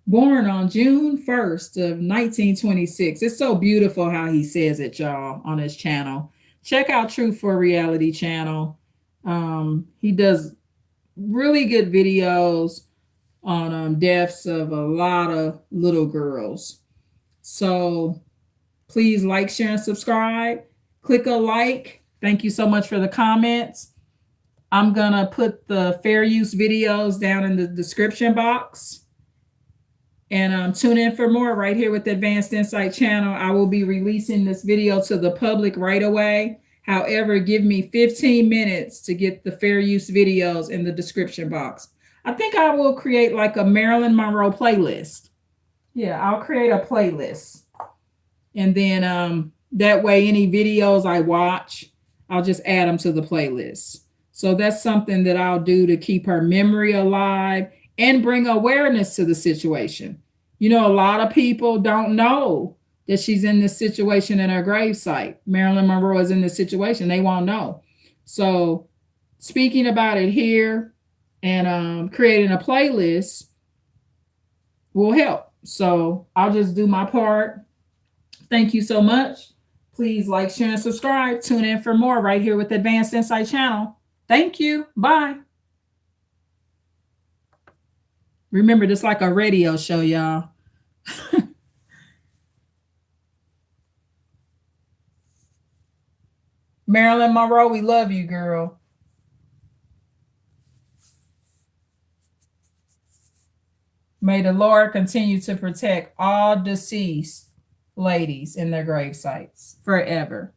born on June 1st of 1926. It's so beautiful how he says it, y'all, on his channel. Check out Truth for Reality channel. He does really good videos on deaths of a lot of little girls. So please like, share, and subscribe. Click a like. Thank you so much for the comments. I'm going to put the fair use videos down in the description box. And tune in for more right here with the Advanced Insight channel. I will be releasing this video to the public right away. However, give me 15 minutes to get the fair use videos in the description box. I think I will create like a Marilyn Monroe playlist. Yeah, I'll create a playlist. And then that way, any videos I watch, I'll just add them to the playlist. So that's something that I'll do to keep her memory alive and bring awareness to the situation. You know, a lot of people don't know that she's in this situation in her gravesite. Marilyn Monroe is in this situation. They won't know. So speaking about it here and creating a playlist will help. So I'll just do my part. Thank you so much. Please like, share, and subscribe. Tune in for more right here with the Advanced Insight channel. Thank you. Bye. Remember, this is like a radio show, y'all. Marilyn Monroe, we love you, girl. May the Lord continue to protect all deceased ladies in their grave sites forever.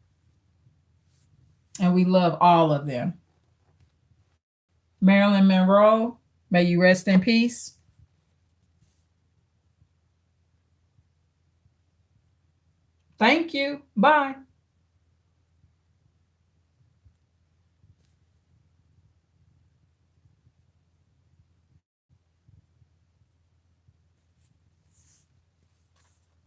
And we love all of them. Marilyn Monroe, may you rest in peace. Thank you. Bye.